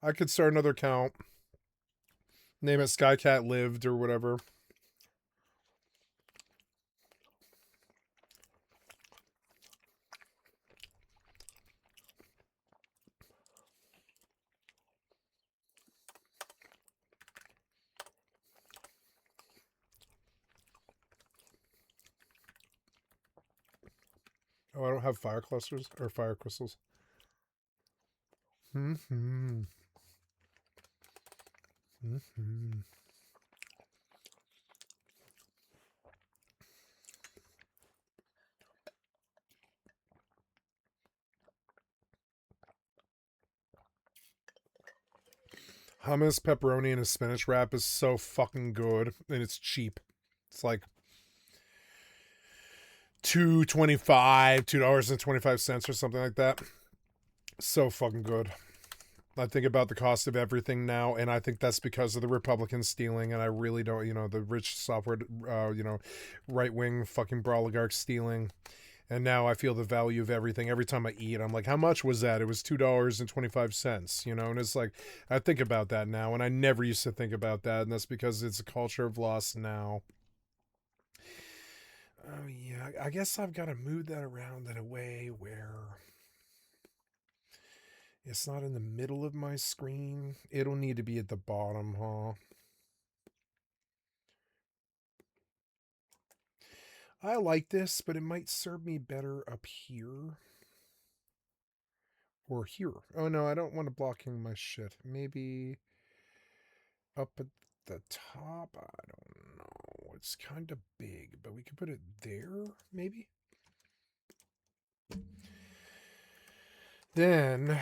I could start another account. Name it Skycatlive or whatever. Oh, I don't have fire clusters or fire crystals. Mm-hmm. Mm-hmm. Hummus, pepperoni, and a spinach wrap is so fucking good, and it's cheap. It's like $2.25 or something like that. So fucking good. I think about the cost of everything now, and I think that's because of the Republicans stealing, and I really don't, the rich software, right wing fucking oligarchs stealing. And now I feel the value of everything. Every time I eat, I'm like, how much was that? It was $2.25, and it's like, I think about that now, and I never used to think about that, and that's because it's a culture of loss now. Oh, yeah, I guess I've got to move that around in a way where it's not in the middle of my screen. It'll need to be at the bottom, huh? I like this, but it might serve me better up here. Or here. Oh, no, I don't want to blocking my shit. Maybe up at the top? I don't know. It's kind of big, but we could put it there, maybe? Then,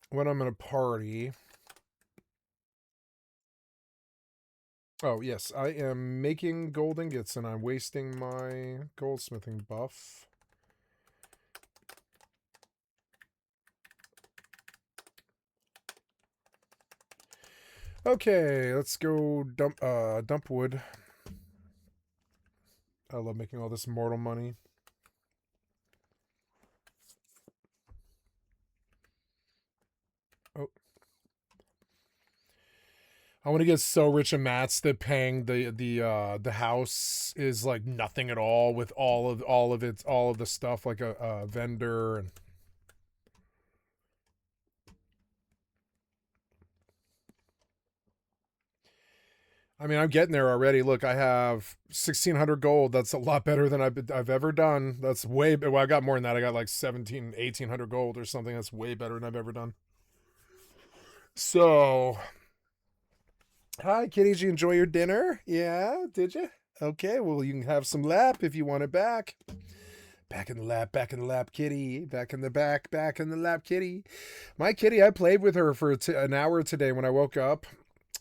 when I'm in a party... Oh, yes, I am making gold ingots, and I'm wasting my goldsmithing buff. Okay, let's go dump wood. I love making all this mortal money. Oh. I want to get so rich in mats that paying the house is like nothing at all with all of the stuff like a vendor and I mean I'm getting there already. Look, I have 1,600 gold. That's a lot better than I've ever done. That's way well. I got more than that. I got like 1,800 gold or something. That's way better than I've ever done. So, hi, kitty. Did you enjoy your dinner? Yeah, did you? Okay, well, you can have some lap if you want it back. Back in the lap, kitty. Back in the lap, kitty. My kitty, I played with her for an hour today when I woke up.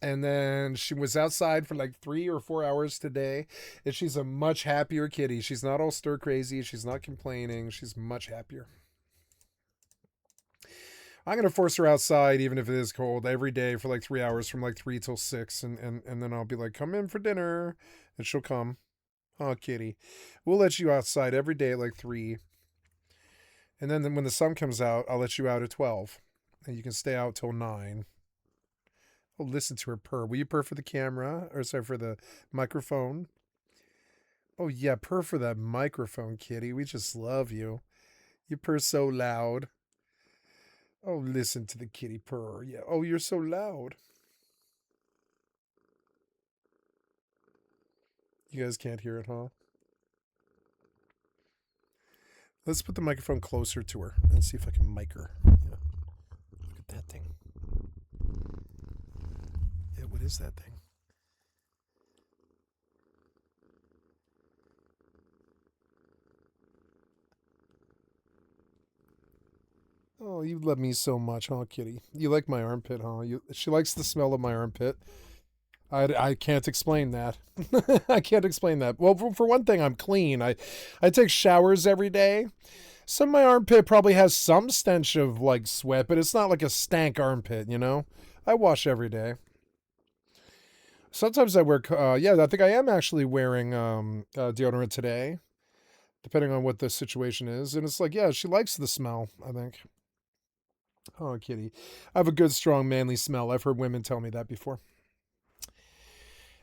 And then she was outside for like 3 or 4 hours today. And she's a much happier kitty. She's not all stir crazy. She's not complaining. She's much happier. I'm going to force her outside, even if it is cold, every day for like 3 hours from like 3 till 6. And then I'll be like, come in for dinner. And she'll come. Oh, kitty. We'll let you outside every day at like 3. And then when the sun comes out, I'll let you out at 12. And you can stay out till 9. Oh, listen to her purr. Will you purr for the camera? Or sorry, for the microphone? Oh, yeah, purr for that microphone, kitty. We just love you. You purr so loud. Oh, listen to the kitty purr. Yeah. Oh, you're so loud. You guys can't hear it, huh? Let's put the microphone closer to her and see if I can mic her. Yeah. Look at that thing. Yeah, what is that thing? Oh, you love me so much, huh, kitty? You like my armpit, huh? She likes the smell of my armpit. I can't explain that. I can't explain that. Well, for one thing, I'm clean. I take showers every day. So my armpit probably has some stench of like sweat, but it's not like a stank armpit, I wash every day. Sometimes I wear, yeah, I think I am actually wearing deodorant today, depending on what the situation is. And it's like, yeah, she likes the smell, I think. Oh, kitty. I have a good, strong, manly smell. I've heard women tell me that before.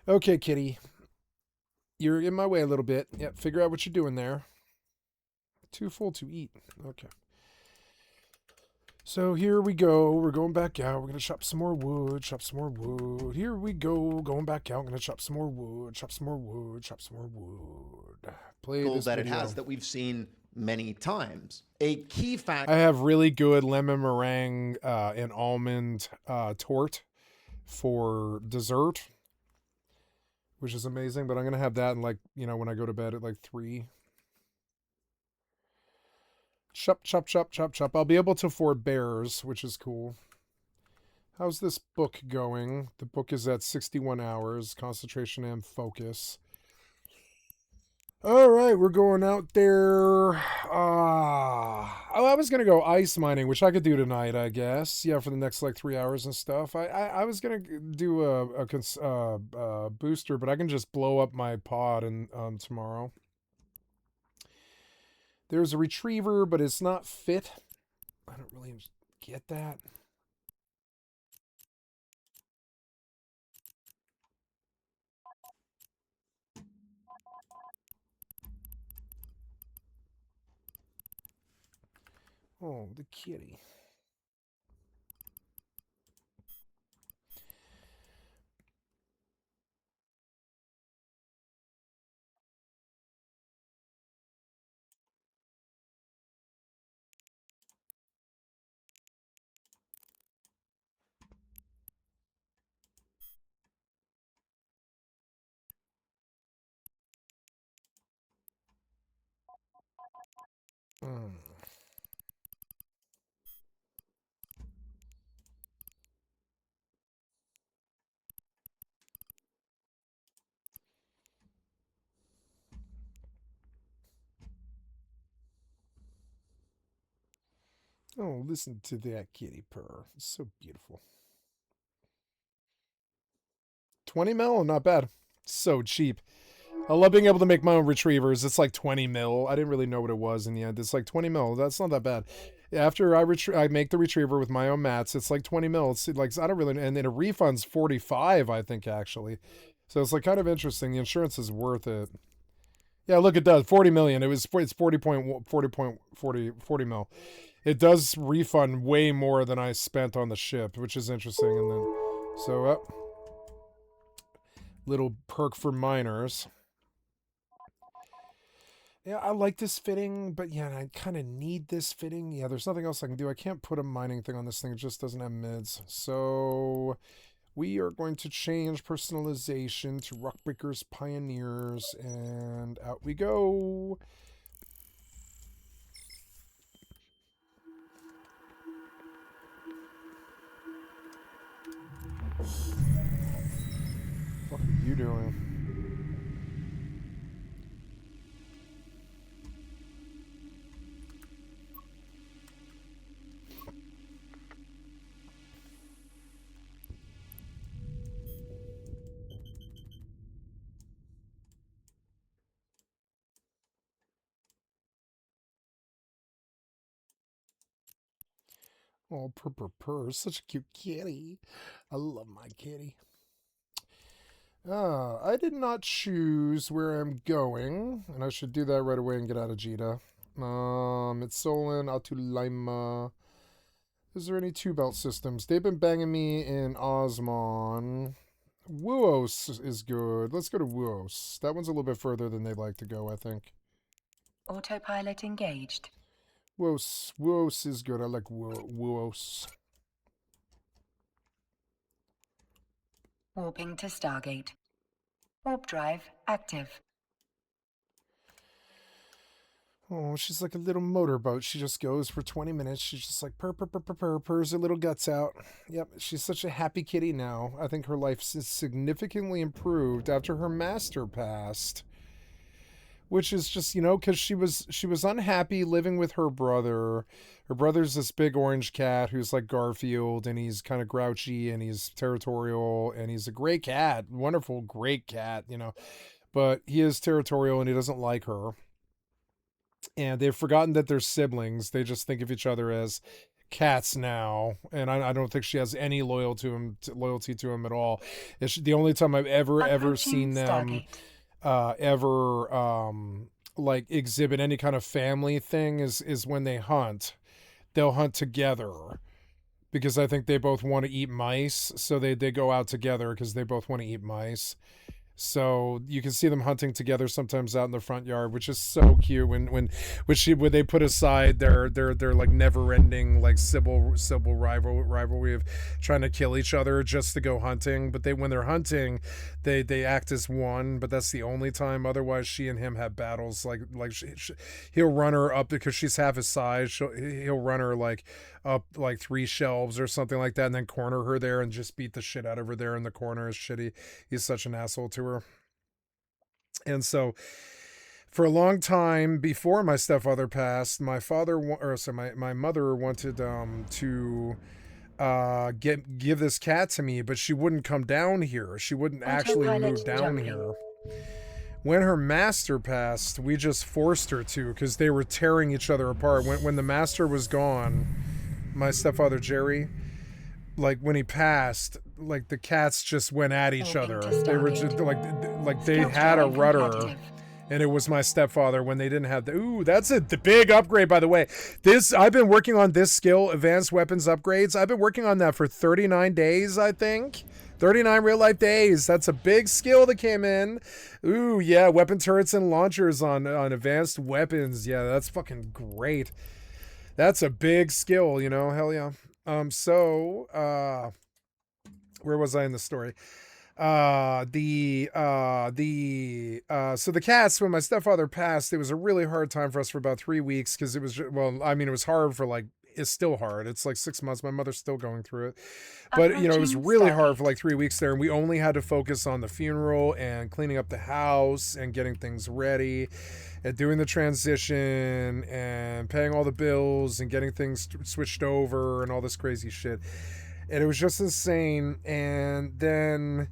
Okay, kitty. You're in my way a little bit. Yep, figure out what you're doing there. Too full to eat. Okay. So here we go. We're going back out. We're going to chop some more wood. Chop some more wood. Here we go. Going back out. I'm going to chop some more wood. Chop some more wood. Chop some more wood. Play this that video. It has that we've seen many times. A key factor. I have really good lemon meringue and almond torte for dessert, which is amazing. But I'm going to have that in like, when I go to bed at like 3. Chop, chop, chop, chop, chop. I'll be able to afford bears, which is cool. How's this book going? The book is at 61 hours, concentration and focus. All right, we're going out there. I was going to go ice mining, which I could do tonight, I guess. Yeah, for the next like 3 hours and stuff. I was going to do a booster, but I can just blow up my pod and tomorrow. There's a retriever, but it's not fit. I don't really get that. Oh, the kitty. Mm. Oh, listen to that kitty purr. It's so beautiful. 20 mil? Not bad. So cheap. I love being able to make my own retrievers. It's like 20 mil. I didn't really know what it was in the end. It's like 20 mil. That's not that bad. After I make the retriever with my own mats, it's like 20 mil. It's like, I don't really, and then a refund's 45, I think, actually. So it's like kind of interesting. The insurance is worth it. Yeah, look, it does. 40 million. It's 40 mil. It does refund way more than I spent on the ship, which is interesting. And then, so, little perk for miners. Yeah, I like this fitting, but yeah, I kind of need this fitting. Yeah, there's nothing else I can do. I can't put a mining thing on this thing. It just doesn't have mids. So we are going to change personalization to Rockbreakers Pioneers, and out we go. What are you doing? Oh, purr, purr, purr. Such a cute kitty. I love my kitty. I did not choose where I'm going, and I should do that right away and get out of Jita. It's Solon, out to Lima. Is there any 2-belt systems? They've been banging me in Osmon. Wuos is good. Let's go to Wuos. That one's a little bit further than they'd like to go, I think. Autopilot engaged. Wuos is good. I like Wuos. Warping to Stargate. Warp drive active. Oh, she's like a little motorboat. She just goes for 20 minutes. She's just like purrs her little guts out. Yep, she's such a happy kitty now. I think her life is significantly improved after her master passed. Which is just, because she was unhappy living with her brother. Her brother's this big orange cat who's like Garfield, and he's kind of grouchy, and he's territorial, and he's a great cat, wonderful, great cat, but he is territorial and he doesn't like her. And they've forgotten that they're siblings. They just think of each other as cats now, and I don't think she has any loyalty to him at all. It's the only time I've ever seen them ever like exhibit any kind of family thing is when they hunt. They'll hunt together because I think they both want to eat mice, so they go out together because they both want to eat mice. So you can see them hunting together sometimes out in the front yard, which is so cute. When they put aside their like never ending like civil rivalry of trying to kill each other just to go hunting. But when they're hunting, they act as one. But that's the only time. Otherwise, she and him have battles. He'll run her up because she's half his size. He'll run her like up like 3 shelves or something like that, and then corner her there and just beat the shit out of her there in the corner. Is shitty. He's such an asshole to her. And so for a long time before my stepfather passed, my mother wanted to give this cat to me, but she wouldn't come down here. She wouldn't actually move down here. When her master passed, we just forced her to, because they were tearing each other apart. When the master was gone, my stepfather Jerry, like when he passed, like the cats just went at each other. They were just like they had a rudder, and it was my stepfather when they didn't have the. Ooh, that's the big upgrade, by the way. I've been working on this skill, advanced weapons upgrades. I've been working on that for 39 days, I think. 39 real life days. That's a big skill that came in. Ooh, yeah, weapon turrets and launchers on advanced weapons. Yeah, that's fucking great. That's a big skill, you know. Hell yeah. Where was I in the story? So the cats, when my stepfather passed, it was a really hard time for us for about 3 weeks, because it was, it was hard for like, it's still hard. It's like 6 months. My mother's still going through it, but it was really hard for like 3 weeks there, and we only had to focus on the funeral and cleaning up the house and getting things ready and doing the transition and paying all the bills and getting things switched over and all this crazy shit. And it was just insane. And then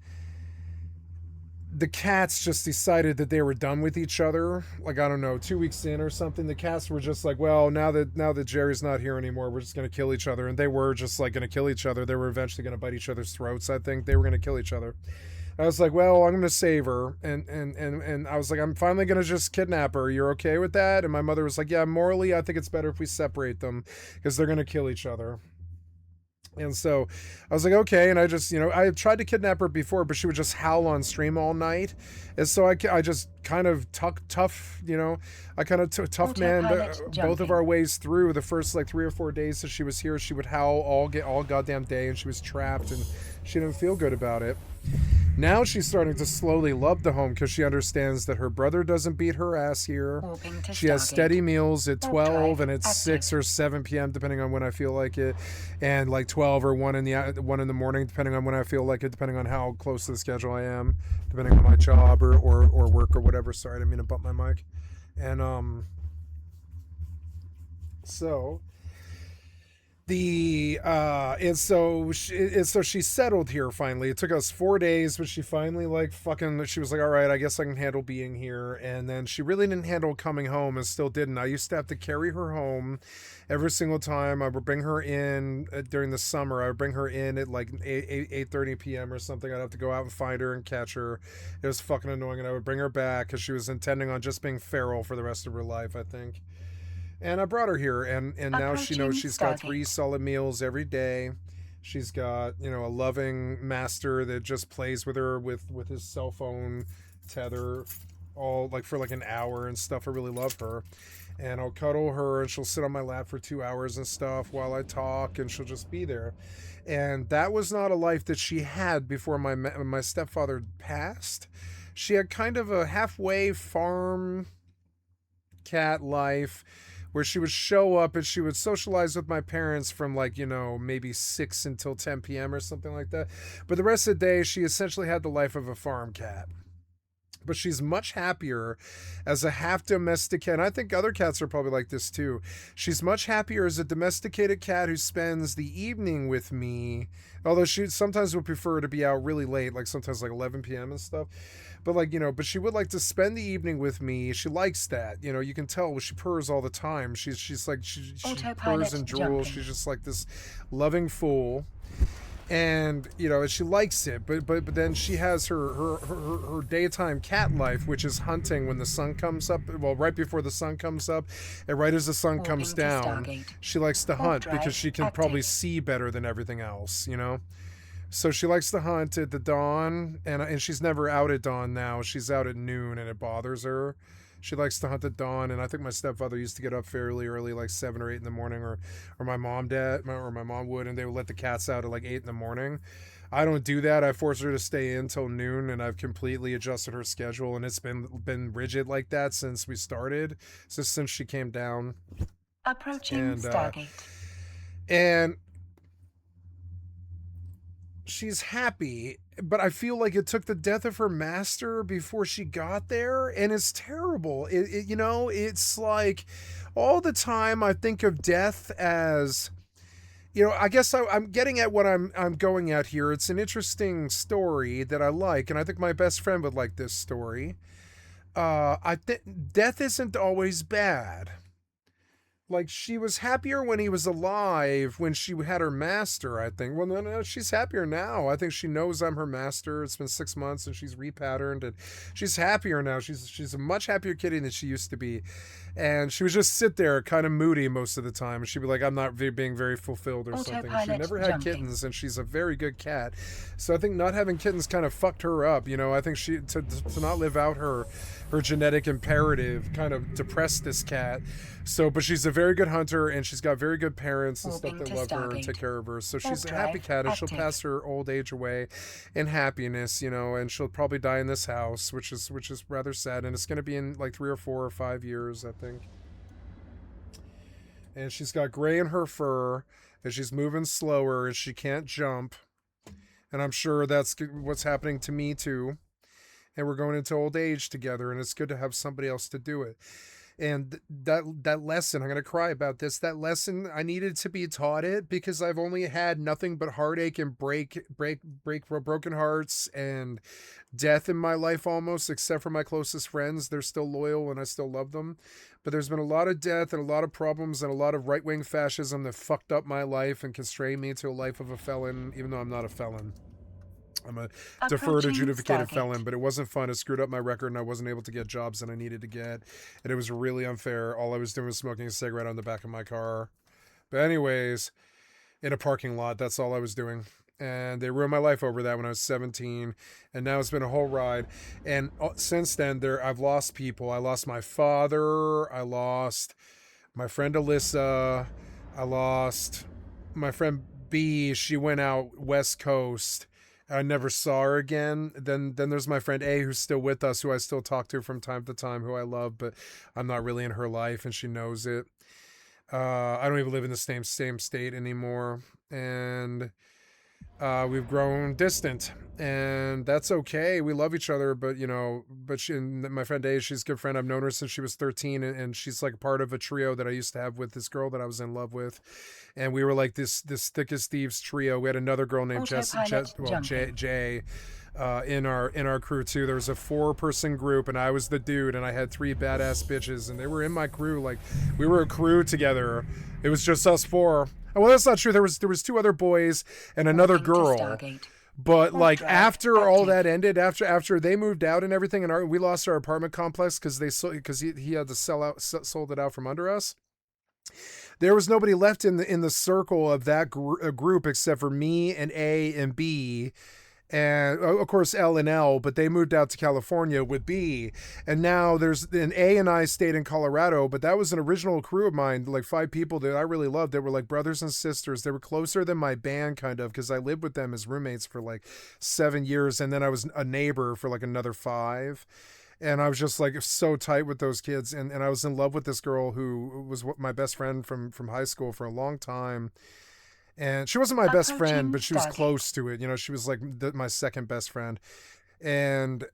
the cats just decided that they were done with each other. Like, I don't know, 2 weeks in or something, the cats were just like, well, now that Jerry's not here anymore, we're just going to kill each other. And they were just like going to kill each other. They were eventually going to bite each other's throats. I think they were going to kill each other. I was like, well, I'm going to save her. And I was like, I'm finally going to just kidnap her. You're okay with that? And my mother was like, yeah, morally, I think it's better if we separate them, because they're going to kill each other. And so I was like, okay. And I just, I had tried to kidnap her before, but she would just howl on stream all night. And so I just kind of tough man both of our ways through. The first like 3 or 4 days that she was here, she would howl all goddamn day, and she was trapped, and she didn't feel good about it. Now she's starting to slowly love the home, because she understands that her brother doesn't beat her ass here. She has steady meals at 12 and at 6 or 7 p.m. depending on when I feel like it, and like 12 or 1 in the morning depending on when I feel like it, depending on how close to the schedule I am, depending on my job or work or whatever. Sorry, I didn't mean to bump my mic. And so she settled here finally. It took us 4 days, but she finally she was like, all right, I guess I can handle being here. And then she really didn't handle coming home, and still didn't. I used to have to carry her home every single time. I would bring her in during the summer. I would bring her in at like 8:30 p.m. or something. I'd have to go out and find her and catch her. It was fucking annoying. And I would bring her back because she was intending on just being feral for the rest of her life, I think. And I brought her here, and now she knows she's got 3 solid meals every day. She's got, a loving master that just plays with her with his cell phone tether all like for like an hour and stuff. I really love her. And I'll cuddle her, and she'll sit on my lap for 2 hours and stuff while I talk, and she'll just be there. And that was not a life that she had before my stepfather passed. She had kind of a halfway farm cat life, where she would show up and she would socialize with my parents from like, maybe 6 until 10 p.m. or something like that. But the rest of the day, she essentially had the life of a farm cat. but she's much happier as a half domesticated. And I think other cats are probably like this too. She's much happier as a domesticated cat who spends the evening with me. Although she sometimes would prefer to be out really late, like sometimes like 11 p.m. and stuff. But like, but she would like to spend the evening with me. She likes that. You can tell she purrs all the time. She's like she purrs and drools. Jumping. She's just like this loving fool. And she likes it, but then she has her daytime cat life, which is hunting when the sun comes up. Well, right before the sun comes up, and right as the sun Walking comes to down, Stargate. she likes to Warp hunt drive because she can active. probably see better than everything else. So she likes to hunt at the dawn, and she's never out at dawn now. She's out at noon, and it bothers her. She likes to hunt at dawn, and I think my stepfather used to get up fairly early, like 7 or 8 in the morning, or my mom would, and they would let the cats out at like 8 in the morning. I don't do that. I force her to stay in till noon, and I've completely adjusted her schedule, and it's been rigid like that since we started, since she came down. Approaching Stargate. And she's happy, but I feel like it took the death of her master before she got there, and it's terrible. It's like all the time I think of death as, I guess I'm getting at what I'm going at here. It's an interesting story that I like, and I think my best friend would like this story. I think death isn't always bad. Like, she was happier when he was alive, when she had her master, I think. Well, no, she's happier now. I think she knows I'm her master. It's been 6 months, and she's repatterned, and she's happier now. She's a much happier kitty than she used to be. And she would just sit there kind of moody most of the time. She'd be like, I'm not being very fulfilled or something. She never had kittens, and she's a very good cat. So I think not having kittens kind of fucked her up. I think she to not live out her genetic imperative kind of depressed this cat. So, but she's a very good hunter, and she's got very good parents and stuff that love her and take care of her. So she's a happy cat, and she'll pass her old age away in happiness, and she'll probably die in this house, which is rather sad. And it's going to be in like 3 or 4 or 5 years, I think. And she's got gray in her fur, and she's moving slower, and she can't jump. And I'm sure that's what's happening to me too. And we're going into old age together, and it's good to have somebody else to do it. And that lesson, I'm going to cry about this. That lesson, I needed to be taught it because I've only had nothing but heartache and broken hearts and death in my life almost, except for my closest friends. They're still loyal and I still love them. But there's been a lot of death and a lot of problems and a lot of right-wing fascism that fucked up my life and constrained me to a life of a felon, even though I'm not a felon. I'm a deferred adjudicated felon, but it wasn't fun. It screwed up my record, and I wasn't able to get jobs that I needed to get, and it was really unfair. All I was doing was smoking a cigarette on the back of my car. But anyways, in a parking lot, that's all I was doing. And they ruined my life over that when I was 17, and now it's been a whole ride. And since then, I've lost people. I lost my father. I lost my friend Alyssa. I lost my friend B. She went out West Coast. I never saw her again. Then there's my friend A, who's still with us, who I still talk to from time to time, who I love, but I'm not really in her life, and she knows it. I don't even live in the same state anymore, and we've grown distant, and that's okay. We love each other, but my friend A, she's a good friend. I've known her since she was 13, and she's like part of a trio that I used to have with this girl that I was in love with. And we were like this thick as thieves trio. We had another girl named Jay, in our crew too. There was a 4-person group, and I was the dude, and I had 3 badass bitches, and they were in my crew. Like, we were a crew together. It was just us 4. Well, that's not true. There was 2 other boys and another girl. But like after all that ended, after they moved out and everything, and we lost our apartment complex because he had to sold it out from under us. There was nobody left in the circle of that group except for me and A and B, and of course L and L, but they moved out to California with B. And now A and I stayed in Colorado, but that was an original crew of mine, like 5 people that I really loved. They were like brothers and sisters. They were closer than my band, kind of, because I lived with them as roommates for like 7 years, and then I was a neighbor for like another 5. And I was just like so tight with those kids. And I was in love with this girl who was my best friend from high school for a long time. And she wasn't my best friend, but she was close to it. She was like my second best friend. And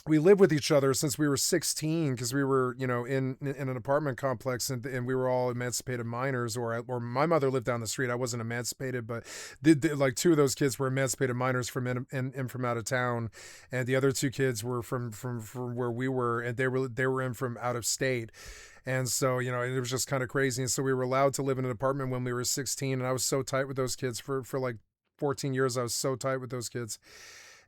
we lived with each other since we were 16 because we were, you know, in an apartment complex, and we were all emancipated minors, or my mother lived down the street. I wasn't emancipated, but like two of those kids were emancipated minors from from out of town, and the other two kids were from where we were, and they were in from out of state. And so, you know, it was just kind of crazy. And so we were allowed to live in an apartment when we were 16, and I was so tight with those kids for like 14 years. I was so tight with those kids.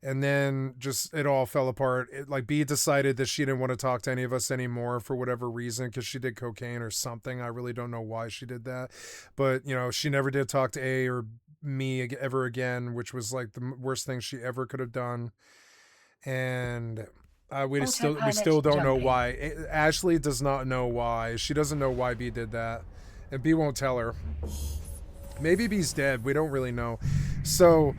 And then just it all fell apart. Like B decided that she didn't want to talk to any of us anymore for whatever reason, because she did cocaine or something. I really don't know why she did that, but you know, she never did talk to A or me ever again, which was like the worst thing she ever could have done. And we still don't know why. Ashley does not know why. She doesn't know why B did that, and B won't tell her. Maybe B's dead. We don't really know. So,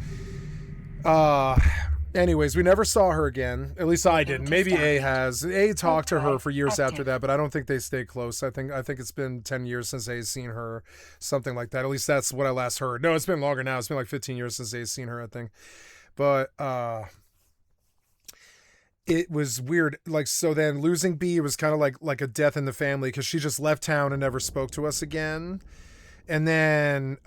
anyways, we never saw her again. At least I didn't. Maybe A has. A talked to her for years after that, but I don't think they stay close. I think it's been 10 years since A's seen her, something like that. At least that's what I last heard. No, it's been longer now. It's been like 15 years since A's seen her, I think. But it was weird. Like, so then losing B was kind of like a death in the family, because she just left town and never spoke to us again. And then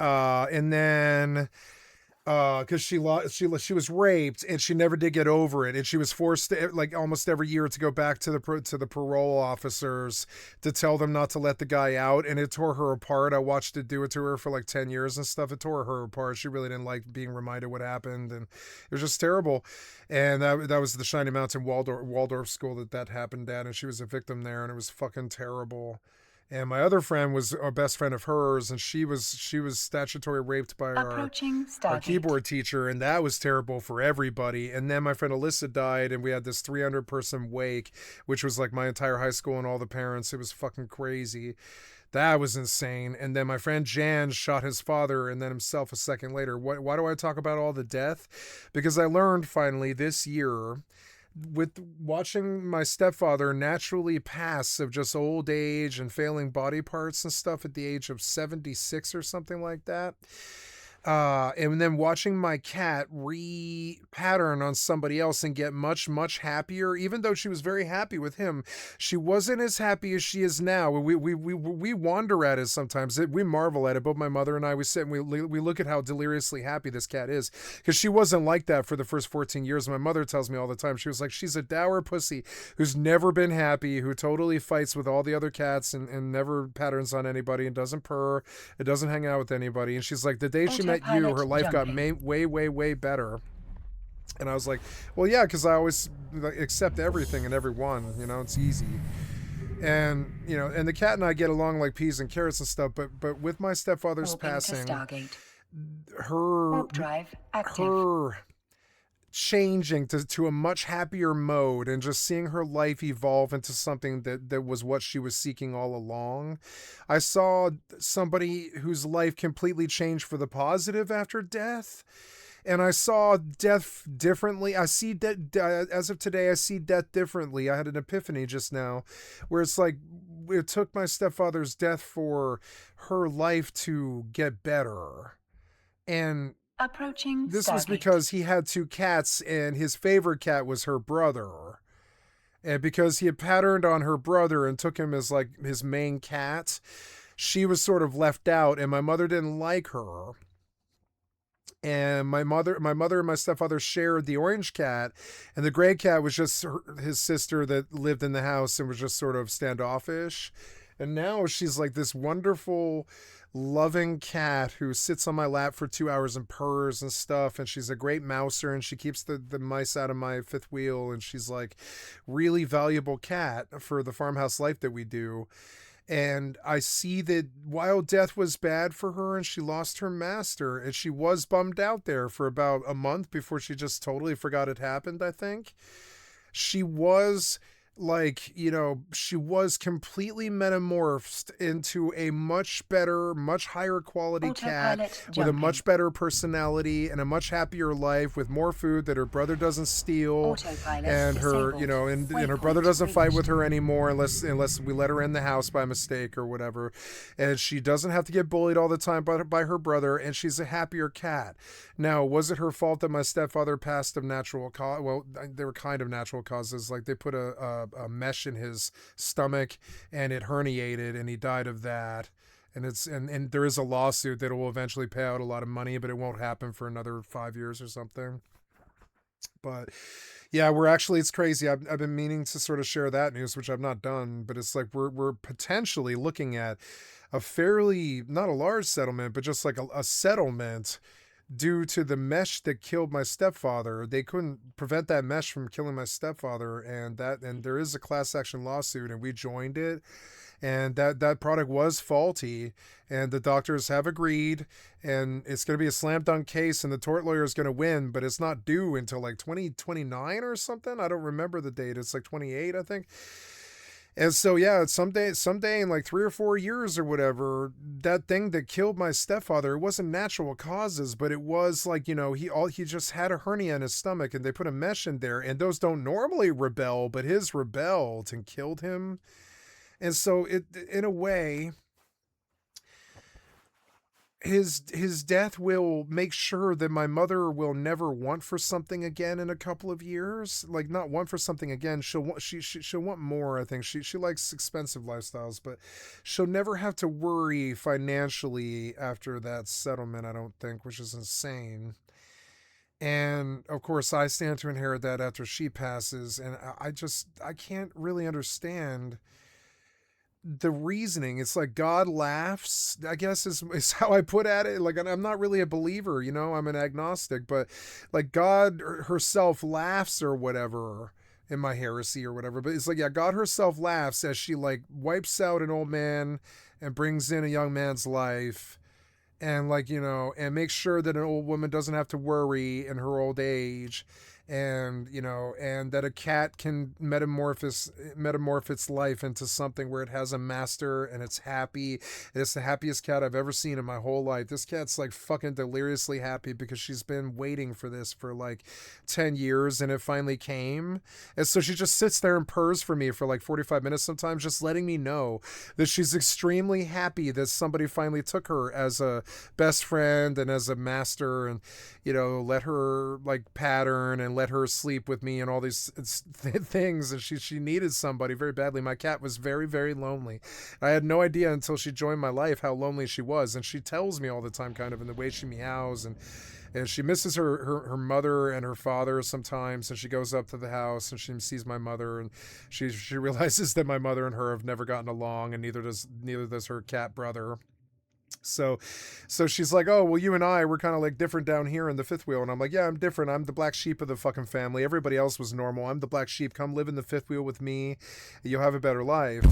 because she was raped, and she never did get over it, and she was forced to, like, almost every year to go back to the parole officers to tell them not to let the guy out, and it tore her apart. I watched it do it to her for like 10 years and stuff. It tore her apart. She really didn't like being reminded what happened, and it was just terrible. And that was the Shiny Mountain Waldorf school that happened at, and she was a victim there, and it was fucking terrible. And my other friend was a best friend of hers, and she was statutory raped by our keyboard teacher, and that was terrible for everybody. And then my friend Alyssa died, and we had this 300-person wake, which was like my entire high school and all the parents. It was fucking crazy. That was insane. And then my friend Jan shot his father and then himself a second later. Why do I talk about all the death? Because I learned finally this year, with watching my stepfather naturally pass of just old age and failing body parts and stuff at the age of 76 or something like that. And then watching my cat re-pattern on somebody else and get much, much happier. Even though she was very happy with him, she wasn't as happy as she is now. We wonder at it sometimes. We marvel at it. Both my mother and I, we sit and we look at how deliriously happy this cat is, because she wasn't like that for the first 14 years. My mother tells me all the time, she was like, she's a dour pussy who's never been happy, who totally fights with all the other cats and never patterns on anybody and doesn't purr. It doesn't hang out with anybody. And she's like, the day she met you, her life got way better. And I was like, well, yeah, because I always accept everything and everyone, you know, it's easy. And, you know, and the cat and I get along like peas and carrots and stuff, but with my stepfather's passing, her changing to a much happier mode, and just seeing her life evolve into something that was what she was seeking all along. I saw somebody whose life completely changed for the positive after death. And I saw death differently. I see death, as of today, I see death differently. I had an epiphany just now, where it's like, it took my stepfather's death for her life to get better. And this was because he had two cats, and his favorite cat was her brother. And because he had patterned on her brother and took him as like his main cat, she was sort of left out, and my mother didn't like her. And my mother and my stepfather shared the orange cat, and the gray cat was just his sister that lived in the house and was just sort of standoffish. And now she's like this wonderful, loving cat who sits on my lap for 2 hours and purrs and stuff. And she's a great mouser, and she keeps the mice out of my fifth wheel. And she's like really valuable cat for the farmhouse life that we do. And I see that while death was bad for her and she lost her master, and she was bummed out there for about a month before she just totally forgot it happened, I think. She was like, you know, she was completely metamorphed into a much better, much higher quality cat Autopilot with a jumping. much better personality and a much happier life with more food that her brother doesn't steal, Autopilot and her, you disabled. know, and her brother Waypoint doesn't fight with reached. her anymore unless we let her in the house by mistake or whatever, and she doesn't have to get bullied all the time by her brother, and she's a happier cat. Now, was it her fault that my stepfather passed of natural cause? Well, they were kind of natural causes. Like, they put a mesh in his stomach and it herniated and he died of that. And and there is a lawsuit that will eventually pay out a lot of money, but it won't happen for another 5 years or something. But yeah, it's crazy. I've been meaning to sort of share that news, which I've not done, but it's like we're potentially looking at a fairly, not a large settlement, but just like a settlement due to the mesh that killed my stepfather. They couldn't prevent that mesh from killing my stepfather, and there is a class action lawsuit, and we joined it, and that product was faulty, and the doctors have agreed, and it's going to be a slam dunk case, and the tort lawyer is going to win, but it's not due until like 2029 or something. I don't remember the date. It's like 28, I think. And so yeah, someday in like 3 or 4 years or whatever, that thing that killed my stepfather, it wasn't natural causes, but it was like, you know, he just had a hernia in his stomach and they put a mesh in there, and those don't normally rebel, but his rebelled and killed him. And so it, in a way, his death will make sure that my mother will never want for something again in a couple of years. Like, not want for something again. She'll want more. I think she likes expensive lifestyles, but she'll never have to worry financially after that settlement, I don't think, which is insane. And of course, I stand to inherit that after she passes, and I can't really understand the reasoning. It's like God laughs, I guess, is how I put at it. Like, I'm not really a believer, you know, I'm an agnostic, but like God herself laughs or whatever in my heresy or whatever. But it's like, yeah, God herself laughs as she like wipes out an old man and brings in a young man's life, and like, you know, and makes sure that an old woman doesn't have to worry in her old age, and you know, and that a cat can metamorph its life into something where it has a master and it's happy. It's the happiest cat I've ever seen in my whole life. This cat's like fucking deliriously happy because she's been waiting for this for like 10 years, and it finally came. And so she just sits there and purrs for me for like 45 minutes sometimes, just letting me know that she's extremely happy that somebody finally took her as a best friend and as a master, and you know, let her like pattern and let her sleep with me and all these things. And she needed somebody very badly. My cat was very, very lonely. I had no idea until she joined my life how lonely she was, and she tells me all the time, kind of in the way she meows, and she misses her mother and her father sometimes, and she goes up to the house and she sees my mother, and she realizes that my mother and her have never gotten along, and neither does her cat brother. So she's like, oh, well, you and I, we're kind of like different down here in the fifth wheel. And I'm like, yeah, I'm different. I'm the black sheep of the fucking family. Everybody else was normal. I'm the black sheep. Come live in the fifth wheel with me. You'll have a better life.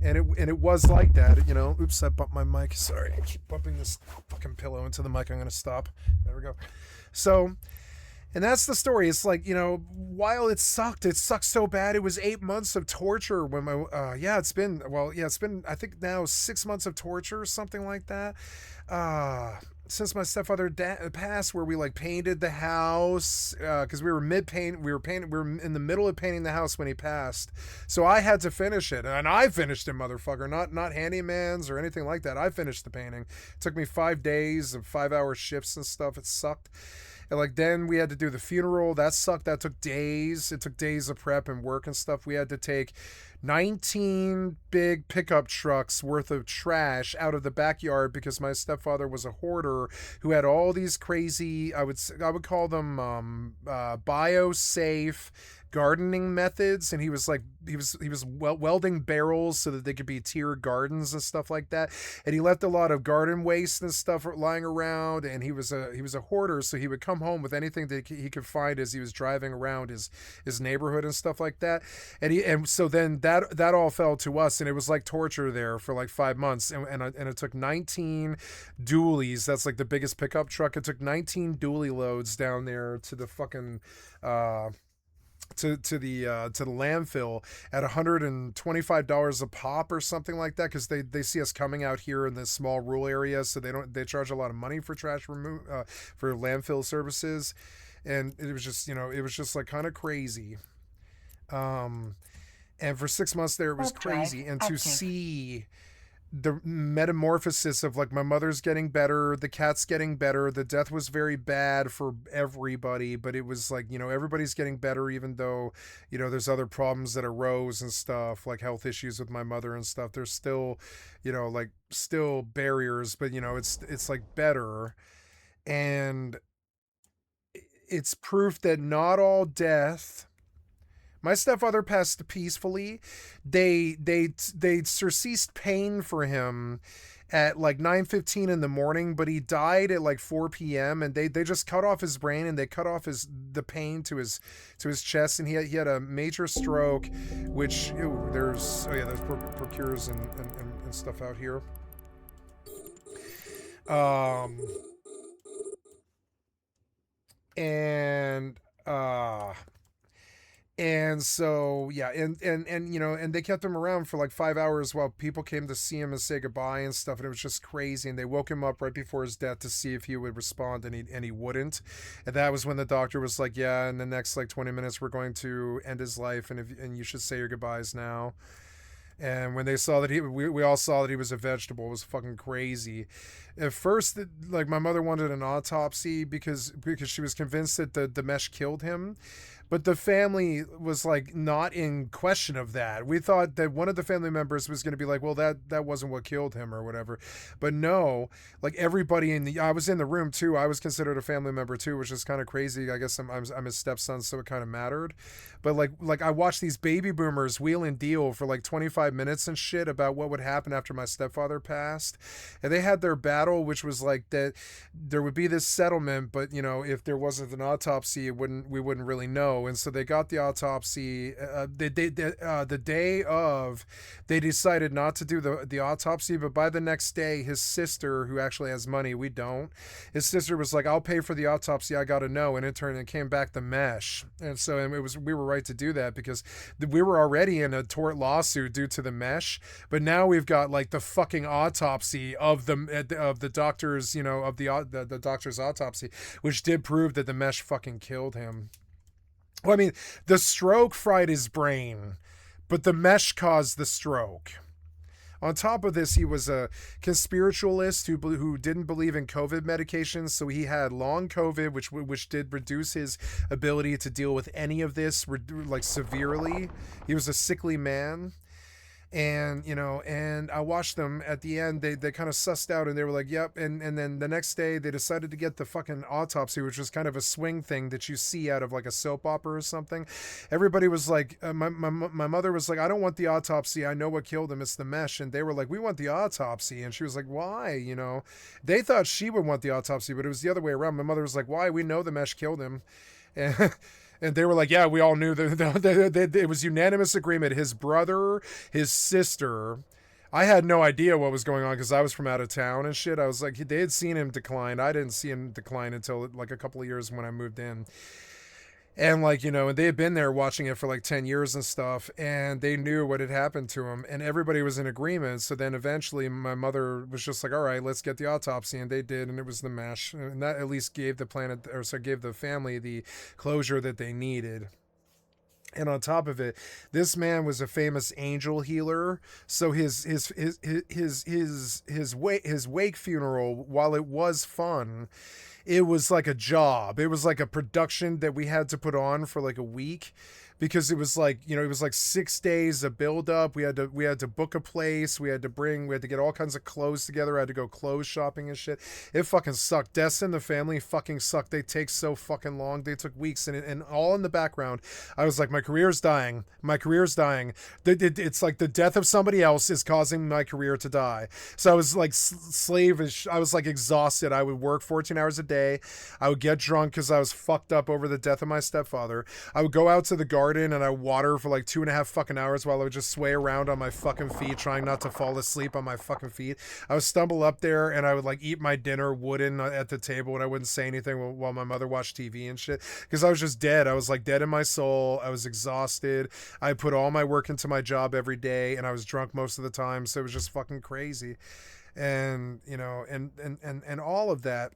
And it was like that, you know. Oops, I bumped my mic. Sorry, I keep bumping this fucking pillow into the mic. I'm going to stop. There we go. So, and that's the story. It's like, you know, while it sucked so bad. It was 8 months of torture when my, it's been, I think now 6 months of torture or something like that. Since my stepfather passed, where we like painted the house, because we were in the middle of painting the house when he passed. So I had to finish it, and I finished it, motherfucker, not handyman's or anything like that. I finished the painting. It took me 5 days of 5-hour shifts and stuff. It sucked. And like, then we had to do the funeral. That sucked. That took days. It took days of prep and work and stuff. We had to take 19 big pickup trucks worth of trash out of the backyard because my stepfather was a hoarder who had all these crazy, I would call them bio-safe gardening methods, and he was welding barrels so that they could be tiered gardens and stuff like that, and he left a lot of garden waste and stuff lying around, and he was a hoarder, so he would come home with anything that he could find as he was driving around his neighborhood and stuff like that, and so then that all fell to us, and it was like torture there for like 5 months, and it took 19 dualies. That's like the biggest pickup truck. It took 19 dually loads down there to the fucking to the landfill at $125 a pop or something like that, because they see us coming out here in this small rural area, so they charge a lot of money for for landfill services, and it was just like kind of crazy. And for 6 months there, it was Warp drive crazy, and to active. see the metamorphosis of like my mother's getting better, the cat's getting better, the death was very bad for everybody, but it was like, everybody's getting better, even though, there's other problems that arose and stuff, like health issues with my mother and stuff. There's still, like still barriers, but it's like better. And it's proof that not all death. My stepfather passed peacefully. They surceased pain for him at like 9:15 in the morning, but he died at like 4 p.m. and they just cut off his brain, and they cut off the pain to his chest, and he had a major stroke, which there's procures and stuff out here. And and so yeah, and they kept him around for like 5 hours while people came to see him and say goodbye and stuff, and it was just crazy. And they woke him up right before his death to see if he would respond, and he wouldn't. And that was when the doctor was like, yeah, in the next like 20 minutes we're going to end his life, and you should say your goodbyes now. And when they saw that we all saw that he was a vegetable, it was fucking crazy. At first, like my mother wanted an autopsy because she was convinced that the mesh killed him. But the family was like not in question of that. We thought that one of the family members was going to be like, well, that wasn't what killed him or whatever. But no, like everybody I was in the room too. I was considered a family member too, which is kind of crazy. I guess I'm his stepson, so it kind of mattered. But like I watched these baby boomers wheel and deal for like 25 minutes and shit about what would happen after my stepfather passed. And they had their battle, which was like that there would be this settlement, but if there wasn't an autopsy, we wouldn't really know. And so they got the autopsy. The day of, they decided not to do the autopsy, but by the next day, his sister, who actually has money, we don't, his sister was like, I'll pay for the autopsy, I gotta know. And it came back the mesh. And so we were right to do that, because we were already in a tort lawsuit due to the mesh, but now we've got like the fucking autopsy of the doctor's, of the doctor's autopsy, which did prove that the mesh fucking killed him. Well, I mean, the stroke fried his brain, but the mesh caused the stroke. On top of this, he was a conspiritualist who didn't believe in COVID medications, so he had long COVID, which did reduce his ability to deal with any of this, like severely. He was a sickly man. And and I watched them at the end. They kind of sussed out, and they were like, yep. And then the next day they decided to get the fucking autopsy, which was kind of a swing thing that you see out of like a soap opera or something. Everybody was like, my mother was like, I don't want the autopsy, I know what killed him, it's the mesh. And they were like, we want the autopsy. And she was like, why? They thought she would want the autopsy, but it was the other way around. My mother was like, why? We know the mesh killed him. And and they were like, yeah, we all knew that it was unanimous agreement. His brother, his sister, I had no idea what was going on because I was from out of town and shit. I was like, they had seen him decline. I didn't see him decline until like a couple of years when I moved in. And like, and they had been there watching it for like 10 years and stuff, and they knew what had happened to him, and everybody was in agreement. So then eventually my mother was just like, all right, let's get the autopsy. And they did, and it was the mesh. And that at least gave the family the closure that they needed. And on top of it, this man was a famous angel healer. So his wake funeral, while it was fun, it was like a job. It was like a production that we had to put on for like a week, because it was like, it was like 6 days of build up. We had to book a place. We had to get all kinds of clothes together. I had to go clothes shopping and shit. It fucking sucked. Deaths in the family fucking sucked. They take so fucking long. They took weeks, and all in the background, I was like, my career's dying. My career's dying. It's like the death of somebody else is causing my career to die. So I was like slavish. I was like exhausted. I would work 14 hours a day. I would get drunk because I was fucked up over the death of my stepfather. I would go out to the garden garden and I water for like 2.5 fucking hours while I would just sway around on my fucking feet, trying not to fall asleep on my fucking feet. I would stumble up there and I would like eat my dinner wooden at the table and I wouldn't say anything while my mother watched TV and shit. Because I was just dead. I was like dead in my soul. I was exhausted. I put all my work into my job every day and I was drunk most of the time. So it was just fucking crazy. And, you know, and all of that.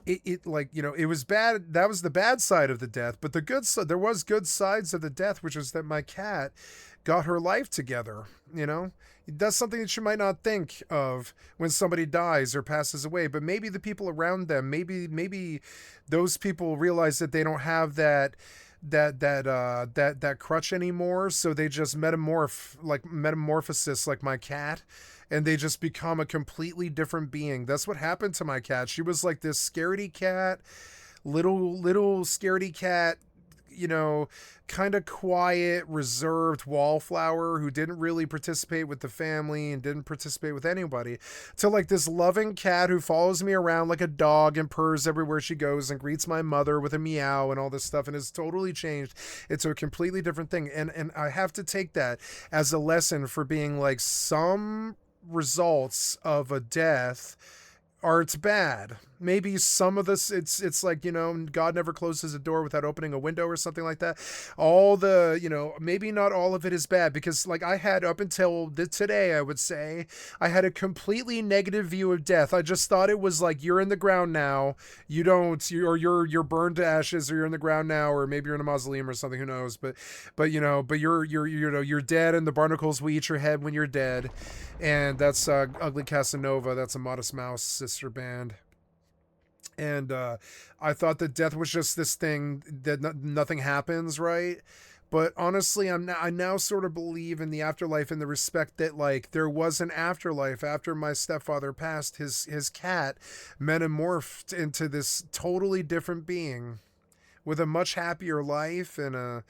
It like, you know, it was bad. That was the bad side of the death, but the good side, there was good sides of the death, which was that my cat got her life together. You know, that's something that you might not think of when somebody dies or passes away, but maybe the people around them, maybe those people realize that they don't have that crutch anymore, so they just metamorphosis like my cat, and they just become a completely different being. That's what happened to my cat. She was like this scaredy cat, little scaredy cat, you know, kind of quiet, reserved wallflower who didn't really participate with the family and didn't participate with anybody, to like this loving cat who follows me around like a dog and purrs everywhere she goes and greets my mother with a meow and all this stuff, and has totally changed into a completely different thing. And I have to take that as a lesson for being like, some results of a death are, it's bad. Maybe some of this, it's like, you know, God never closes a door without opening a window or something like that. All the, you know, maybe not all of it is bad, because like I had up until today, I would say, I had a completely negative view of death. I just thought it was like, you're in the ground now, you're burned to ashes, or you're in the ground now, or maybe you're in a mausoleum or something, who knows, but you're dead, and the barnacles will eat your head when you're dead. And that's Ugly Casanova. That's a Modest Mouse sister band. And I thought that death was just this thing that nothing happens, right? But honestly, I now sort of believe in the afterlife, in the respect that like there was an afterlife after my stepfather passed. His cat metamorphed into this totally different being with a much happier life and a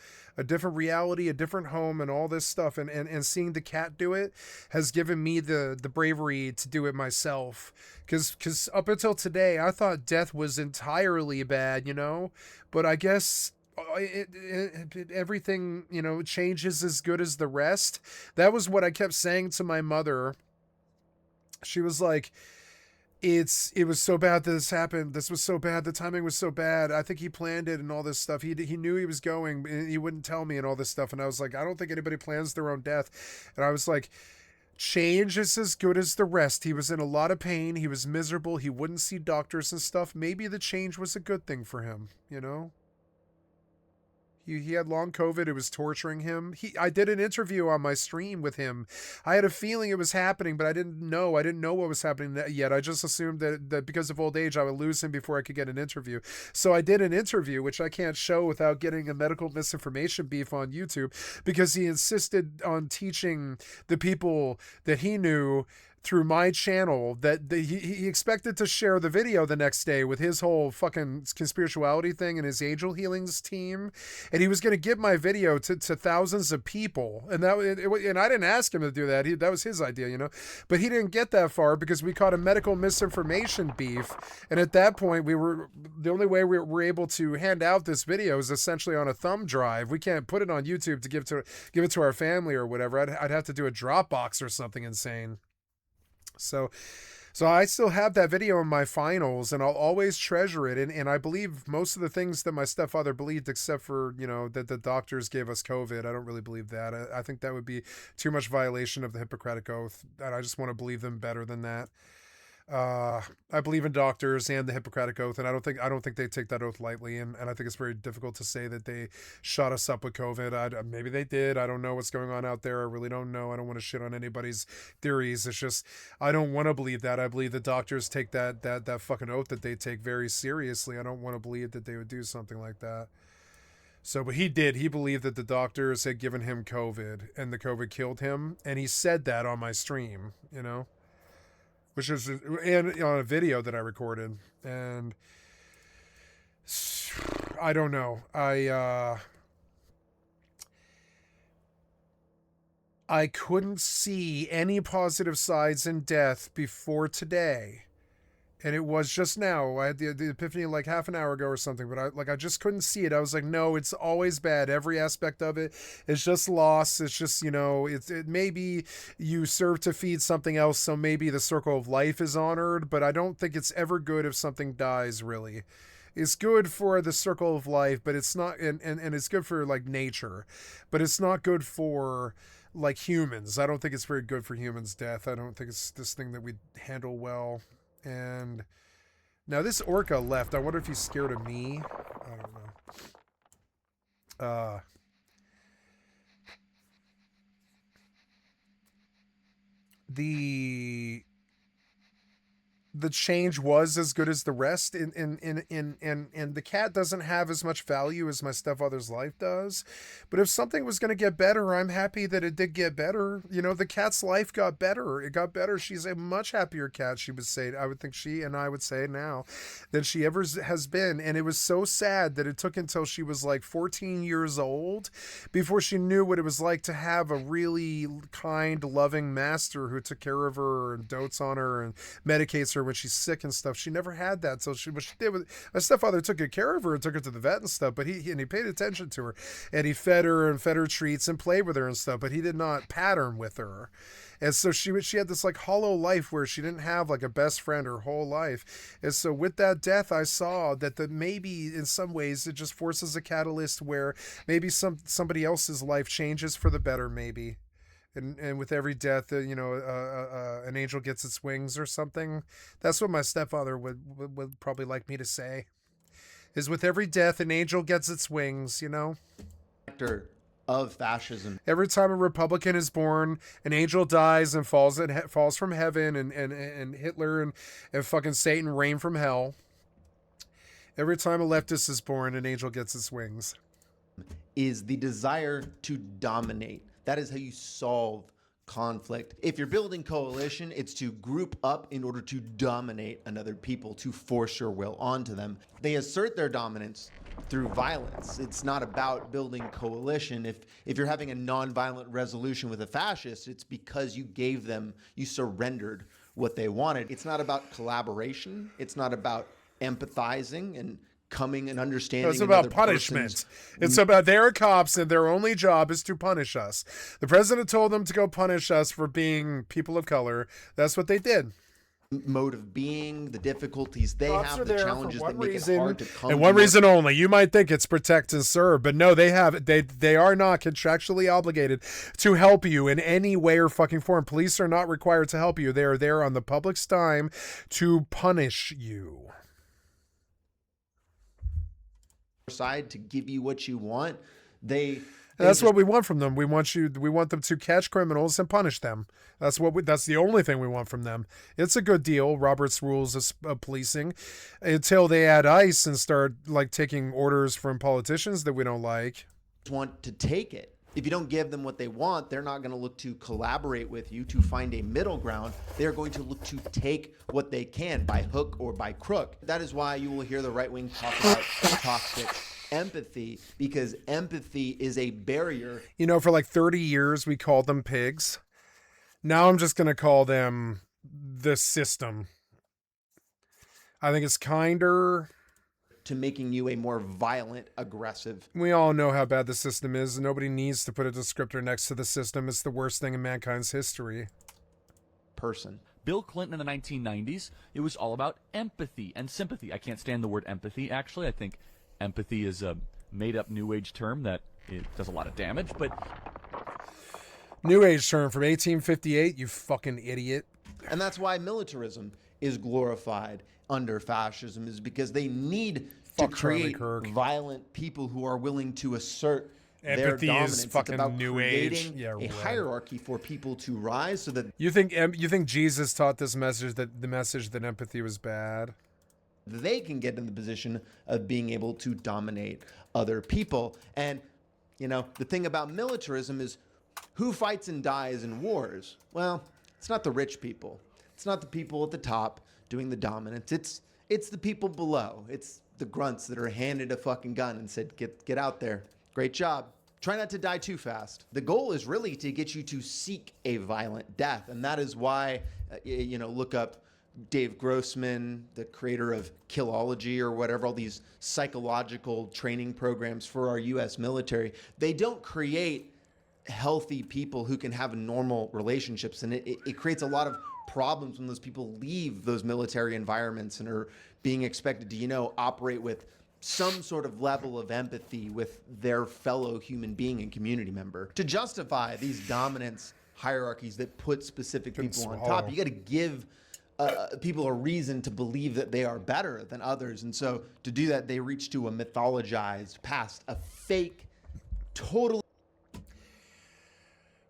different reality, a different home, and all this stuff. And seeing the cat do it has given me the bravery to do it myself. Because up until today, I thought death was entirely bad, you know? But I guess everything, you know, changes as good as the rest. That was what I kept saying to my mother. She was like, it was so bad that this happened. This was so bad. The timing was so bad. I think he planned it and all this stuff. He knew he was going, and he wouldn't tell me and all this stuff. And I was like, I don't think anybody plans their own death. And I was like, change is as good as the rest. He was in a lot of pain. He was miserable. He wouldn't see doctors and stuff. Maybe the change was a good thing for him, you know? He had long COVID. It was torturing him. I did an interview on my stream with him. I had a feeling it was happening, but I didn't know. I didn't know what was happening yet. I just assumed that because of old age, I would lose him before I could get an interview. So I did an interview, which I can't show without getting a medical misinformation beef on YouTube, because he insisted on teaching the people that he knew through my channel that he expected to share the video the next day with his whole fucking conspirituality thing and his angel healings team, and he was going to give my video to thousands of people, and and I didn't ask him to do that. That was his idea, you know, but he didn't get that far because we caught a medical misinformation beef, and at that point the only way we were able to hand out this video is essentially on a thumb drive. We can't put it on YouTube to give it to our family or whatever. I'd have to do a Dropbox or something insane. So I still have that video in my finals, and I'll always treasure it. And I believe most of the things that my stepfather believed, except for, you know, that the doctors gave us COVID. I don't really believe that. I think that would be too much violation of the Hippocratic Oath, and I just want to believe them better than that. I believe in doctors and the Hippocratic Oath, and I don't think they take that oath lightly, and I think it's very difficult to say that they shot us up with COVID. Maybe they did. I don't know what's going on out there. I really don't know. I don't want to shit on anybody's theories. It's just, I don't want to believe that. I believe the doctors take that fucking oath that they take very seriously. I don't want to believe that they would do something like that. So, but he did. He believed that the doctors had given him COVID, and the COVID killed him, and he said that on my stream, you know? Which is and on a video that I recorded. And I don't know. I couldn't see any positive sides in death before today. And it was just now. I had the epiphany like half an hour ago or something, but I just couldn't see it. I was like, no, it's always bad. Every aspect of it is just loss. It's just, it maybe you serve to feed something else, so maybe the circle of life is honored, but I don't think it's ever good if something dies, really. It's good for the circle of life, but it's not, and it's good for like nature, but it's not good for like humans. I don't think it's very good for humans' death. I don't think it's this thing that we handle well. And now this orca left. I wonder if he's scared of me. I don't know. The change was as good as the rest, and the cat doesn't have as much value as my stepfather's life does. But if something was going to get better, I'm happy that it did get better. The cat's life got better. It got better. She's a much happier cat, she would say. I would think she and I would say now than she ever has been. And it was so sad that it took until she was like 14 years old before she knew what it was like to have a really kind, loving master who took care of her and dotes on her and medicates her when she's sick and stuff. She never had that. So what she did was, my stepfather took good care of her and took her to the vet and stuff, but he paid attention to her, and he fed her treats and played with her and stuff, but he did not pattern with her. And so she had this like hollow life where she didn't have like a best friend her whole life. And so with that death, I saw that maybe in some ways it just forces a catalyst where maybe somebody else's life changes for the better, maybe. And with every death, an angel gets its wings or something. That's what my stepfather would probably like me to say. Is with every death, an angel gets its wings, Of fascism. Every time a Republican is born, an angel dies and falls from heaven, and Hitler and fucking Satan reign from hell. Every time a leftist is born, an angel gets its wings. Is the desire to dominate. That is how you solve conflict. If you're building coalition, it's to group up in order to dominate another people, to force your will onto them. They assert their dominance through violence. It's not about building coalition. If you're having a nonviolent resolution with a fascist, it's because you surrendered what they wanted. It's not about collaboration. It's not about empathizing and coming and understanding. It's about punishment. It's about their cops, and their only job is to punish us. The president told them to go punish us for being people of color. That's what they did. Mode of being, the difficulties they have, the challenges that make it hard to come. And one reason only. You might think it's protect and serve, but no, they are not contractually obligated to help you in any way or fucking form. Police are not required to help you. They are there on the public's dime to punish you. Side to give you what you want. That's what we want from them. We want them to catch criminals and punish them. That's the only thing we want from them. It's a good deal, Robert's rules of policing, until they add ICE and start like taking orders from politicians that we don't like. Want to take it. If you don't give them what they want, they're not going to look to collaborate with you to find a middle ground. They're going to look to take what they can by hook or by crook. That is why you will hear the right wing talk about toxic empathy, because empathy is a barrier. For like 30 years, we called them pigs. Now I'm just going to call them the system. I think it's kinder to making you a more violent, aggressive. We all know how bad the system is. Nobody needs to put a descriptor next to the system. It's the worst thing in mankind's history. Person. Bill Clinton in the 1990s, it was all about empathy and sympathy. I can't stand the word empathy, actually. I think empathy is a made-up New Age term that it does a lot of damage, but... New Age term from 1858, you fucking idiot. And that's why militarism is glorified under fascism, is because they need to create violent people who are willing to assert their dominance. Is fucking it's about New Age. A hierarchy for people to rise so that... You think Jesus taught this message, that the message that empathy was bad? They can get in the position of being able to dominate other people. And, the thing about militarism is who fights and dies in wars? Well, it's not the rich people. It's not the people at the top doing the dominance. It's the people below. It's the grunts that are handed a fucking gun and said, get out there. Great job. Try not to die too fast. The goal is really to get you to seek a violent death. And that is why, look up Dave Grossman, the creator of Killology or whatever, all these psychological training programs for our U.S. military, they don't create healthy people who can have normal relationships. And it creates a lot of problems when those people leave those military environments and are being expected to, operate with some sort of level of empathy with their fellow human being and community member. To justify these dominance hierarchies that put specific people on top, you got to give people a reason to believe that they are better than others. And so to do that, they reach to a mythologized past, a fake, totally.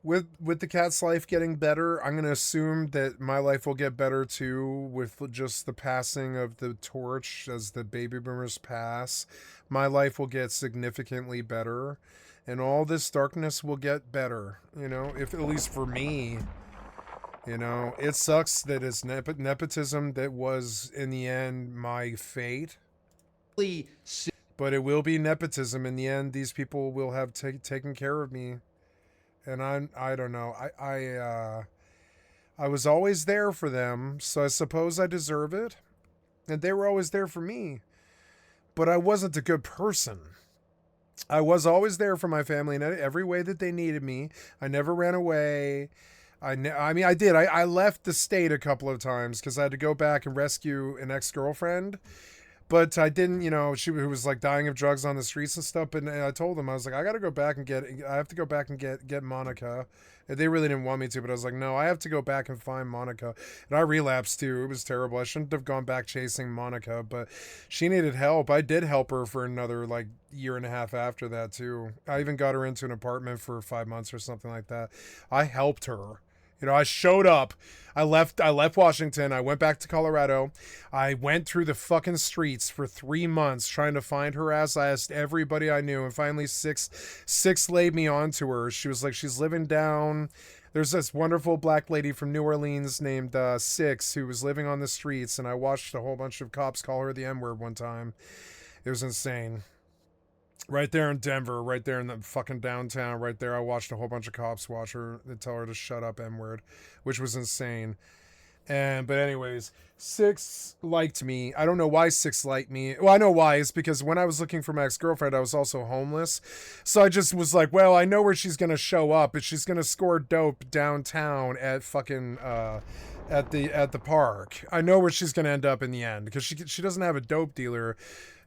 With the cat's life getting better, I'm going to assume that my life will get better too with just the passing of the torch as the baby boomers pass. My life will get significantly better and all this darkness will get better, if at least for me. It sucks that it's nepotism that was in the end my fate. But it will be nepotism in the end. These people will have taken care of me. And I don't know. I was always there for them, so I suppose I deserve it. And they were always there for me. But I wasn't a good person. I was always there for my family in every way that they needed me. I never ran away. I mean, I did. I left the state a couple of times because I had to go back and rescue an ex-girlfriend. But I didn't, she was like dying of drugs on the streets and stuff. And I told them, I was like, I have to go back and get Monica. And they really didn't want me to, but I was like, no, I have to go back and find Monica. And I relapsed too. It was terrible. I shouldn't have gone back chasing Monica, but she needed help. I did help her for another like year and a half after that too. I even got her into an apartment for 5 months or something like that. I helped her. I showed up. I left Washington. I went back to Colorado. I went through the fucking streets for 3 months trying to find her ass. I asked everybody I knew, and finally six laid me onto her. She was like, she's living down. There's this wonderful black lady from New Orleans named Six who was living on the streets, and I watched a whole bunch of cops call her the N-word one time. It was insane. Right there in Denver, right there in the fucking downtown, right there, I watched a whole bunch of cops watch her and tell her to shut up, N-word, which was insane. But anyways, Six liked me. I don't know why Six liked me. Well, I know why. It's because when I was looking for my ex-girlfriend, I was also homeless. So I just was like, well, I know where she's going to show up. And she's going to score dope downtown at fucking, at the park. I know where she's going to end up in the end because she doesn't have a dope dealer.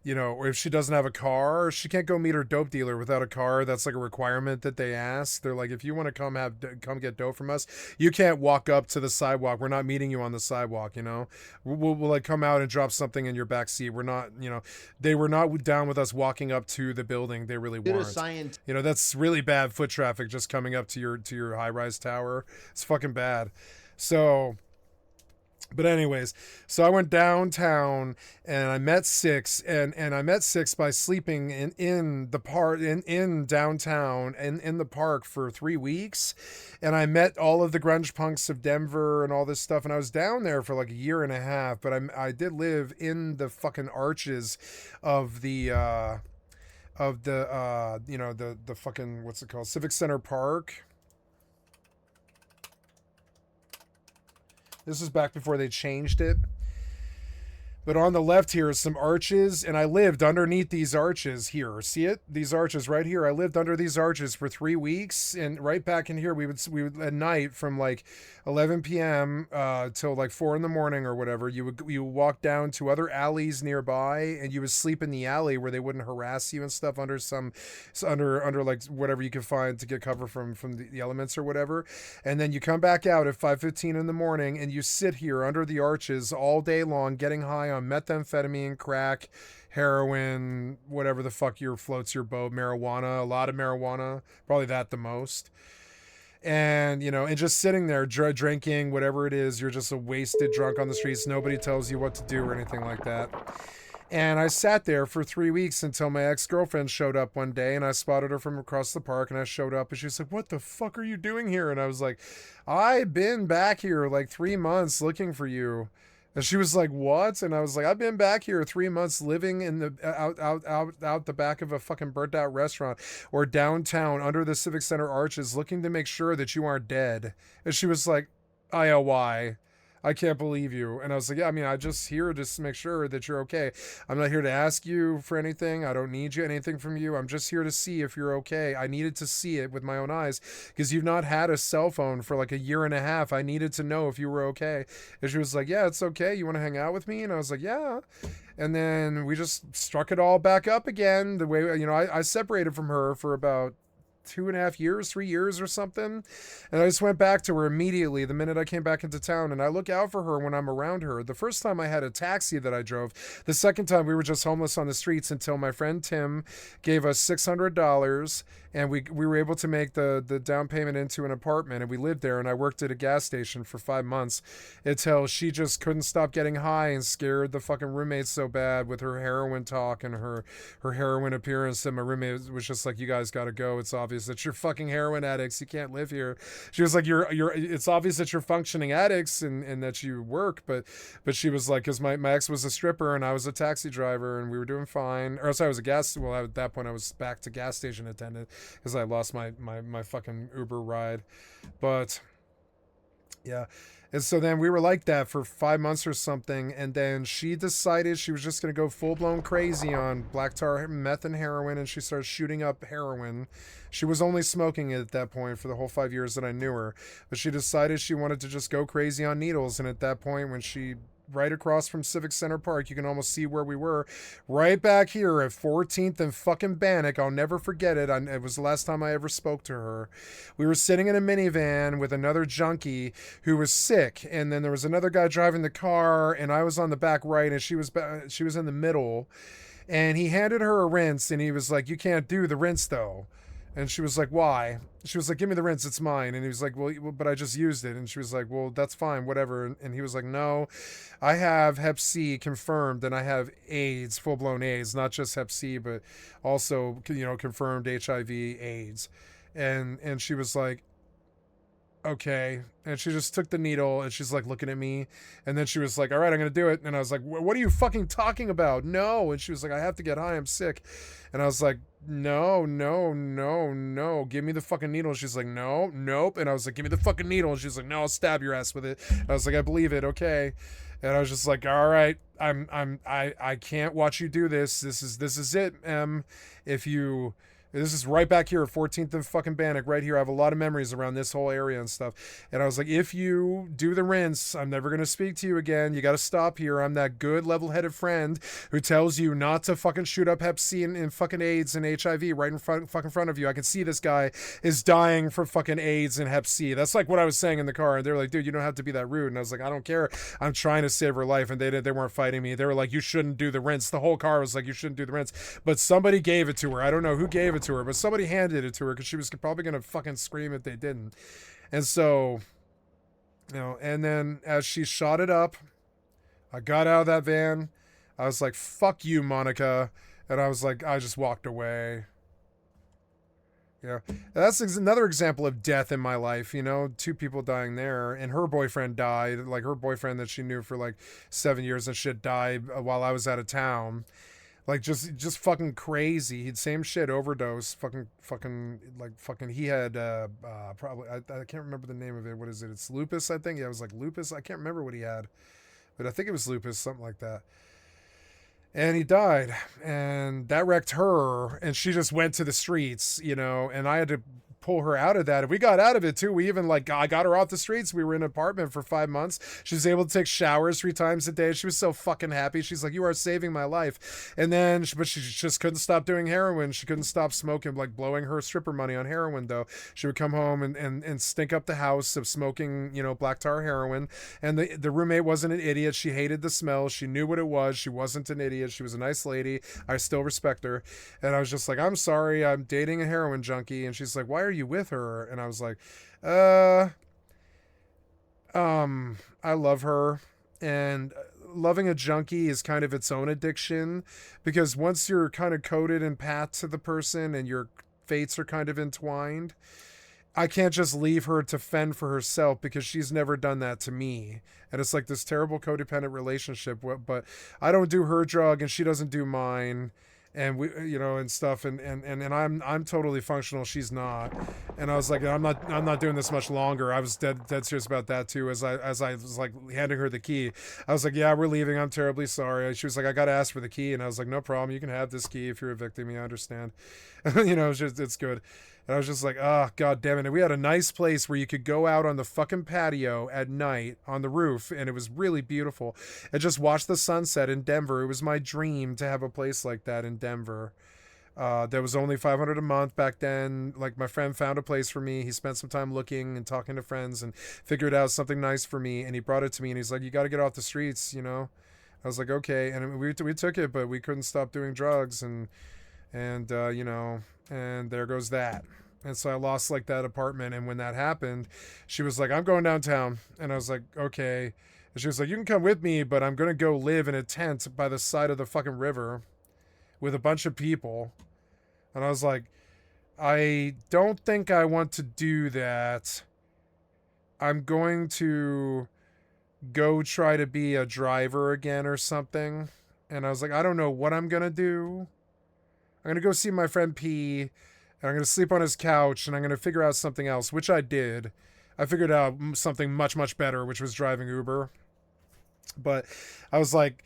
Or if she doesn't have a car, she can't go meet her dope dealer without a car. That's like a requirement that they ask. They're like, if you want to come get dope from us, you can't walk up to the sidewalk. We're not meeting you on the sidewalk. We'll like come out and drop something in your back seat. We're not, they were not down with us walking up to the building. They really weren't. That's really bad foot traffic just coming up to your high-rise tower. It's fucking bad. So. But anyways, so I went downtown and I met Six and I met Six by sleeping in the park in downtown and in the park for 3 weeks. And I met all of the grunge punks of Denver and all this stuff. And I was down there for like a year and a half, but I did live in the fucking arches of the fucking, what's it called? Civic Center Park. This is back before they changed it. But on the left here is some arches, and I lived underneath these arches here. See it? These arches right here. I lived under these arches for 3 weeks, and right back in here, we would at night from like 11 p.m. Till like 4 in the morning or whatever. You would walk down to other alleys nearby, and you would sleep in the alley where they wouldn't harass you and stuff under like whatever you could find to get cover from the elements or whatever. And then you come back out at 5:15 in the morning, and you sit here under the arches all day long, getting high on methamphetamine, crack, heroin, whatever the fuck floats your boat, marijuana, a lot of marijuana, probably that the most. And, and just sitting there drinking, whatever it is, you're just a wasted drunk on the streets. Nobody tells you what to do or anything like that. And I sat there for 3 weeks until my ex-girlfriend showed up one day, and I spotted her from across the park, and I showed up, and she was like, what the fuck are you doing here? And I was like, I've been back here like 3 months looking for you. And she was like, what? And I was like, I've been back here 3 months living in the out the back of a fucking burnt out restaurant or downtown under the Civic Center arches looking to make sure that you aren't dead. And she was like, IOY. I can't believe you. And I was like, yeah, I mean, I'm just here just to make sure that you're okay. I'm not here to ask you for anything. I don't need anything from you. I'm just here to see if you're okay. I needed to see it with my own eyes because you've not had a cell phone for like a year and a half. I needed to know if you were okay. And she was like, yeah, it's okay. You want to hang out with me? And I was like, yeah. And then we just struck it all back up again. The way, I separated from her for about 2.5 years, 3 years or something. And I just went back to her immediately the minute I came back into town. And I look out for her when I'm around her. The first time I had a taxi that I drove. The second time we were just homeless on the streets until my friend Tim gave us $600. And we were able to make the down payment into an apartment. And we lived there. And I worked at a gas station for 5 months until she just couldn't stop getting high and scared the fucking roommates so bad with her heroin talk and her heroin appearance. And my roommate was just like, you guys got to go. It's obvious that you're fucking heroin addicts. You can't live here. She was like, it's obvious that you're functioning addicts and that you work. But she was like, because my ex was a stripper and I was a taxi driver and we were doing fine. Or sorry, I was at that point I was back to gas station attendant because I lost my fucking Uber ride. But yeah. And so then we were like that for 5 months or something. And then she decided she was just going to go full-blown crazy on black tar, meth, and heroin. And she started shooting up heroin. She was only smoking it at that point for the whole 5 years that I knew her. But she decided she wanted to just go crazy on needles. And at that point, when she... right across from Civic Center Park, you can almost see where we were. Right back here at 14th and fucking Bannock. I'll never forget it. It was the last time I ever spoke to her. We were sitting in a minivan with another junkie who was sick, and then there was another guy driving the car, and I was on the back right, and she was in the middle. And he handed her a rinse, and he was like, "You can't do the rinse though." And she was like, "Why?" She was like, "Give me the rinse, it's mine." And he was like, well, but I just used it. And she was like, "Well, that's fine, whatever." And he was like, "No, I have Hep C confirmed, and I have AIDS, full-blown AIDS, not just Hep C, but also, confirmed HIV AIDS." And she was like, "Okay." And she just took the needle and she's like looking at me. And then she was like, "All right, I'm going to do it." And I was like, "What are you fucking talking about? No." And she was like, "I have to get high. I'm sick." And I was like, "No, no, no, no. Give me the fucking needle." And she's like, "No, nope." And I was like, "Give me the fucking needle." And she's like, "No, I'll stab your ass with it." And I was like, "I believe it. Okay." And I was just like, "All right, I can't watch you do this. This is it. This is right back here at 14th and fucking Bannock, right here. I have a lot of memories around this whole area and stuff." And I was like, "If you do the rinse, I'm never going to speak to you again. You got to stop here. I'm that good level-headed friend who tells you not to fucking shoot up Hep C and fucking AIDS and HIV right in front of you. I can see this guy is dying from fucking AIDS and Hep C." That's like what I was saying in the car. And they were like, "Dude, you don't have to be that rude." And I was like, "I don't care. I'm trying to save her life." And they weren't fighting me. They were like, "You shouldn't do the rinse." The whole car was like, "You shouldn't do the rinse." But somebody gave it to her. I don't know who gave it to her, but somebody handed it to her because she was probably going to fucking scream if they didn't. And so, and then as she shot it up, I got out of that van. I was like, "Fuck you, Monica." And I was like, I just walked away. Yeah. That's another example of death in my life, 2 people dying there. And her boyfriend died, like her boyfriend that she knew for like 7 years and shit died while I was out of town. Like just fucking crazy. He'd same shit, overdose. He had probably I can't remember the name of it. What is it? It's lupus, I think. Yeah, it was like lupus. I can't remember what he had, but I think it was lupus, something like that. And he died, and that wrecked her, and she just went to the streets, and I had to pull her out of that. And we got out of it too. We even I got her off the streets. We were in an apartment for 5 months. She was able to take showers 3 times a day. She was so fucking happy. She's like, "You are saving my life." And then, but she just couldn't stop doing heroin. She couldn't stop smoking, like blowing her stripper money on heroin though. She would come home and stink up the house of smoking, black tar heroin. And the roommate wasn't an idiot. She hated the smell. She knew what it was. She wasn't an idiot. She was a nice lady. I still respect her. And I was just like, "I'm sorry, I'm dating a heroin junkie." And she's like, "Why are you with her?" And I was like, I love her, and loving a junkie is kind of its own addiction, because once you're kind of coded and path to the person and your fates are kind of entwined, I can't just leave her to fend for herself because she's never done that to me. And it's like this terrible codependent relationship, but I don't do her drug and she doesn't do mine. And we, and stuff, and I'm totally functional. She's not, And I was like, I'm not doing this much longer. I was dead serious about that too. As I was like handing her the key, I was like, yeah, we're leaving. I'm terribly sorry. She was like, I got to ask for the key, and I was like, no problem. You can have this key if you're evicting me. I understand. It's good. And I was just like, oh, god damn it. And we had a nice place where you could go out on the fucking patio at night on the roof, and it was really beautiful. And just watch the sunset in Denver. It was my dream to have a place like that in Denver. There was only $500 a month back then. Like, my friend found a place for me. He spent some time looking and talking to friends and figured out something nice for me. And he brought it to me, and he's like, you got to get off the streets, I was like, okay. And we took it, but we couldn't stop doing drugs. And there goes that. And so I lost like that apartment. And when that happened, she was like, I'm going downtown. And I was like, okay. And she was like, you can come with me, but I'm going to go live in a tent by the side of the fucking river with a bunch of people. And I was like, I don't think I want to do that. I'm going to go try to be a driver again or something. And I was like, I don't know what I'm going to do. I'm going to go see my friend P, and I'm going to sleep on his couch, and I'm going to figure out something else, which I did. I figured out something much, much better, which was driving Uber. But I was like,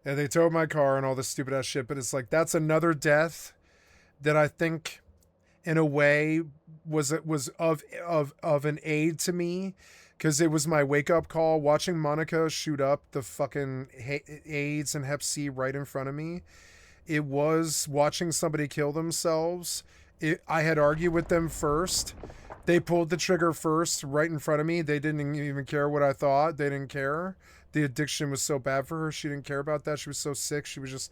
and they towed my car and all this stupid ass shit. But it's like, that's another death that I think, in a way, was of an aid to me, because it was my wake up call. Watching Monica shoot up the fucking AIDS and Hep C right in front of me. It was watching somebody kill themselves. I had argued with them first. They pulled the trigger first right in front of me. They didn't even care what I thought. They didn't care. The addiction was so bad for her. She didn't care about that. She was so sick. She was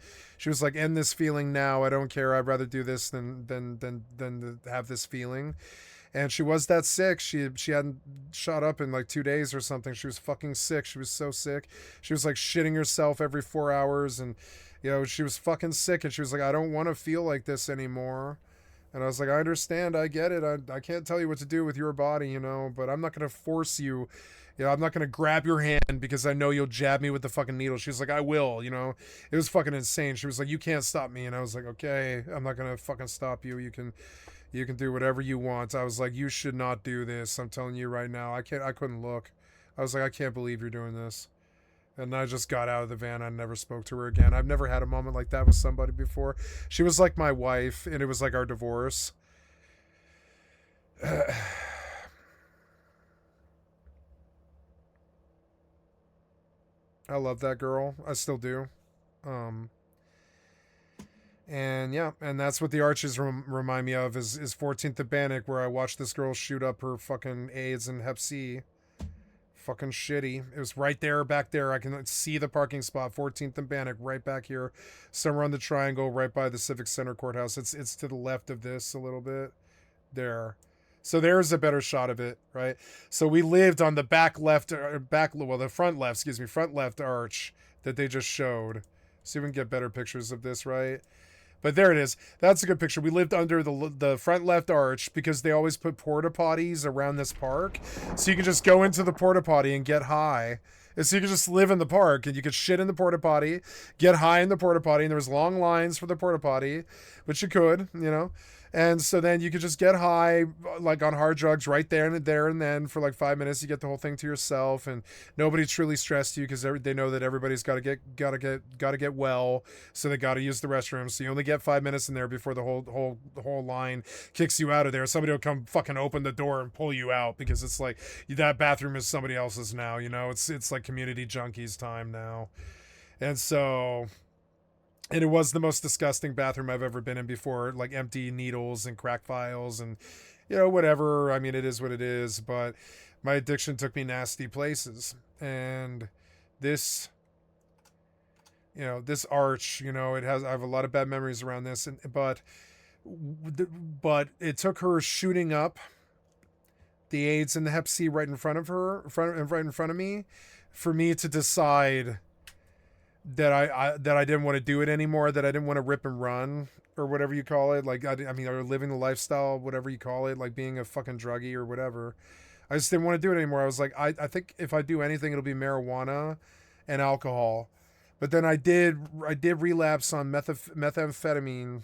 like, end this feeling now. I don't care. I'd rather do this than have this feeling. And she was that sick. She hadn't shot up in like 2 days or something. She was fucking sick. She was so sick. She was like shitting herself every 4 hours. And, she was fucking sick. And she was like, I don't want to feel like this anymore. And I was like, I understand. I get it. I can't tell you what to do with your body, but I'm not going to force you. I'm not going to grab your hand because I know you'll jab me with the fucking needle. She was like, I will, It was fucking insane. She was like, you can't stop me. And I was like, okay, I'm not going to fucking stop you. You can do whatever you want. I was like, you should not do this. I'm telling you right now. I couldn't look. I was like, I can't believe you're doing this. And I just got out of the van. I never spoke to her again. I've never had a moment like that with somebody before. She was like my wife, and it was like our divorce. I love that girl. I still do. And yeah, and that's what the Arches remind me of is 14th and Bannock, where I watched this girl shoot up her fucking AIDS and Hep C. Fucking shitty. It was right there, back there. I can see the parking spot, 14th and Bannock, right back here, somewhere on the triangle, right by the Civic Center courthouse. It's to the left of this a little bit. There. So there's a better shot of it, right? So we lived on the front left arch that they just showed. See if we can get better pictures of this, right? But there it is. That's a good picture. We lived under the front left arch because they always put porta potties around this park. So you can just go into the porta potty and get high. And so you could just live in the park and you could shit in the porta potty, get high in the porta potty, and there was long lines for the porta potty, which you could, And so then you could just get high, like on hard drugs right there and then for like 5 minutes. You get the whole thing to yourself, and nobody truly stressed you because they know that everybody's got to get well, so they got to use the restroom. So you only get 5 minutes in there before the whole line kicks you out of there. Somebody will come fucking open the door and pull you out because it's like that bathroom is somebody else's now. It's like community junkies time now, and so. And it was the most disgusting bathroom I've ever been in before, like empty needles and crack vials and, whatever. I mean, it is what it is, but my addiction took me nasty places. And this, this arch, I have a lot of bad memories around this, but it took her shooting up the AIDS and the Hep C right in front of her, right in front of me, for me to decide that I didn't want to do it anymore, that I didn't want to rip and run or whatever you call it. Like, or living the lifestyle, whatever you call it, like being a fucking druggie or whatever. I just didn't want to do it anymore. I was like, I think if I do anything, it'll be marijuana and alcohol. But then I did relapse on methamphetamine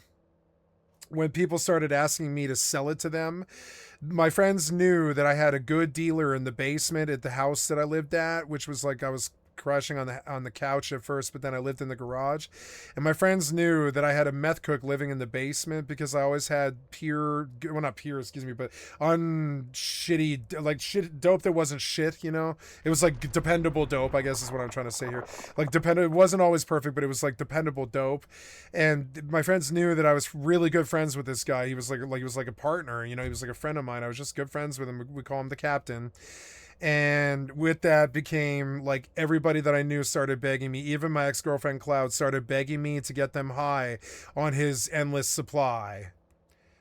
when people started asking me to sell it to them, my friends knew that I had a good dealer in the basement at the house that I lived at, which was like I was crashing on the couch at first, but then I lived in the garage. And my friends knew that I had a meth cook living in the basement because I always had not pure, excuse me, but shitty, like shit dope that wasn't shit, you know? It was like dependable dope, I guess is what I'm trying to say here. Like it wasn't always perfect, but it was like dependable dope. And my friends knew that I was really good friends with this guy. He was like he was like a partner, you know, he was like a friend of mine. I was just good friends with him. We call him the captain. And with that became like everybody that I knew started begging me. Even my ex-girlfriend Cloud started begging me to get them high on his endless supply.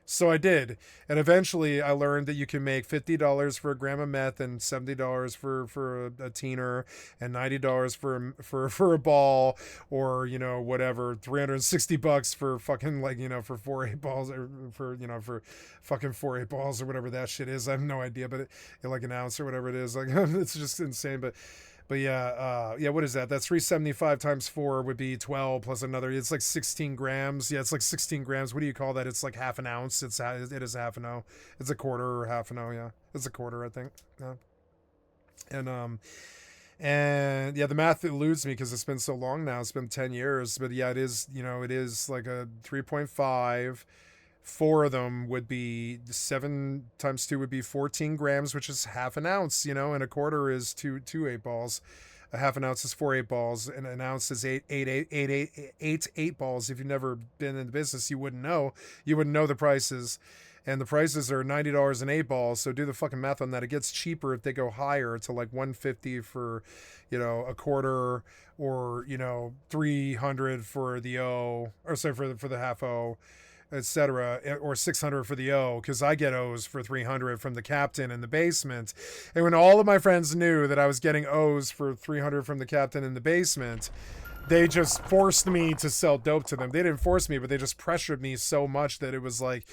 So I did. And eventually I learned that you can make $50 for a gram of meth and $70 for a teener and $90 for a ball, or, you know, whatever, $360 for fucking, like, you know, for 4 8 balls, or for, you know, for fucking 4 8 balls or whatever that shit is. I have no idea, but like an ounce or whatever it is. Like it's just insane. But yeah, what is that? That's 375 times 4 would be 12 plus another. It's like 16 grams. Yeah, it's like 16 grams. What do you call that? It's like half an ounce. It is half an O. It's a quarter or half an O. Yeah, it's a quarter, I think. Yeah. And yeah, the math eludes me because it's been so long now. It's been 10 years. But yeah, it is. You know, it is like a 3.5. 4 of them would be 7 times 2 would be 14 grams, which is half an ounce, you know, and a quarter is two 8 balls. A half an ounce is 4 8 balls, and an ounce is eight balls. If you've never been in the business, you wouldn't know. You wouldn't know the prices. And the prices are $90 an 8 ball. So do the fucking math on that. It gets cheaper if they go higher to like $150 for, you know, a quarter, or, you know, $300 for the O, or sorry, for the half O, etc., or $600 for the O, because I get O's for $300 from the captain in the basement. And when all of my friends knew that I was getting O's for $300 from the captain in the basement, they just forced me to sell dope to them. They didn't force me, but they just pressured me so much that it was like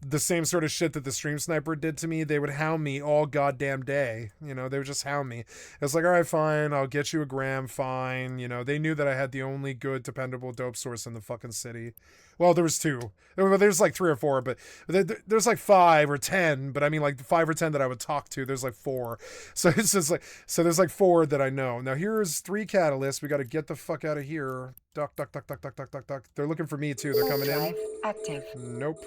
the same sort of shit that the stream sniper did to me. They would hound me all goddamn day. You know, they would just hound me. It's like, all right, fine, I'll get you a gram, fine. You know, they knew that I had the only good, dependable dope source in the fucking city. Well, there was 2. There's like 3 or 4, but there's like 5 or 10. But I mean, like 5 or 10 that I would talk to. There's like 4. So it's just like, so there's like 4 that I know. Now here's 3 catalysts. We got to get the fuck out of here. Duck, duck, duck, duck, duck, duck, duck, duck. They're looking for me too. They're coming Drive in. active. Nope.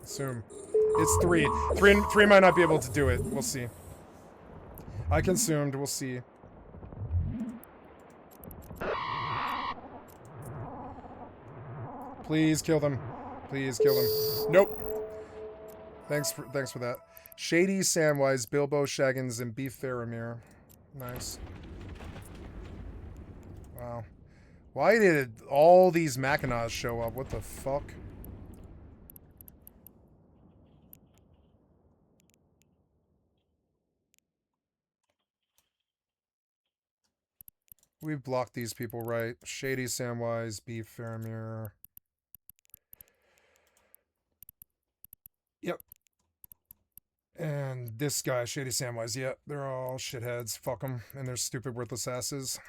Assume. It's 3. 3 might not be able to do it. We'll see. I consumed. We'll see. Please kill them. Please kill them. Nope. Thanks for that. Shady, Samwise, Bilbo, Shaggins, and Beef Faramir. Nice. Wow. Why did all these Mackinaws show up? What the fuck? We've blocked these people, right? Shady, Samwise, Beef Faramir. Yep. And this guy, Shady Samwise, yeah, they're all shitheads. Fuck them. And they're stupid, worthless asses.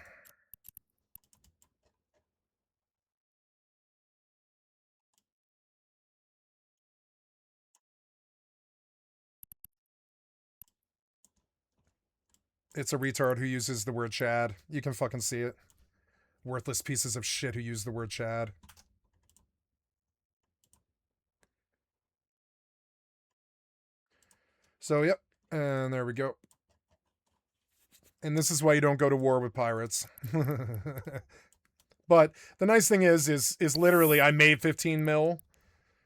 It's a retard who uses the word Chad. You can fucking see it. Worthless pieces of shit who use the word Chad. So, yep. And there we go. And this is why you don't go to war with pirates. But the nice thing is literally I made 15 mil.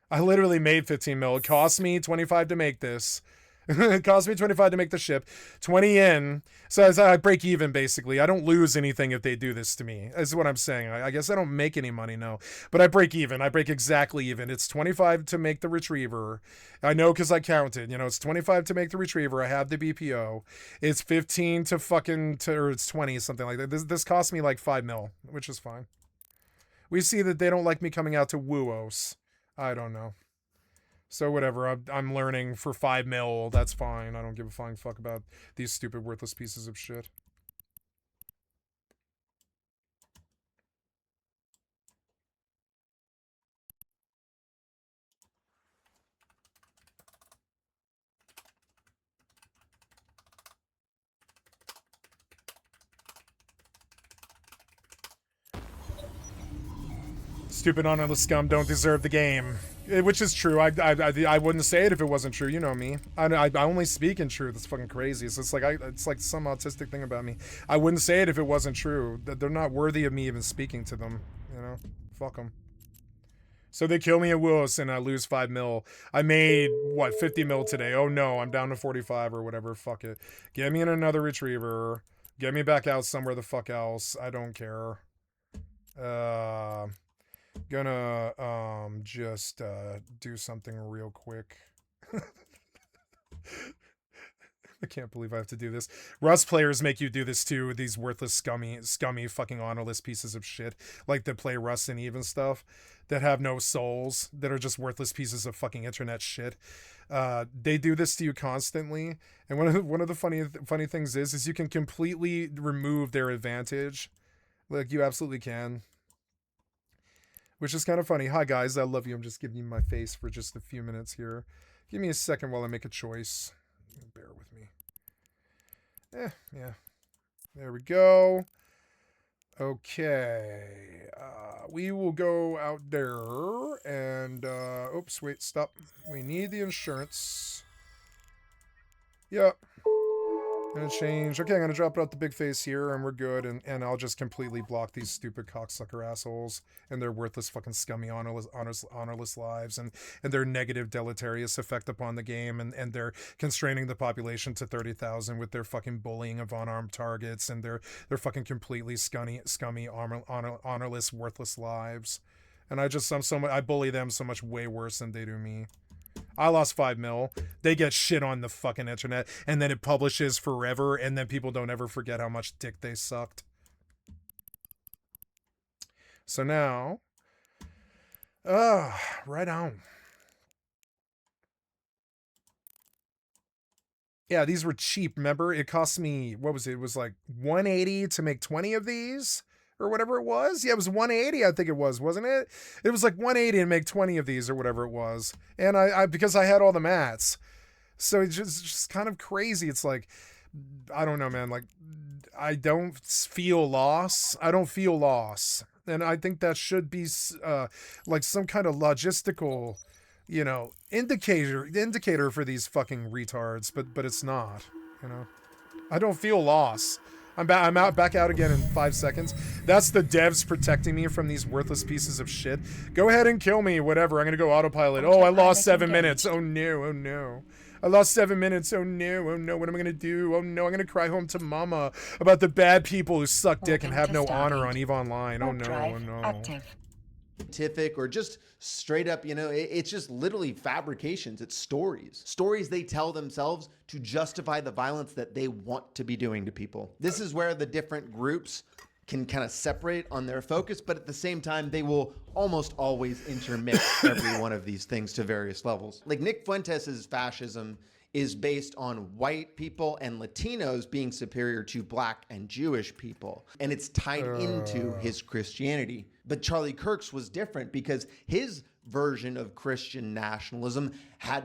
I literally made 15 mil. It cost me 25 to make this. It cost me 25 to make the ship, 20 in. So I break even, basically. I don't lose anything if they do this to me, is what I'm saying. I guess I don't make any money, no. But I break even. I break exactly even. It's 25 to make the retriever. I know because I counted. You know, it's 25 to make the retriever. I have the BPO. It's 15 to or it's 20, something like that. This cost me like 5 mil, which is fine. We see that they don't like me coming out to Woos. I don't know. So whatever, I'm learning for 5 mil, that's fine. I don't give a flying fuck about these stupid, worthless pieces of shit. Stupid honest scum don't deserve the game. Which is true. I wouldn't say it if it wasn't true. You know me. I only speak in truth. It's fucking crazy. So it's like some autistic thing about me. I wouldn't say it if it wasn't true. That they're not worthy of me even speaking to them. You know, fuck them. So they kill me at Willis and I lose 5 mil. I made what 50 mil today. Oh no, I'm down to 45 or whatever. Fuck it. Get me in another retriever. Get me back out somewhere the fuck else. I don't care. Gonna just do something real quick. I can't believe I have to do this. Rust players make you do this too. These worthless, scummy fucking honorless pieces of shit, like that play Rust and Eve and stuff, that have no souls, that are just worthless pieces of fucking internet shit. They do this to you constantly, and one of the funny things is you can completely remove their advantage. Like, you absolutely can. Which is kind of funny. Hi guys, I love you. I'm just giving you my face for just a few minutes here. Give me a second while I make a choice. Bear with me. Yeah. There we go. Okay. We will go out there and, oops, wait, stop. We need the insurance. Yep. Gonna change. Okay, I'm gonna drop it out the big face here, and we're good. And I'll just completely block these stupid cocksucker assholes and their worthless, fucking scummy, honorless lives, and their negative, deleterious effect upon the game, and they're constraining the population to 30,000 with their fucking bullying of unarmed targets and their fucking completely scummy, honorless, worthless lives. And I bully them so much way worse than they do me. I lost 5 mil. They get shit on the fucking internet, and then it publishes forever, and then people don't ever forget how much dick they sucked. So now, right on. Yeah, these were cheap, remember? It cost me, what was it? It was like $180 to make 20 of these? Or whatever it was. Yeah, it was $180, I think it was, wasn't it? It was like $180 to make 20 of these or whatever it was. And I because I had all the mats. So it's just kind of crazy. It's like, I don't know, man. Like, I don't feel loss. And I think that should be like some kind of logistical, you know, indicator for these fucking retards, but it's not, you know. I don't feel loss. I'm back out again in 5 seconds. That's the devs protecting me from these worthless pieces of shit. Go ahead and kill me, whatever. I'm gonna go autopilot. Oh, I lost 7 minutes. Oh no. I lost 7 minutes. Oh no. What am I gonna do? Oh no, I'm gonna cry home to mama about the bad people who suck dick and have no honor on EVE Online. Oh no. Scientific or just straight up, you know, it's just literally fabrications. It's stories they tell themselves to justify the violence that they want to be doing to people. This is where the different groups can kind of separate on their focus, but at the same time they will almost always intermix every one of these things to various levels. Like Nick Fuentes's fascism is based on white people and Latinos being superior to black and Jewish people. And it's tied into his Christianity. But Charlie Kirk's was different because his version of Christian nationalism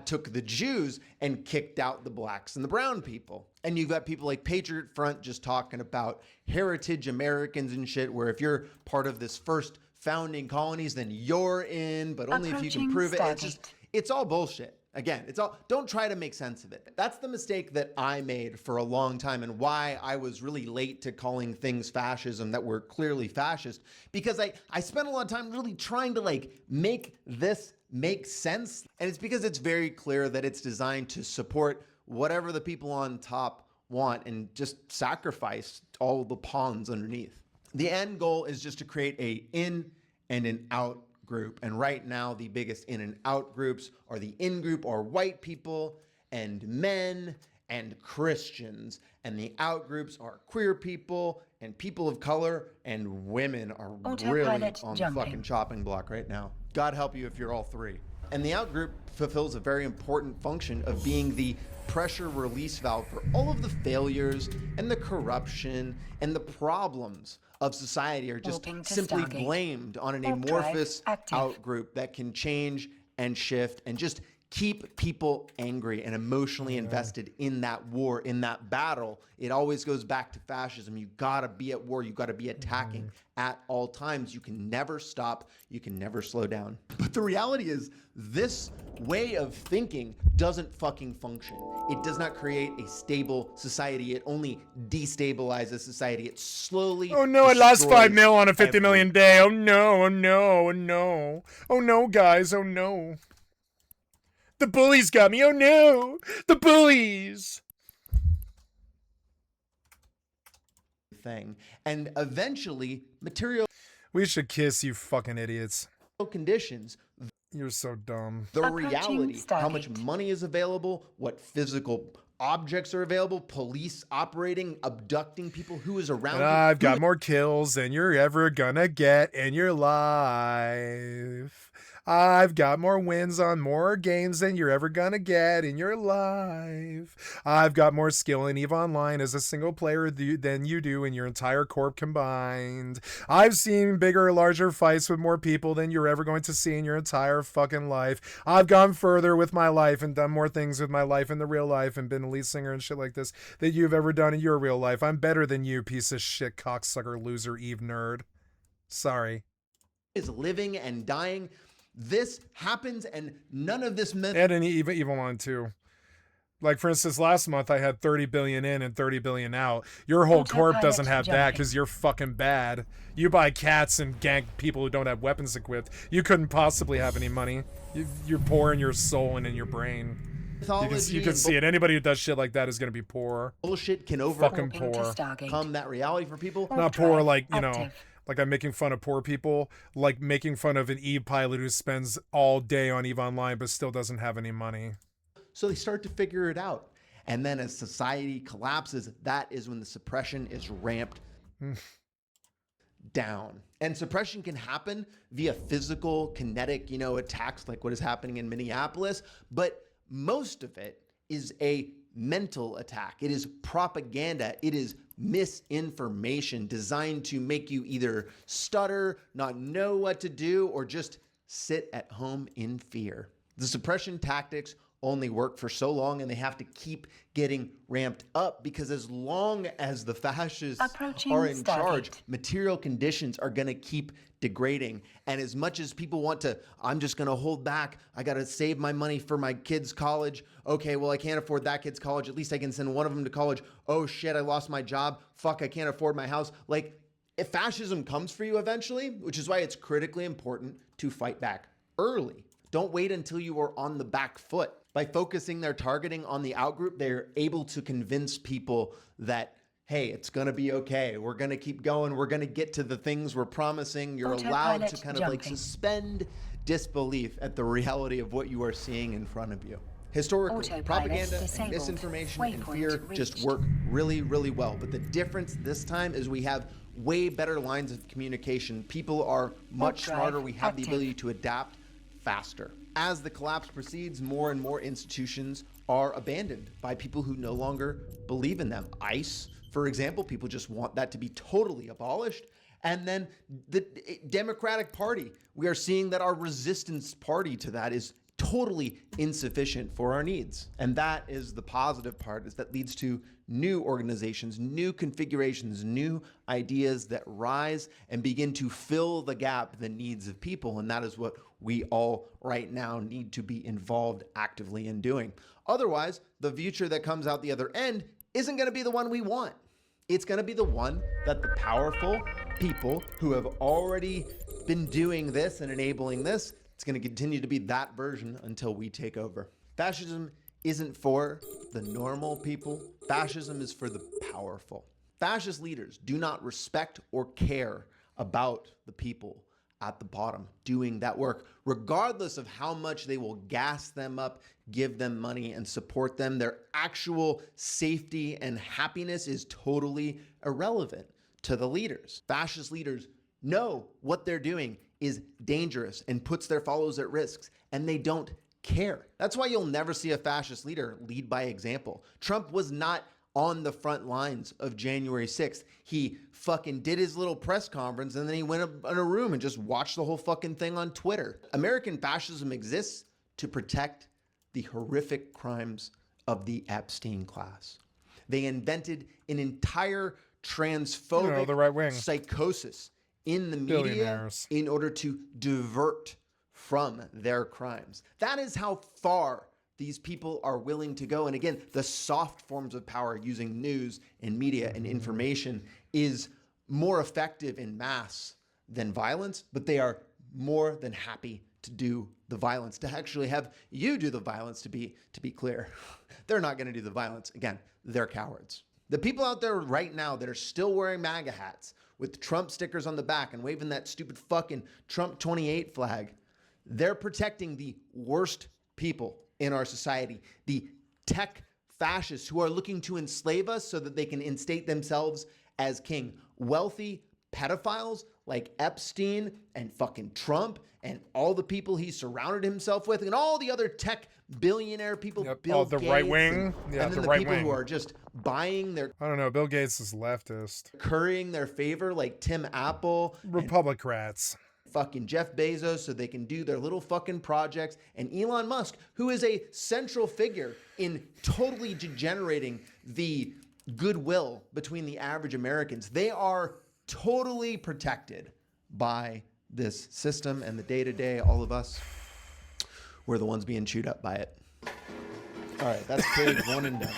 took the Jews and kicked out the blacks and the brown people. And you've got people like Patriot Front just talking about heritage Americans and shit, where if you're part of this first founding colonies, then you're in, but only if you can prove it. It's all bullshit. Again, don't try to make sense of it. That's the mistake that I made for a long time and why I was really late to calling things fascism that were clearly fascist, because I spent a lot of time really trying to like make this make sense. And it's because it's very clear that it's designed to support whatever the people on top want and just sacrifice all the pawns underneath. The end goal is just to create a in and an out group. And right now, the biggest in and out groups are the in group are white people and men and Christians. And the out groups are queer people and people of color, and women are really on the fucking chopping block right now. God help you if you're all three. And the out group fulfills a very important function of being the pressure release valve for all of the failures and the corruption and the problems of society are just simply blamed on an amorphous out group that can change and shift and just keep people angry and emotionally invested in that war, in that battle. It always goes back to fascism. You gotta be at war. You gotta be attacking at all times. You can never stop. You can never slow down. But the reality is, this way of thinking doesn't fucking function. It does not create a stable society. It only destabilizes society. It slowly Oh no, I lost 5 mil on a 50 every- million day. Oh no, oh no, oh no. Oh no, guys, oh no. The bullies got me. Oh no, the bullies. thing. And eventually, material We should kiss, you fucking idiots. conditions, You're so dumb. the Approaching reality, how much Stargate. money is available, what physical objects are available, police operating, abducting people, who is around And you. I've got more kills than you're ever gonna get in your life. I've got more wins on more games than you're ever gonna get in your life. I've got more skill in EVE Online as a single player than you do in your entire corp combined. I've seen bigger, larger fights with more people than you're ever going to see in your entire fucking life. I've gone further with my life and done more things with my life in the real life and been a lead singer and shit like this that you've ever done in your real life. I'm better than you, piece of shit, cocksucker, loser, EVE nerd. Sorry. is living and dying. This happens, and none of this And an evil one too. Like, for instance, last month I had 30 billion in and 30 billion out. Your whole corp doesn't have that because you're fucking bad. You buy cats and gank people who don't have weapons equipped. You couldn't possibly have any money. You're poor in your soul and in your brain. You can see it. Anybody who does shit like that is going to be poor. bullshit can Fucking Walking to poor. overcome that reality for people. Not poor Drive like, you know, active. like I'm making fun of poor people. Like making fun of an EVE pilot who spends all day on EVE Online but still doesn't have any money. So they start to figure it out. And then as society collapses, that is when the suppression is ramped down. And suppression can happen via physical, kinetic, attacks like what is happening in Minneapolis. But most of it is a mental attack. It is propaganda. It is misinformation designed to make you either stutter, not know what to do, or just sit at home in fear. The suppression tactics only work for so long, and they have to keep getting ramped up because as long as the fascists Approaching are in charge, Stargate. material conditions are going to keep degrading. And as much as people want to, I'm just going to hold back. I got to save my money for my kids' college. Okay, well, I can't afford that kid's college. At least I can send one of them to college. Oh shit, I lost my job. Fuck, I can't afford my house. Like, if fascism comes for you eventually, which is why it's critically important to fight back early. Don't wait until you are on the back foot. By focusing their targeting on the outgroup, they're able to convince people that, hey, it's going to be okay. We're going to keep going. We're going to get to the things we're promising. You're allowed to Autopilot kind of like jumping. suspend disbelief at the reality of what you are seeing in front of you. Historically, Autopilot propaganda and disabled. misinformation and Waypoint fear just reached. work really, really well. But the difference this time is we have way better lines of communication. People are much Drive smarter. We have the active. ability to adapt faster. As the collapse proceeds, more and more institutions are abandoned by people who no longer believe in them. ICE, for example, people just want that to be totally abolished. And then the Democratic Party, we are seeing that our resistance party to that is totally insufficient for our needs. And that is the positive part, is that leads to new organizations, new configurations, new ideas that rise and begin to fill the gap, the needs of people. And that is what we all right now need to be involved actively in doing. Otherwise, the future that comes out the other end isn't going to be the one we want. It's going to be the one that the powerful people who have already been doing this and enabling this, it's going to continue to be that version until we take over. Fascism isn't for the normal people. Fascism is for the powerful. Fascist leaders do not respect or care about the people at the bottom doing that work, regardless of how much they will gas them up, give them money, and support them. Their actual safety and happiness is totally irrelevant to the leaders. Fascist leaders know what they're doing is dangerous and puts their followers at risks, and they don't care. That's why you'll never see a fascist leader lead by example. Trump was not on the front lines of January 6th. He fucking did his little press conference and then he went up in a room and just watched the whole fucking thing on Twitter. American fascism exists to protect the horrific crimes of the Epstein class. They invented an entire transphobic the right wing. psychosis in the media Billionaires. in order to divert from their crimes. That is how far these people are willing to go. And again, the soft forms of power using news and media and information is more effective in mass than violence, but they are more than happy to do the violence, to actually have you do the violence, to be clear. They're not going to do the violence. Again, they're cowards. The people out there right now that are still wearing MAGA hats with Trump stickers on the back and waving that stupid fucking Trump 28 flag, they're protecting the worst people in our society, the tech fascists who are looking to enslave us so that they can instate themselves as king. Wealthy pedophiles like Epstein and fucking Trump and all the people he surrounded himself with and all the other tech billionaire people, Bill the Gates, right wing. and Yeah, then the the right people wing. who are just buying their, I don't know. Bill Gates is leftist. currying their favor like Tim Apple, Republicrats. fucking Jeff Bezos, so they can do their little fucking projects, and Elon Musk, who is a central figure in totally degenerating the goodwill between the average Americans. They are totally protected by this system, and the day-to-day, all of us, we're the ones being chewed up by it. All right, that's page one and done.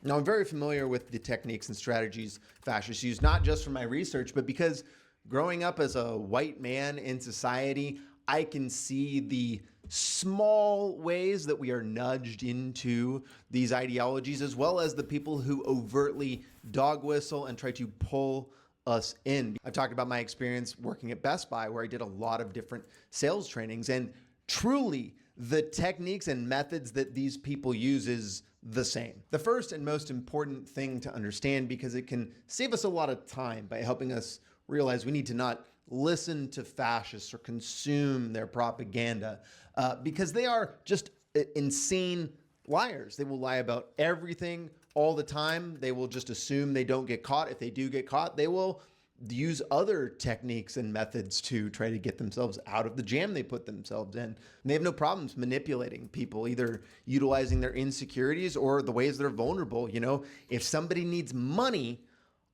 Now, I'm very familiar with the techniques and strategies fascists use, not just from my research, but because growing up as a white man in society, I can see the small ways that we are nudged into these ideologies, as well as the people who overtly dog whistle and try to pull us in. I've talked about my experience working at Best Buy, where I did a lot of different sales trainings, and truly the techniques and methods that these people use is the same. The first and most important thing to understand, because it can save us a lot of time by helping us realize we need to not listen to fascists or consume their propaganda, because they are just insane liars. They will lie about everything all the time. They will just assume they don't get caught. If they do get caught, they will use other techniques and methods to try to get themselves out of the jam they put themselves in. And they have no problems manipulating people, either utilizing their insecurities or the ways they're vulnerable. You know, if somebody needs money,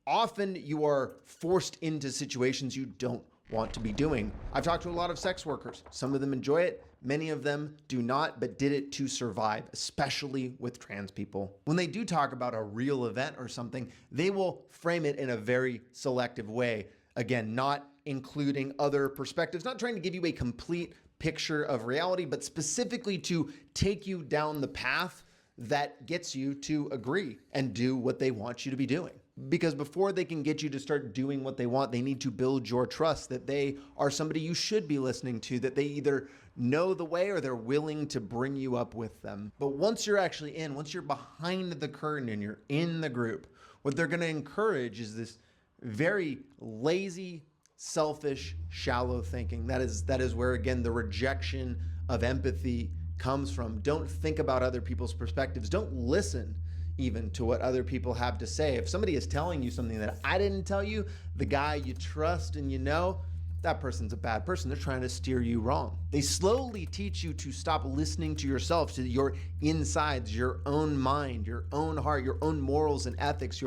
often you are forced into situations you don't want to be doing. I've talked to a lot of sex workers. Some of them enjoy it. Many of them do not, but did it to survive, especially with trans people. When they do talk about a real event or something, they will frame it in a very selective way. Again, not including other perspectives, not trying to give you a complete picture of reality, but specifically to take you down the path that gets you to agree and do what they want you to be doing. Because before they can get you to start doing what they want, they need to build your trust that they are somebody you should be listening to, that they either know the way or they're willing to bring you up with them. But once you're actually in, once you're behind the curtain and you're in the group, what they're going to encourage is this very lazy, selfish, shallow thinking. That is where, again, the rejection of empathy comes from. Don't think about other people's perspectives. Don't listen even to what other people have to say. If somebody is telling you something that I didn't tell you, the guy you trust and you know, that person's a bad person. They're trying to steer you wrong. They slowly teach you to stop listening to yourself, to your insides, your own mind, your own heart, your own morals and ethics.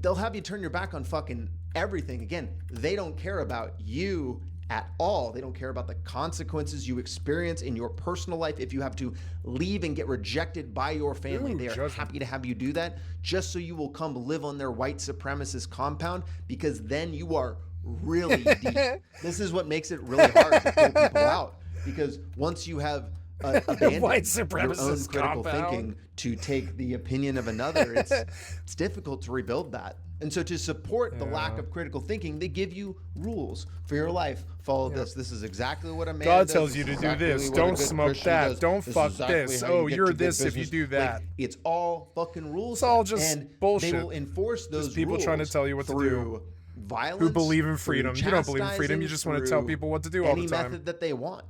They'll have you turn your back on fucking everything. Again, they don't care about you at all. They don't care about the consequences you experience in your personal life. If you have to leave and get rejected by your family, they are happy to have you do that just so you will come live on their white supremacist compound, because then you are really deep. This is what makes it really hard to pull people out, because once you have abandoned White your own supremacist critical compound. thinking to take the opinion of another, it's difficult to rebuild that. And so to support the lack of critical thinking, they give you rules for your life. Follow this. This is exactly what a man God does. tells This you is to do exactly this. what a Don't good smoke Christian that. does. Don't This is fuck exactly this. how you Oh, get you're to good this if you business. do that. Like, it's all fucking rules. It's all just and bullshit. They will enforce those Just people rules trying to tell you what to do. through violence, Who believe in through freedom. You don't believe in freedom. You chastising, just want to tell through people what to do all the any time. method that they want.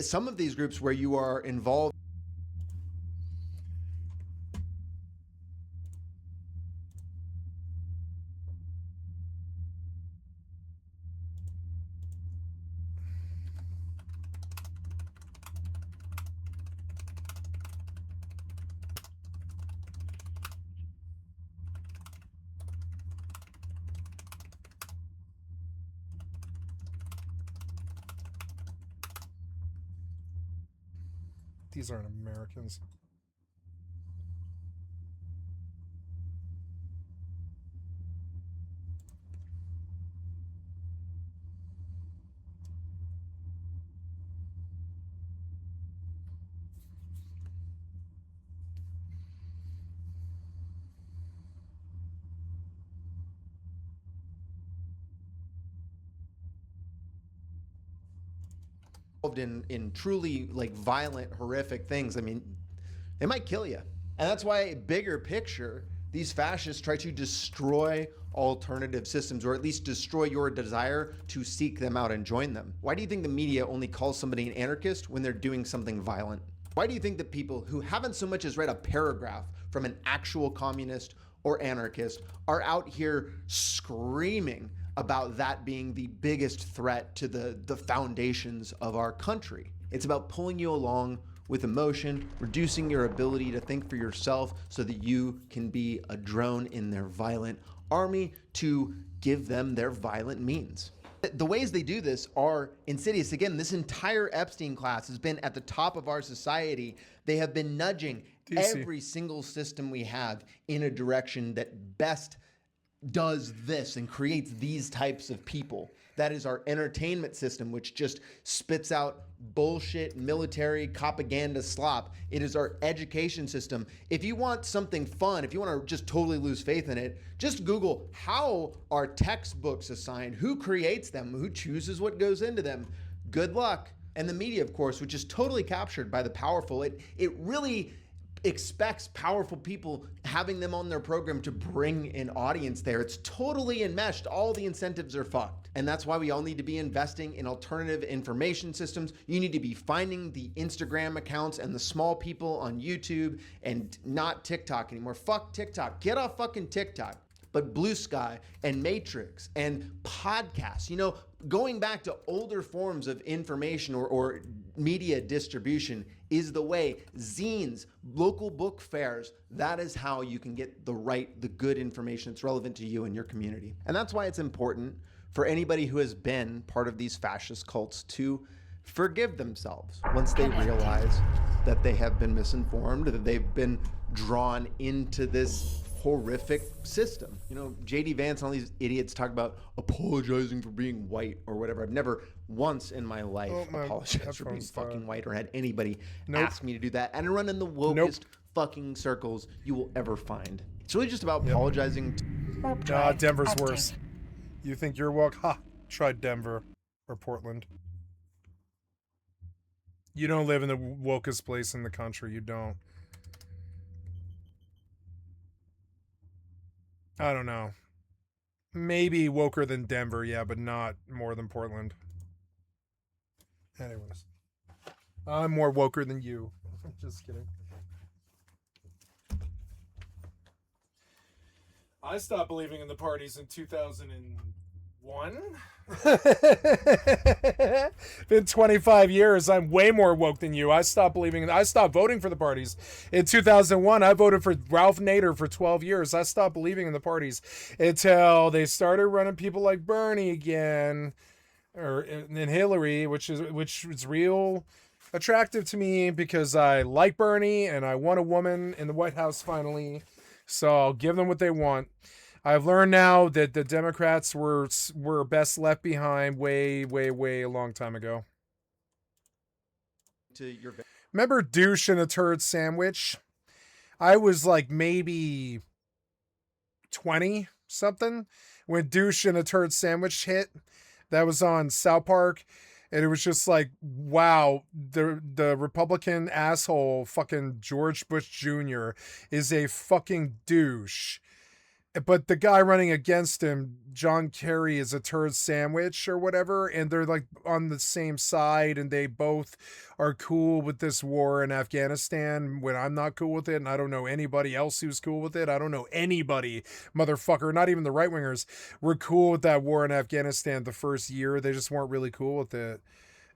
Some of these groups where you are involved These aren't Americans. In truly like violent, horrific things, I mean, they might kill you. And that's why, bigger picture, these fascists try to destroy alternative systems, or at least destroy your desire to seek them out and join them. Why do you think the media only calls somebody an anarchist when they're doing something violent? Why do you think that people who haven't so much as read a paragraph from an actual communist or anarchist are out here screaming about that being the biggest threat to the foundations of our country? It's about pulling you along with emotion, reducing your ability to think for yourself so that you can be a drone in their violent army to give them their violent means. The ways they do this are insidious. Again, this entire Epstein class has been at the top of our society. They have been nudging every single system we have in a direction that best does this and creates these types of people. That is our entertainment system, which just spits out bullshit military propaganda slop. It is our education system. If you want something fun, if you want to just totally lose faith in it, just Google how are textbooks assigned, who creates them, who chooses what goes into them. Good luck. And the media, of course, which is totally captured by the powerful, it really expects powerful people, having them on their program, to bring an audience there. It's totally enmeshed. All the incentives are fucked. And that's why we all need to be investing in alternative information systems. You need to be finding the Instagram accounts and the small people on YouTube, and not TikTok anymore. Fuck TikTok. Get off fucking TikTok. But Blue Sky and Matrix and podcasts, you know, going back to older forms of information or media distribution is the way. Zines, local book fairs, that is how you can get the good information that's relevant to you and your community. And that's why it's important for anybody who has been part of these fascist cults to forgive themselves once they realize that they have been misinformed, that they've been drawn into this horrific system. You know, JD Vance and all these idiots talk about apologizing for being white or whatever. I've never once in my life apologized for being fucking white or had anybody ask me to do that. And I run in the wokest fucking circles you will ever find. It's really just about apologizing. Denver's worse. You think you're woke? Ha! Try Denver or Portland. You don't live in the wokest place in the country. You don't. I don't know. Maybe woker than Denver, yeah, but not more than Portland. Anyways. I'm more woker than you. Just kidding. I stopped believing in the parties in 2001. Been 25 years. I'm way more woke than you. I stopped voting for the parties in 2001. I voted for Ralph Nader for 12 years. I stopped believing in the parties until they started running people like Bernie again, and Hillary, which is real attractive to me because I like Bernie and I want a woman in the White House finally. So I'll give them what they want. I've learned now that the Democrats were best left behind way a long time ago. Remember douche in a turd sandwich? I was like maybe 20 something when douche in a turd sandwich hit. That was on South Park. And it was just like, wow, the Republican asshole fucking George Bush Jr. is a fucking douche. But the guy running against him, John Kerry, is a turd sandwich or whatever, and they're like on the same side, and they both are cool with this war in Afghanistan when I'm not cool with it, and I don't know anybody else who's cool with it. I don't know anybody, motherfucker, not even the right-wingers, were cool with that war in Afghanistan the first year. They just weren't really cool with it.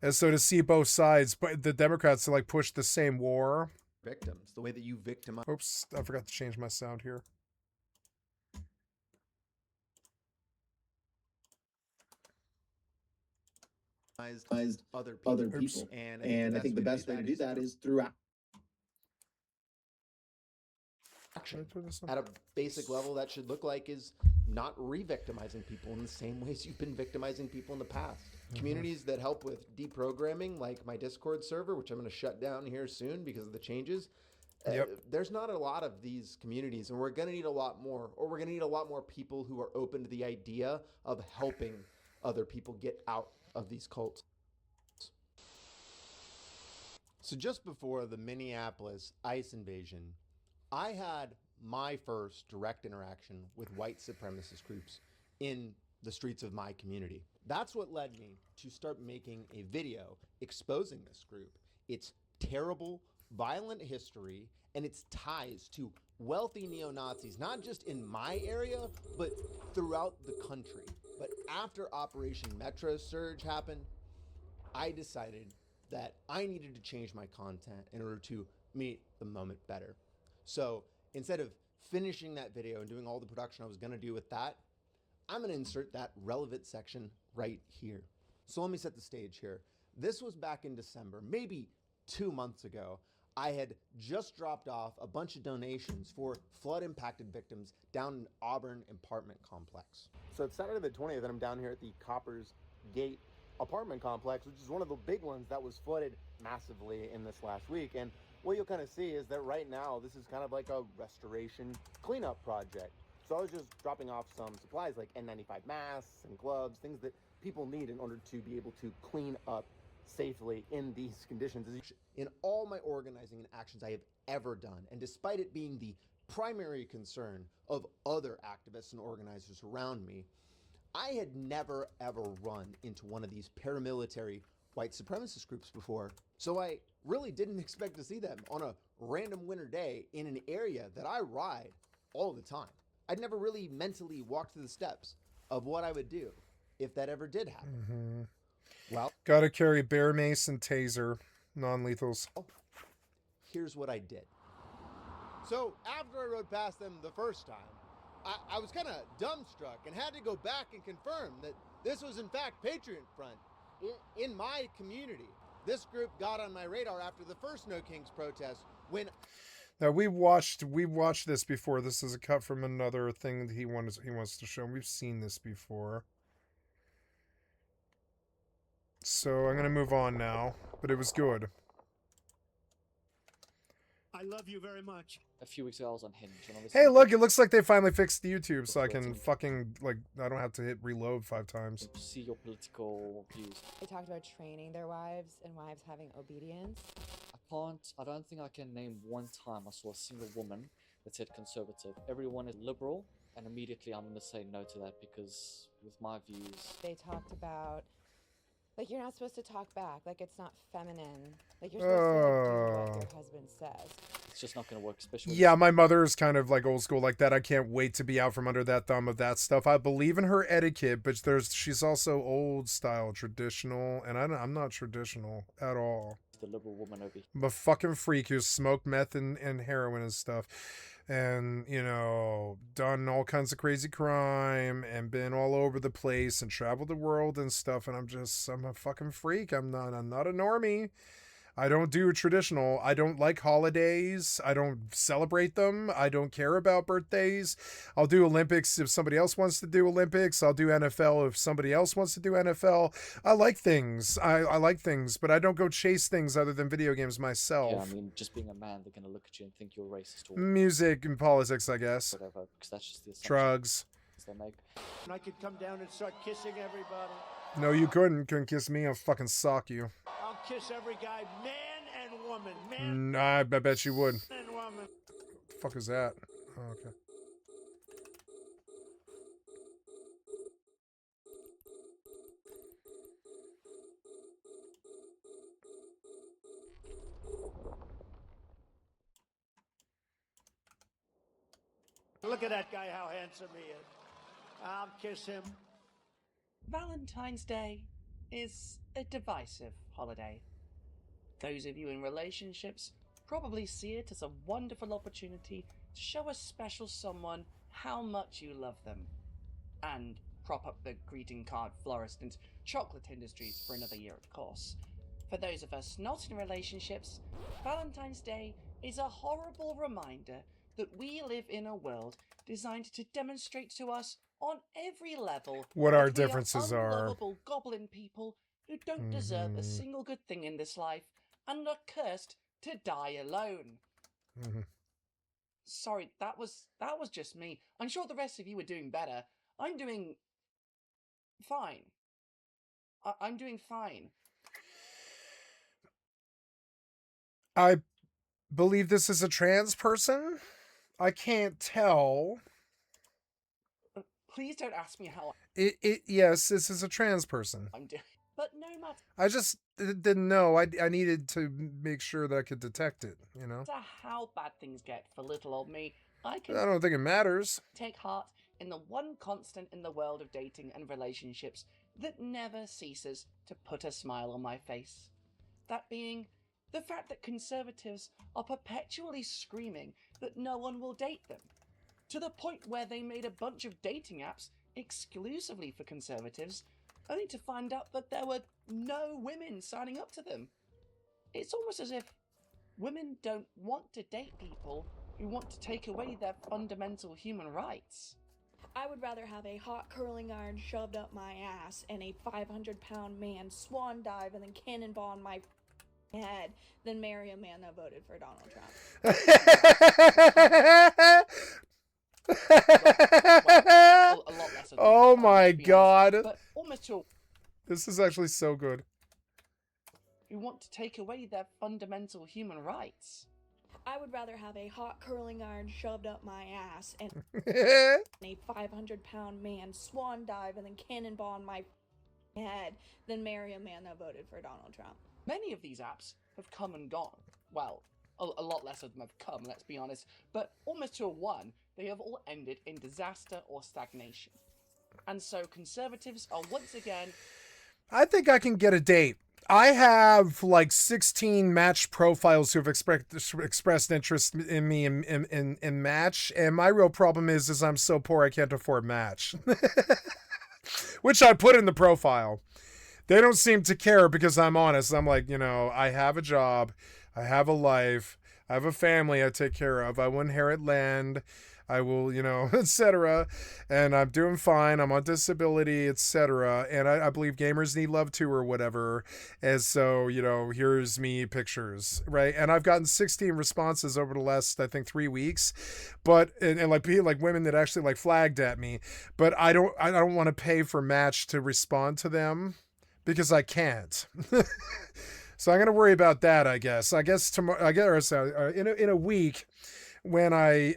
And so to see both sides, but the Democrats to like push the same war. Victims, the way that you victimize. Oops, I forgot to change my sound here. Other people. And I think the best way to do that is through action. Should I turn this on? At a basic level, that should look like is not re-victimizing people in the same ways you've been victimizing people in the past. Communities that help with deprogramming, like my Discord server, which I'm going to shut down here soon because of the changes. There's not a lot of these communities, and we're going to need a lot more, or we're going to need a lot more people who are open to the idea of helping other people get out of these cults. So just before the Minneapolis ICE invasion, I had my first direct interaction with white supremacist groups in the streets of my community. That's what led me to start making a video exposing this group, its terrible, violent history, and its ties to wealthy neo-Nazis, not just in my area, but throughout the country. But after Operation Metro Surge happened, I decided that I needed to change my content in order to meet the moment better. So instead of finishing that video and doing all the production I was going to do with that, I'm going to insert that relevant section right here. So let me set the stage here. This was back in December, maybe 2 months ago. I had just dropped off a bunch of donations for flood-impacted victims down in Auburn apartment complex. So it's Saturday the 20th, and I'm down here at the Coppers Gate apartment complex, which is one of the big ones that was flooded massively in this last week. And what you'll kind of see is that right now, this is kind of like a restoration cleanup project. So I was just dropping off some supplies like N95 masks and gloves, things that people need in order to be able to clean up safely in these conditions. In all my organizing and actions I have ever done, and despite it being the primary concern of other activists and organizers around me, I had never ever run into one of these paramilitary white supremacist groups before. So I really didn't expect to see them on a random winter day in an area that I ride all the time. I'd never really mentally walked through the steps of what I would do if that ever did happen. Well, Gotta carry bear mace and taser, non-lethals. here's what I did. So after I rode past them the first time, I was kind of dumbstruck and had to go back and confirm that this was in fact Patriot Front in my community. This group got on my radar after the first No Kings protest when... Now we watched this before. This is a cut from another thing that he wants to show. We've seen this before. So I'm gonna move on now, but it was good. I love you very much. A few weeks ago I was on Hinge and obviously... Hey, look, it looks like they finally fixed the YouTube, so I can fucking, like, I don't have to hit reload 5 times. See your political views. They talked about training their wives and wives having obedience. I don't think I can name one time I saw a single woman that said conservative. Everyone is liberal, and immediately I'm going to say no to that because with my views... They talked about, like, you're not supposed to talk back. Like, it's not feminine. Like, you're supposed to like, do what your husband says. It's just not going to work, especially... Yeah, my mother is kind of like old school like that. I can't wait to be out from under that thumb of that stuff. I believe in her etiquette, but she's also old style, traditional, and I'm not traditional at all. The liberal woman over here. I'm a fucking freak who's smoked meth and heroin and stuff, and, you know, done all kinds of crazy crime and been all over the place and traveled the world and stuff, and I'm a fucking freak. I'm not a normie. I don't do traditional. I don't like holidays. I don't celebrate them. I don't care about birthdays. I'll do Olympics if somebody else wants to do Olympics. I'll do NFL if somebody else wants to do NFL. I like things. I like things, but I don't go chase things other than video games myself. Yeah, I mean, just being a man, they're going to look at you and think you're racist or Music and politics, I guess. whatever, because that's just the assumption Drugs. they make. And I could come down and start kissing everybody. No, you couldn't. Couldn't kiss me. I'll fucking sock you. I'll kiss every guy, man and woman. Man Nah, I bet you would. and woman. The fuck is that? Oh, okay. Look at that guy, how handsome he is. I'll kiss him. Valentine's Day is a divisive holiday. Those of you in relationships probably see it as a wonderful opportunity to show a special someone how much you love them, and prop up the greeting card florist and chocolate industries for another year, of course. For those of us not in relationships, Valentine's Day is a horrible reminder that we live in a world designed to demonstrate to us on every level What that our we differences are. unlovable goblin people who don't deserve a single good thing in this life and are cursed to die alone. Sorry, that was just me. I'm sure the rest of you are doing better. I'm doing fine. I'm doing fine. I believe this is a trans person. I can't tell. Please don't ask me how Yes, this is a trans person. I'm doing. But no matter I just didn't know. I needed to make sure that I could detect it, you know? how bad things get for little old me, I I can don't think it matters. take heart in the one constant in the world of dating and relationships that never ceases to put a smile on my face. That being the fact that conservatives are perpetually screaming that no one will date them, to the point where they made a bunch of dating apps exclusively for conservatives, only to find out that there were no women signing up to them. It's almost as if women don't want to date people who want to take away their fundamental human rights. I would rather have a hot curling iron shoved up my ass and a 500-pound man swan dive and then cannonball on my head than marry a man that voted for Donald Trump. Well, a lot less of them, Oh my to be honest, god. but almost to This is actually so good. who want to take away their fundamental human rights. I would rather have a hot curling iron shoved up my ass and a 500-pound man swan dive and then cannonball on my head than marry a man that voted for Donald Trump. Many of these apps have come and gone. Well, a lot less of them have come, let's be honest, but almost to a one, they have all ended in disaster or stagnation. And so conservatives are once again... I think I can get a date. I have like 16 match profiles who have expressed interest in me in Match, and my real problem is I'm so poor I can't afford Match. Which I put in the profile. They don't seem to care because I'm honest. I'm like, you know, I have a job, I have a life, I have a family I take care of, I will inherit land, I will, you know, etc. And I'm doing fine. I'm on disability, etc. And I believe gamers need love too, or whatever. And so, you know, here's me pictures, right? And I've gotten 16 responses over the last, I think, 3 weeks. But and like women that actually like flagged at me. But I don't want to pay for Match to respond to them because I can't. So I'm gonna worry about that. I guess tomorrow. In a week. When I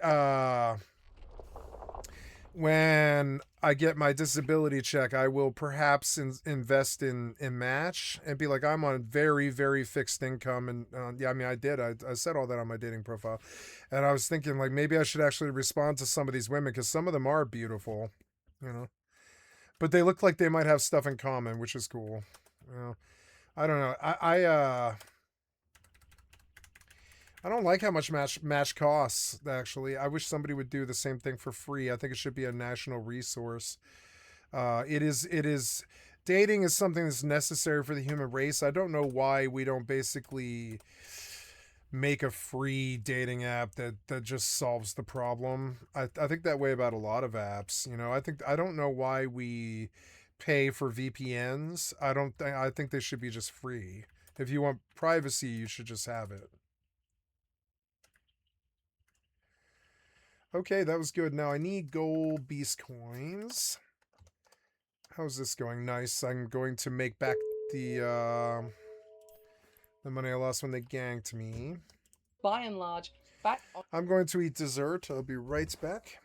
get my disability check, I will perhaps invest in Match and be like, I'm on very, very fixed income. And yeah, I mean, I did. I said all that on my dating profile. And I was thinking like, maybe I should actually respond to some of these women because some of them are beautiful, you know, but they look like they might have stuff in common, which is cool. You know, I don't know. I don't like how much Match costs, actually. I wish somebody would do the same thing for free. I think it should be a national resource. It is dating is something that's necessary for the human race. I don't know why we don't basically make a free dating app that just solves the problem. I think that way about a lot of apps. You know, I don't know why we pay for VPNs. I think they should be just free. If you want privacy, you should just have it. Okay, that was good. Now I need gold beast coins. How's this going? Nice. I'm going to make back the money I lost when they ganked me. By and large, back on I'm going to eat dessert. I'll be right back.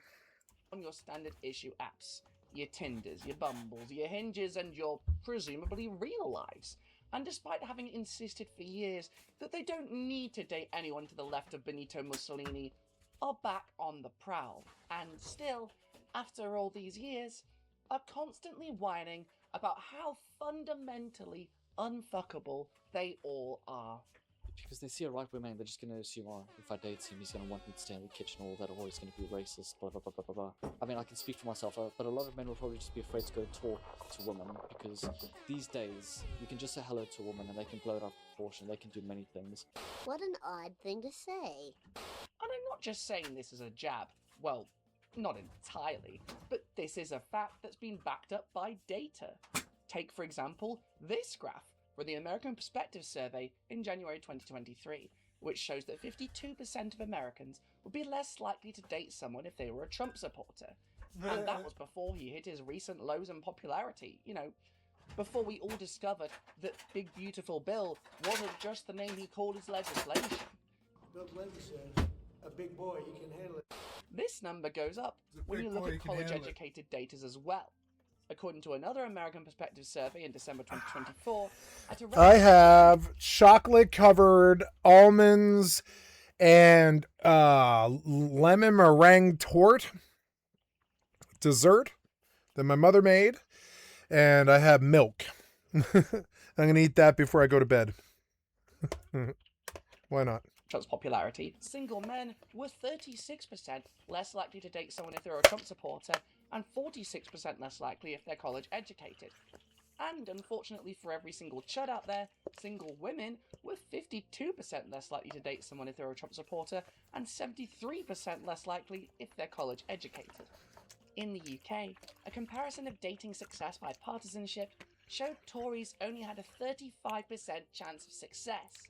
on your standard issue apps. Your Tinders, your Bumbles, your Hinges, and your presumably real lives. And despite having insisted for years that they don't need to date anyone to the left of Benito Mussolini, are back on the prowl, and still, after all these years, are constantly whining about how fundamentally unfuckable they all are. Because they see a right-wing man, they're just going to assume, oh, if I date him, he's going to want me to stay in the kitchen, all that, or he's going to be racist, blah, blah, blah, blah, blah, blah. I mean, I can speak for myself, but a lot of men will probably just be afraid to go talk to women, because these days, you can just say hello to a woman, and they can blow it out of proportion, they can do many things. What an odd thing to say. And I'm not just saying this as a jab. Well, not entirely, but this is a fact that's been backed up by data. Take, for example, this graph from the American Perspective Survey in January 2023, which shows that 52% of Americans would be less likely to date someone if they were a Trump supporter. And that was before he hit his recent lows in popularity, before we all discovered that Big Beautiful Bill wasn't just the name he called his legislation. Bill Clinton said, a big boy, he can handle it. This number goes up when you look at college-educated daters as well. According to another American Perspective survey in December 2024, I have chocolate-covered almonds and lemon meringue tort dessert that my mother made, and I have milk. I'm going to eat that before I go to bed. Why not? Trump's popularity, single men were 36% less likely to date someone if they're a Trump supporter, and 46% less likely if they're college educated. And unfortunately for every single chud out there, single women were 52% less likely to date someone if they're a Trump supporter, and 73% less likely if they're college educated. In the UK, a comparison of dating success by partisanship showed Tories only had a 35% chance of success.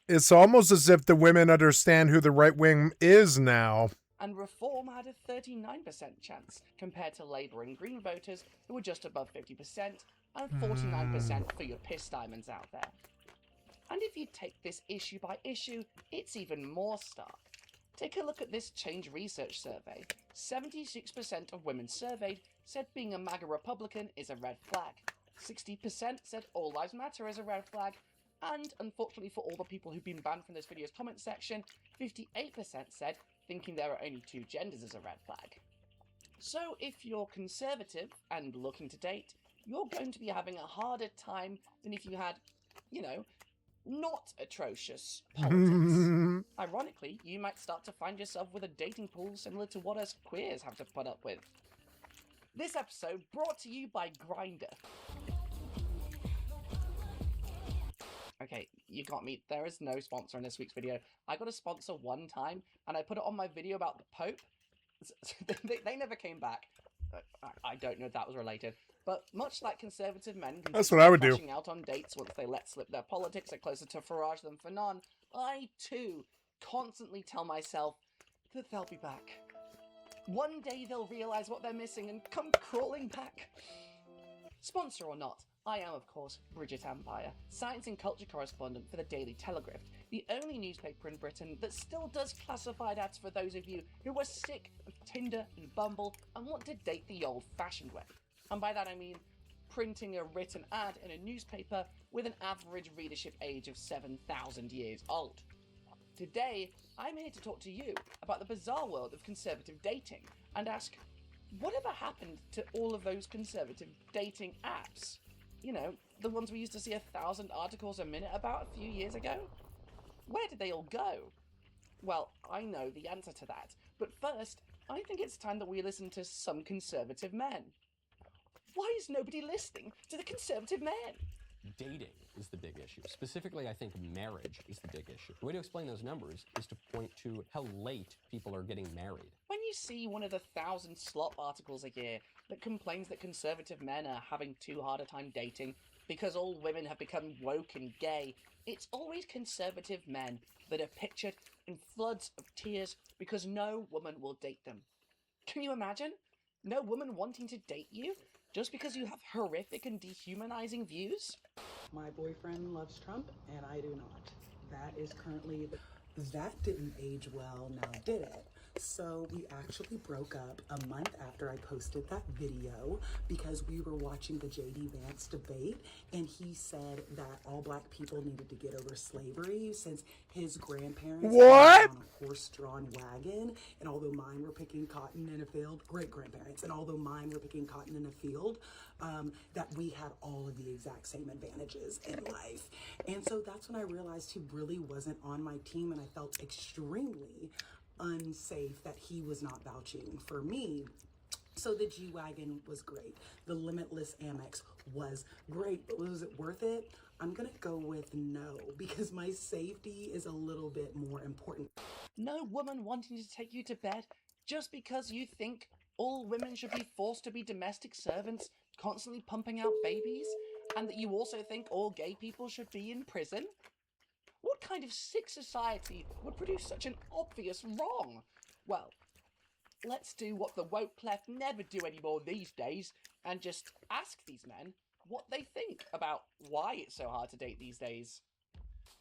It's almost as if the women understand who the right wing is now. And Reform had a 39% chance, compared to Labour and Green voters, who were just above 50%, and 49% for your piss diamonds out there. And if you take this issue by issue, it's even more stark. Take a look at this Change Research survey. 76% of women surveyed said being a MAGA Republican is a red flag. 60% said All Lives Matter is a red flag. And unfortunately for all the people who've been banned from this video's comment section, 58% said thinking there are only two genders is a red flag. So if you're conservative and looking to date, you're going to be having a harder time than if you had, not atrocious politics. Ironically, you might start to find yourself with a dating pool similar to what us queers have to put up with. This episode brought to you by Grindr. Okay, you got me. There is no sponsor in this week's video. I got a sponsor one time, and I put it on my video about the Pope. They never came back. I don't know if that was related. But much like conservative men That's what I would do. crashing out on dates once they let slip their politics are closer to Farage than Fanon, I too constantly tell myself that they'll be back. One day they'll realise what they're missing and come crawling back. Sponsor or not, I am, of course, Bridget Empire, science and culture correspondent for the Daily Telegraph, the only newspaper in Britain that still does classified ads for those of you who are sick of Tinder and Bumble and want to date the old-fashioned way. And by that I mean printing a written ad in a newspaper with an average readership age of 7,000 years old. Today, I'm here to talk to you about the bizarre world of conservative dating and ask, whatever happened to all of those conservative dating apps? The ones we used to see 1,000 articles a minute about a few years ago? Where did they all go? Well, I know the answer to that, but first, I think it's time that we listen to some conservative men. Why is nobody listening to the conservative men? Dating is the big issue. Specifically, I think marriage is the big issue. The way to explain those numbers is to point to how late people are getting married. When you see one of the 1,000 slop articles a year that complains that conservative men are having too hard a time dating because all women have become woke and gay, it's always conservative men that are pictured in floods of tears because no woman will date them. Can you imagine? No woman wanting to date you? Just because you have horrific and dehumanizing views? My boyfriend loves Trump, and I do not. That is currently That didn't age well, now did it? So we actually broke up a month after I posted that video because we were watching the J.D. Vance debate, and he said that all black people needed to get over slavery since his grandparents were on a horse-drawn wagon, and although mine were picking cotton in a field, great-grandparents, and although mine were picking cotton in a field, that we had all of the exact same advantages in life. And so that's when I realized he really wasn't on my team, and I felt extremely unsafe that he was not vouching for me. So the G-Wagon was great. The Limitless Amex was great, but was it worth it? I'm gonna go with no, because my safety is a little bit more important. No woman wanting to take you to bed just because you think all women should be forced to be domestic servants, constantly pumping out babies, and that you also think all gay people should be in prison? What kind of sick society would produce such an obvious wrong? Well, let's do what the woke pleth never do anymore these days and just ask these men what they think about why it's so hard to date these days.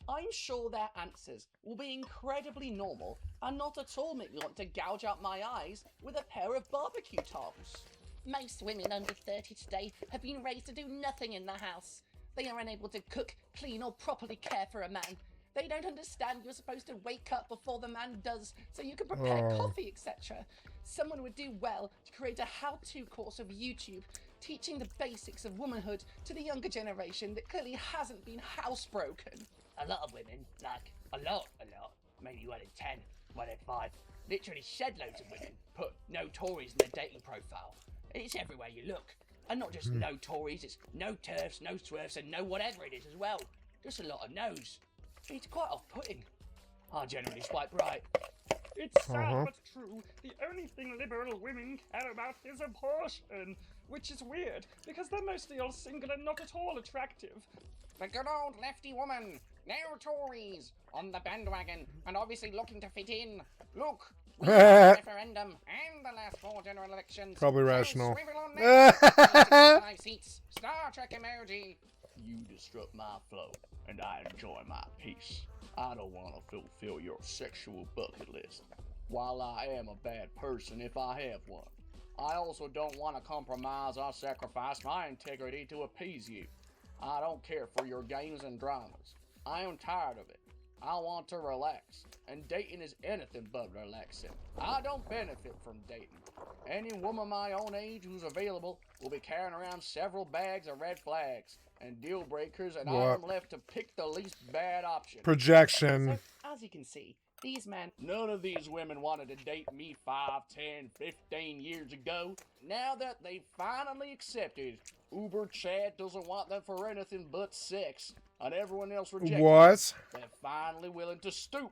I'm sure their answers will be incredibly normal and not at all make me want to gouge out my eyes with a pair of barbecue tongs. Most women under 30 today have been raised to do nothing in the house. They are unable to cook, clean, or properly care for a man. They don't understand you're supposed to wake up before the man does so you can prepare coffee, etc. Someone would do well to create a how-to course of YouTube teaching the basics of womanhood to the younger generation that clearly hasn't been housebroken. A lot of women, like a lot, maybe 1 in 10, 1 in 5, literally shed loads of women, put no Tories in their dating profile. It's everywhere you look. And not just no Tories, it's no TERFs, no SWERFs, and no whatever it is as well. Just a lot of no's. It's quite off-putting. I generally swipe right. It's sad but true. The only thing liberal women care about is abortion, which is weird, because they're mostly all single and not at all attractive. The good old lefty woman, no Tories, on the bandwagon, and obviously looking to fit in. Look, we had a referendum and the last 4 general elections. Probably rational. Swivel on there. 5 seats. Star Trek emoji. You disrupt my flow, and I enjoy my peace. I don't want to fulfill your sexual bucket list. While I am a bad person if I have one, I also don't want to compromise or sacrifice my integrity to appease you. I don't care for your games and dramas. I am tired of it. I want to relax, and dating is anything but relaxing. I don't benefit from dating. Any woman my own age who's available will be carrying around several bags of red flags and deal breakers, and I am left to pick the least bad option. Projection. So, as you can see, these men... None of these women wanted to date me 5, 10, 15 years ago. Now that they've finally accepted Uber Chad doesn't want them for anything but sex, and everyone else rejected What? They're finally willing to stoop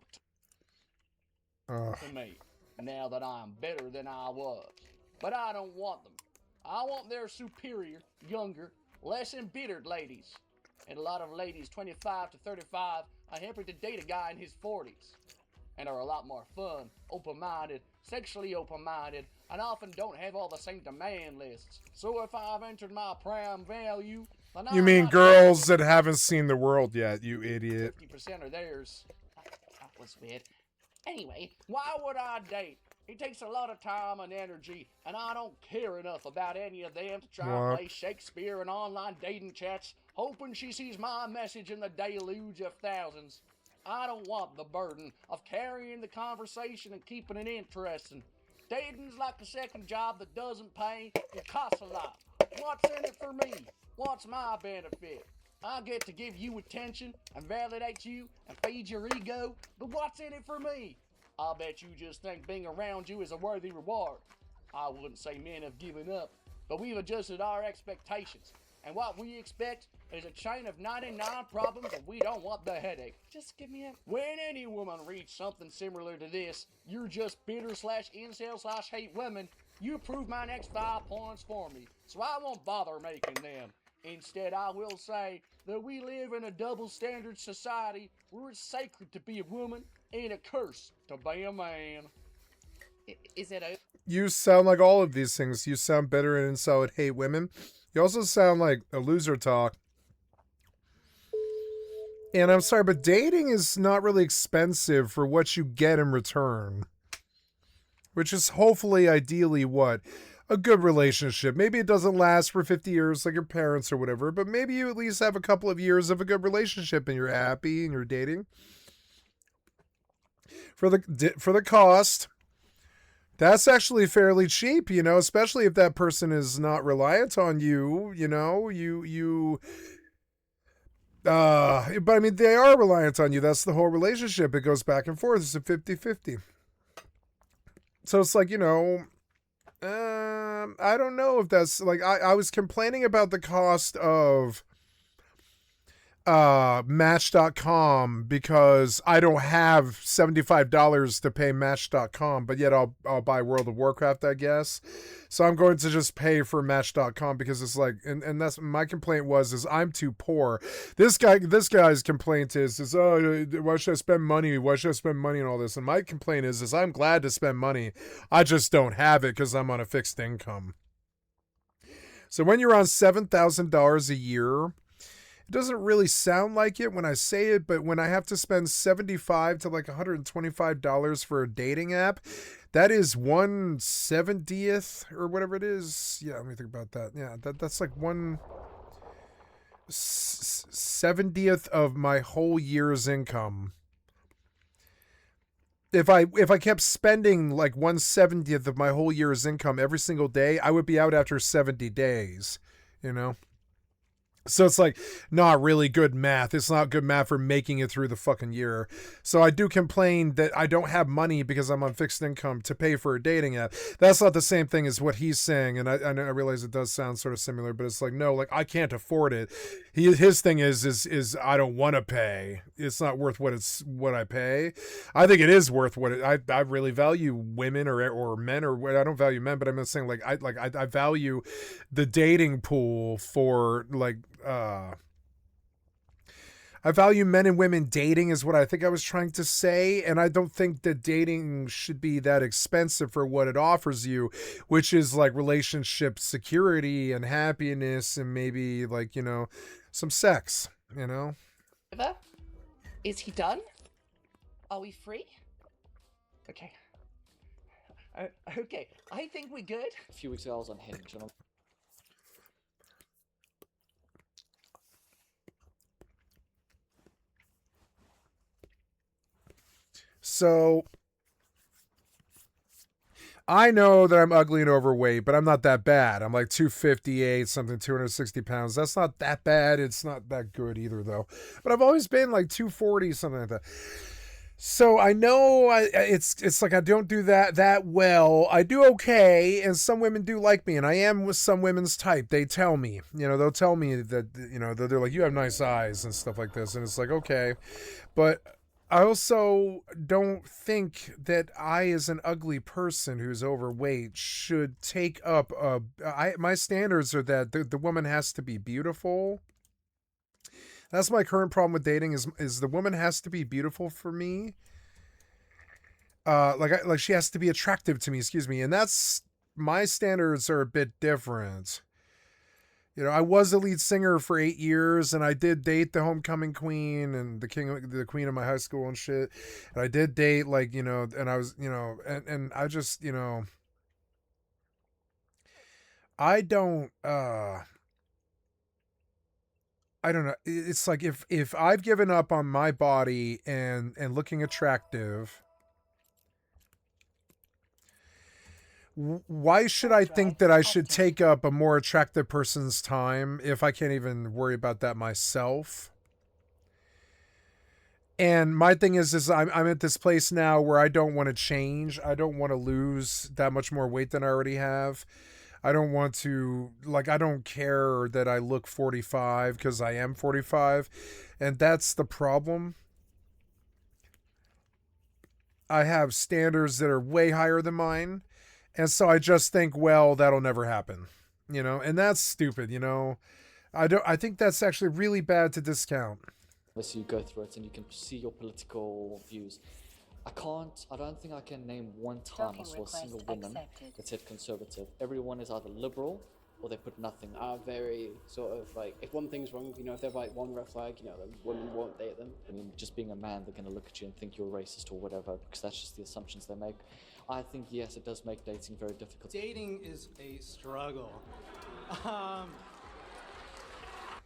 to me, now that I'm better than I was. But I don't want them. I want their superior, younger, less embittered ladies. And a lot of ladies 25 to 35 are happy to date a guy in his 40s. And are a lot more fun, open-minded, sexually open-minded, and often don't have all the same demand lists. So if I've entered my prime value, then You mean girls that haven't seen the world yet, you idiot. 50% are theirs. That was weird. Anyway, why would I date? It takes a lot of time and energy, and I don't care enough about any of them to try and play Shakespeare in online dating chats, hoping she sees my message in the deluge of thousands. I don't want the burden of carrying the conversation and keeping it interesting. Dating's like a second job that doesn't pay and costs a lot. What's in it for me? What's my benefit? I get to give you attention and validate you and feed your ego, but what's in it for me? I'll bet you just think being around you is a worthy reward. I wouldn't say men have given up, but we've adjusted our expectations. And what we expect is a chain of 99 problems, and we don't want the headache. Just give me a... When any woman reads something similar to this, you're just bitter/incel/hate women. You prove my next 5 points for me, so I won't bother making them. Instead, I will say that we live in a double-standard society where it's sacred to be a woman and a curse to be a man. Is it a... You sound like all of these things. You sound bitter and incel and hate women. You also sound like a loser talk. And I'm sorry, but dating is not really expensive for what you get in return. Which is hopefully, ideally, what? A good relationship. Maybe it doesn't last for 50 years like your parents or whatever, but maybe you at least have a couple of years of a good relationship and you're happy and you're dating. For the cost, that's actually fairly cheap, you know, especially if that person is not reliant on you, you know, but I mean, they are reliant on you. That's the whole relationship. It goes back and forth. It's a 50-50. So it's like, you know, I don't know if that's like, I was complaining about the cost of Match.com because I don't have $75 to pay Match.com, but yet I'll buy World of Warcraft, I guess. So I'm going to just pay for Match.com because it's like, and that's my complaint is I'm too poor. This guy's complaint is oh, why should I spend money? Why should I spend money on all this? And my complaint is I'm glad to spend money. I just don't have it because I'm on a fixed income. So when you're on $7,000 a year, it doesn't really sound like it when I say it, but when I have to spend $75 to like $125 for a dating app, that is 1/70th or whatever it is. Yeah, let me think about that. Yeah, that's like 1/70th of my whole year's income. If I kept spending like 1/70th of my whole year's income every single day, I would be out after 70 days, you know? So it's like not really good math. It's not good math for making it through the fucking year. So I do complain that I don't have money because I'm on fixed income to pay for a dating app. That's not the same thing as what he's saying. And I realize it does sound sort of similar, but it's like, no, like I can't afford it. His thing is I don't want to pay. It's not worth what I pay. I think it is worth what I really value women or men or I don't value men, but I'm not saying I value the dating pool for like, I value men and women dating is what I think I was trying to say. And I don't think that dating should be that expensive for what it offers you, which is like relationship security and happiness and maybe like, you know, some sex, you know? Is he done? Are we free? Okay. Okay, I think we're good. A few weeks ago, I was on Hinge, and So I know that I'm ugly and overweight, but I'm not that bad. I'm like 258 something, 260 pounds. That's not that bad. It's not that good either, though. But I've always been like 240, something like that. So I know it's like I don't do that well. I do okay, and some women do like me, and I am with some women's type. They tell me, you know, they'll tell me that, you know, they're like, you have nice eyes and stuff like this, and it's like, okay. But I also don't think that I, as an ugly person who's overweight, should take up my standards are that the woman has to be beautiful. That's my current problem with dating is the woman has to be beautiful for me. Like she has to be attractive to me, excuse me. And that's my standards are a bit different. You know, I was the lead singer for 8 years, and I did date the homecoming queen and the queen of my high school and shit. And I did date, like, you know, and I was, you know, and I just, you know, I don't know. It's like if I've given up on my body and looking attractive, why should I think that I should take up a more attractive person's time if I can't even worry about that myself? And my thing is I'm at this place now where I don't want to change. I don't want to lose that much more weight than I already have. I don't want to, like, I don't care that I look 45 because I am 45. And that's the problem. I have standards that are way higher than mine. And so I just think, well, that'll never happen, you know, and that's stupid, you know. I think that's actually really bad to discount. unless you go through it and you can see your political views. I don't think I can name one time I saw a single woman that said conservative. Everyone is either liberal or they put nothing. Are very sort of like, if one thing's wrong, you know, if they're like one red flag, you know, then women won't date them. I mean, just being a man, they're going to look at you and think you're racist or whatever, because that's just the assumptions they make. I think, yes, it does make dating very difficult. Dating is a struggle.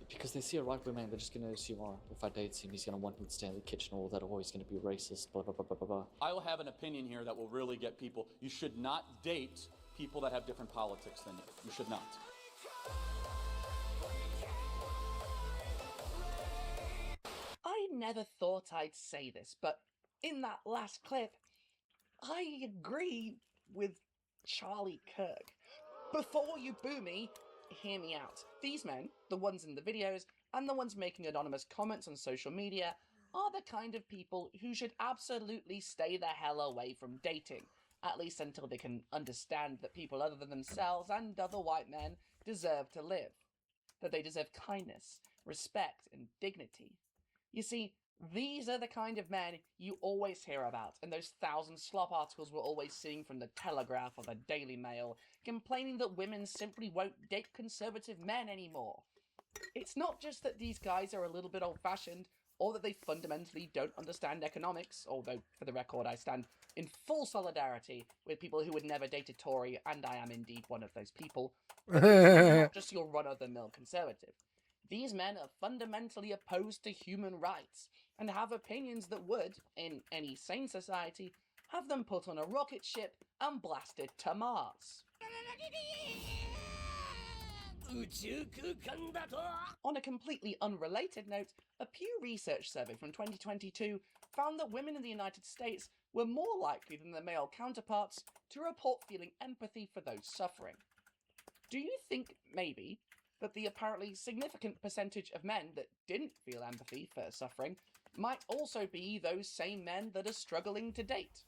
Because they see a right-wing man, they're just going to assume, oh, if I date him, he's going to want me to stay in the kitchen, all that, or he's going to be racist, blah, blah, blah, blah, blah, blah. I will have an opinion here that will really get people. You should not date people that have different politics than you. You should not. I never thought I'd say this, but in that last clip, I agree with Charlie Kirk. Before you boo me, hear me out. These men, the ones in the videos, and the ones making anonymous comments on social media are the kind of people who should absolutely stay the hell away from dating, at least until they can understand that people other than themselves and other white men deserve to live, that they deserve kindness, respect, and dignity. You see, these are the kind of men you always hear about in those 1,000 slop articles we're always seeing from the Telegraph or the Daily Mail, complaining that women simply won't date conservative men anymore. It's not just that these guys are a little bit old-fashioned, or that they fundamentally don't understand economics, although, for the record, I stand in full solidarity with people who would never date a Tory, and I am indeed one of those people. But they're not just your run-of-the-mill conservative. These men are fundamentally opposed to human rights, and have opinions that would, in any sane society, have them put on a rocket ship and blasted to Mars. On a completely unrelated note, a Pew Research survey from 2022 found that women in the United States were more likely than their male counterparts to report feeling empathy for those suffering. Do you think, maybe, that the apparently significant percentage of men that didn't feel empathy for suffering might also be those same men that are struggling to date?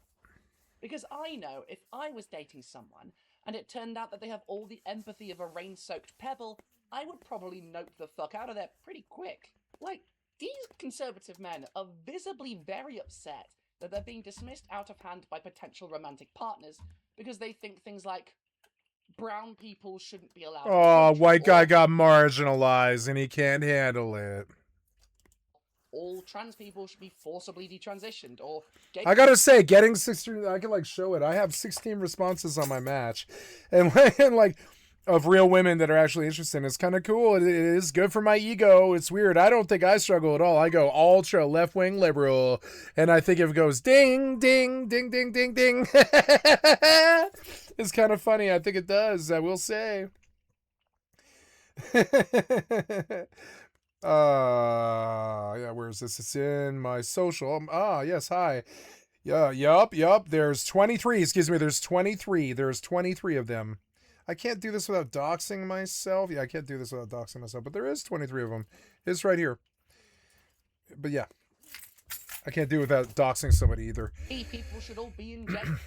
Because I know if I was dating someone and it turned out that they have all the empathy of a rain-soaked pebble, I would probably nope the fuck out of there pretty quick. Like, these conservative men are visibly very upset that they're being dismissed out of hand by potential romantic partners because they think things like, brown people shouldn't be allowed. Oh, white guy got marginalized and he can't handle it. All trans people should be forcibly detransitioned, or gay. I gotta say, getting 16, I can like show it. I have 16 responses on my match, and like of real women that are actually interested. It's kind of cool. It is good for my ego. It's weird. I don't think I struggle at all. I go ultra left wing liberal, and I think if it goes ding ding ding ding ding ding, it's kind of funny. I think it does. I will say. Yeah, where is this? It's in my social. Yes, hi. Yeah, yup. There's 23. Excuse me, there's 23. There's 23 of them. I can't do this without doxing myself. Yeah, I can't do this without doxing myself, but there is 23 of them. It's right here. But yeah, I can't do it without doxing somebody either. People should all be in jail.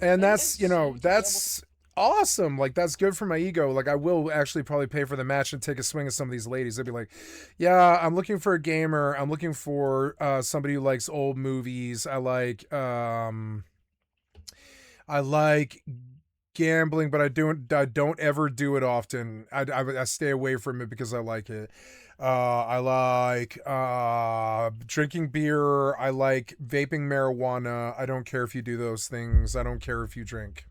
And that's, that's awesome. Like, that's good for my ego. Like, I will actually probably pay for the match and take a swing at some of these ladies. They'd be like, yeah, I'm looking for a gamer. I'm looking for somebody who likes old movies. I like gambling, but I don't ever do it often. I stay away from it because I like it. I like drinking beer. I like vaping marijuana. I don't care if you do those things. I don't care if you drink.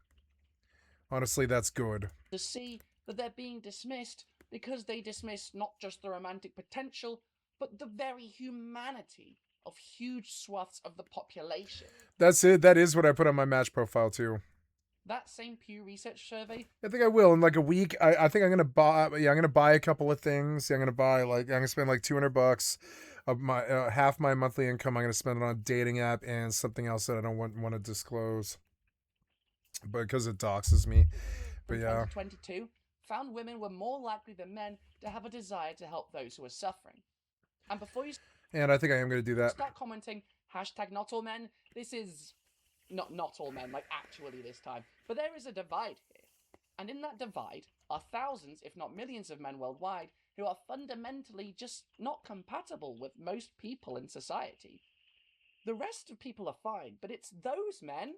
Honestly, that's good. To see that they're being dismissed because they dismiss not just the romantic potential, but the very humanity of huge swaths of the population. That's it. That is what I put on my match profile too. That same Pew Research survey. I think I will in like a week. I think I'm gonna buy. Yeah, I'm gonna buy a couple of things. I'm gonna spend like $200 of my half my monthly income. I'm gonna spend it on a dating app and something else that I don't want to disclose, but because it doxes me. But yeah. 2022 found women were more likely than men to have a desire to help those who are suffering. And before you. And I think I am gonna do that. Start commenting #not all men. This is. Not all men, like actually this time. But there is a divide here. And in that divide are thousands, if not millions of men worldwide who are fundamentally just not compatible with most people in society. The rest of people are fine, but it's those men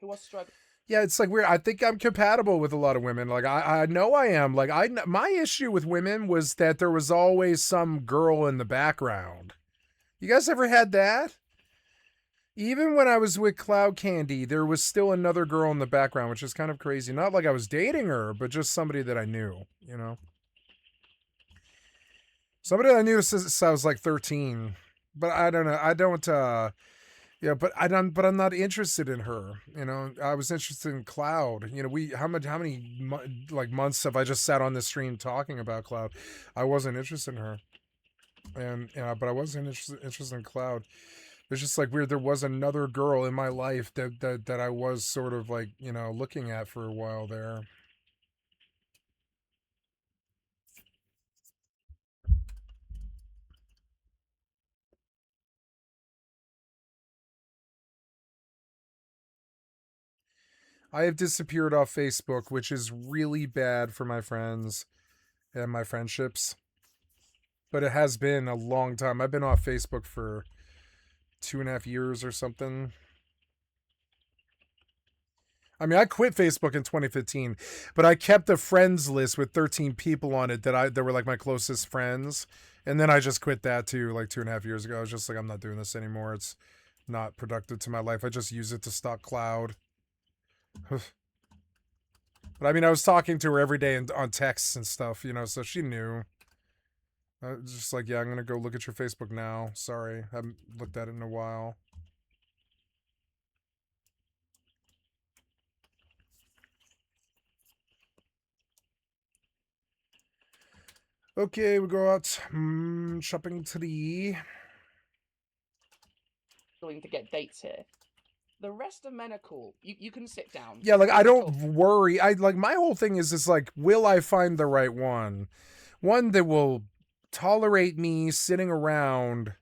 who are struggling. Yeah, it's like weird. I think I'm compatible with a lot of women. Like I know I am. Like my issue with women was that there was always some girl in the background. You guys ever had that? Even when I was with Cloud Candy, there was still another girl in the background, which is kind of crazy. Not like I was dating her, but just somebody that I knew, Somebody that I knew since I was like 13. But I don't know. But I'm not interested in her. I was interested in Cloud. How many months have I just sat on this stream talking about Cloud? I wasn't interested in her. But I wasn't interested in Cloud. It's just like weird. There was another girl in my life that I was sort of like, looking at for a while there. I have disappeared off Facebook, which is really bad for my friends and my friendships. But it has been a long time. I've been off Facebook for 2.5 years or something. I mean, I quit Facebook in 2015, but I kept a friends list with 13 people on it that were like my closest friends. And then I just quit that too, like 2.5 years ago. I was just like, I'm not doing this anymore. It's not productive to my life. I just use it to stock cloud. But I mean, I was talking to her every day on texts and stuff, you know, so she knew. I was just like, yeah, I'm going to go look at your Facebook now. Sorry, I haven't looked at it in a while. Okay, we go out shopping today. Going to get dates here. The rest of men are cool. You can sit down. Yeah, like I don't worry. I like my whole thing is like, will I find the right one? One that will tolerate me sitting around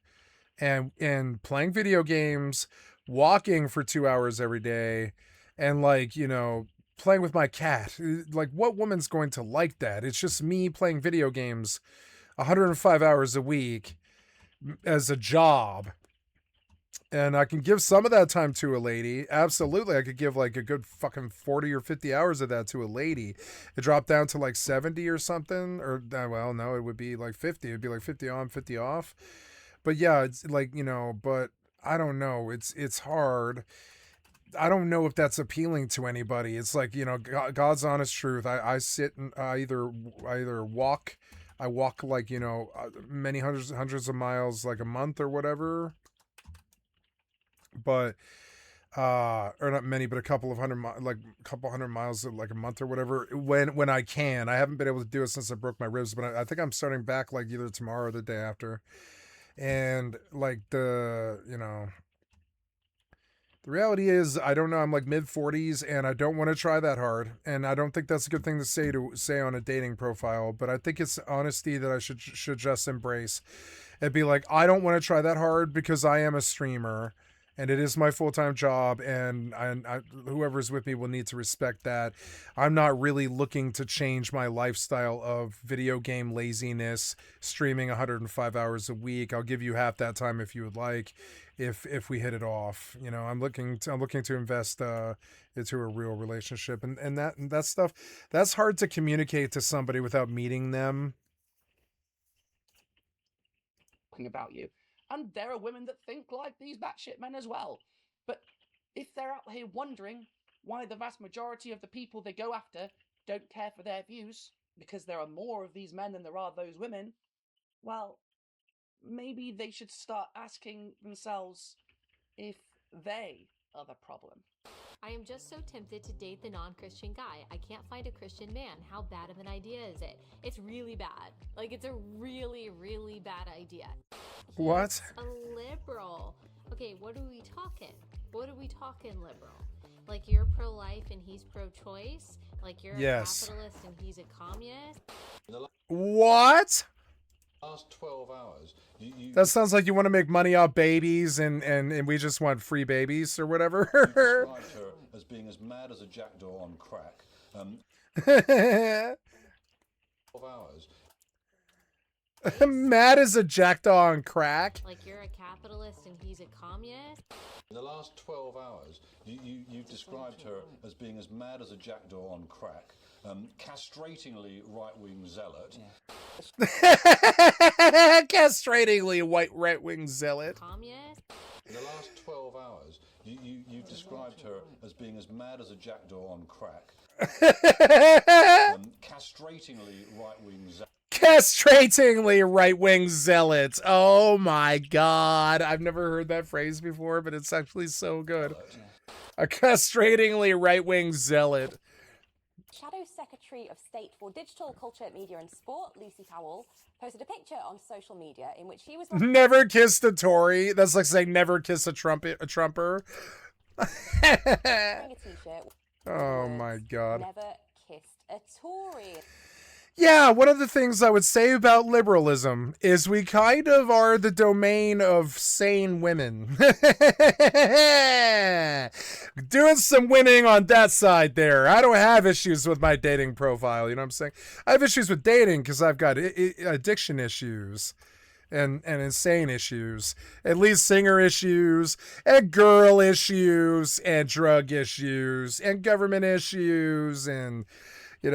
and playing video games, walking for 2 hours every day, and like, you know, playing with my cat. Like, what woman's going to like that? It's just me playing video games 105 hours a week as a job. And I can give some of that time to a lady. Absolutely. I could give like a good fucking 40 or 50 hours of that to a lady. It dropped down to like 70 or something. Or, well, no, it would be like 50. It'd be like 50 on, 50 off. But yeah, it's like, you know, but I don't know. It's hard. I don't know if that's appealing to anybody. It's like, you know, God's honest truth. I sit and I either walk. I walk like, you know, many hundreds of miles like a month or whatever. But or not many, but a couple hundred miles like a month or whatever when I can. I haven't been able to do it since I broke my ribs, but I think I'm starting back like either tomorrow or the day after. And like the reality is, I don't know, I'm like mid-40s and I don't want to try that hard. And I don't think that's a good thing to say on a dating profile, but I think it's honesty that I should just embrace and be like, I don't want to try that hard because I am a streamer and it is my full-time job, and whoever's with me will need to respect that. I'm not really looking to change my lifestyle of video game laziness, streaming 105 hours a week. I'll give you half that time if you would like, if we hit it off. You know, I'm looking to invest into a real relationship, and that stuff, that's hard to communicate to somebody without meeting them. About you. And there are women that think like these batshit men as well. But if they're out here wondering why the vast majority of the people they go after don't care for their views, because there are more of these men than there are those women, well, maybe they should start asking themselves if they are the problem. I am just so tempted to date the non-Christian guy. I can't find a Christian man. How bad of an idea is it? It's really bad. Like, it's a really, really bad idea. What? A liberal. Okay, what are we talking? What are we talking liberal? Like, you're pro-life and he's pro-choice? Like, you're a capitalist and he's a communist? What? Last 12 hours. That sounds like you want to make money off babies and we just want free babies or whatever. You described her as being as mad as a jackdaw on crack. 12 hours. Mad as a jackdaw on crack? Like, you're a capitalist and he's a communist? In the last 12 hours, you described her as being as mad as a jackdaw on crack. Castratingly right-wing zealot. Castratingly right-wing zealot. Communist? In the last 12 hours, you described her as being as mad as a jackdaw on crack. Castratingly right-wing zealot. Castratingly right-wing zealot. Oh my god. I've never heard that phrase before, but it's actually so good. A castratingly right-wing zealot. Shadow Secretary of State for Digital, Culture, Media and Sport, Lucy Powell, posted a picture on social media in which she was... Never kissed a Tory. That's like saying never kiss a Trumper. wearing a t-shirt. Oh my god. Never kissed a Tory. Yeah, one of the things I would say about liberalism is we kind of are the domain of sane women. doing some winning on that side there. I don't have issues with my dating profile. You know what I'm saying? I have issues with dating because I've got addiction issues. And insane issues, and lead singer issues, and girl issues, and drug issues, and government issues, and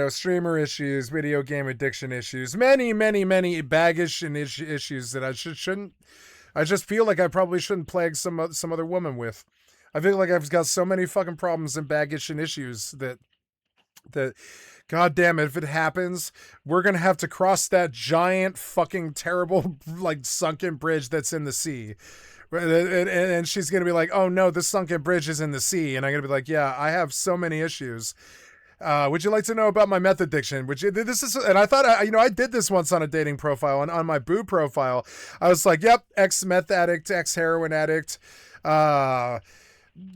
streamer issues, video game addiction issues, many baggage and issues that I shouldn't. I just feel like I probably shouldn't plague some other woman with. I feel like I've got so many fucking problems and baggage and issues that. God damn it, if it happens, we're going to have to cross that giant fucking terrible like sunken bridge that's in the sea. And she's going to be like, oh no, this sunken bridge is in the sea. And I'm going to be like, yeah, I have so many issues. Would you like to know about my meth addiction? And I thought, I did this once on a dating profile, on my boo profile. I was like, yep, ex-meth addict, ex-heroin addict,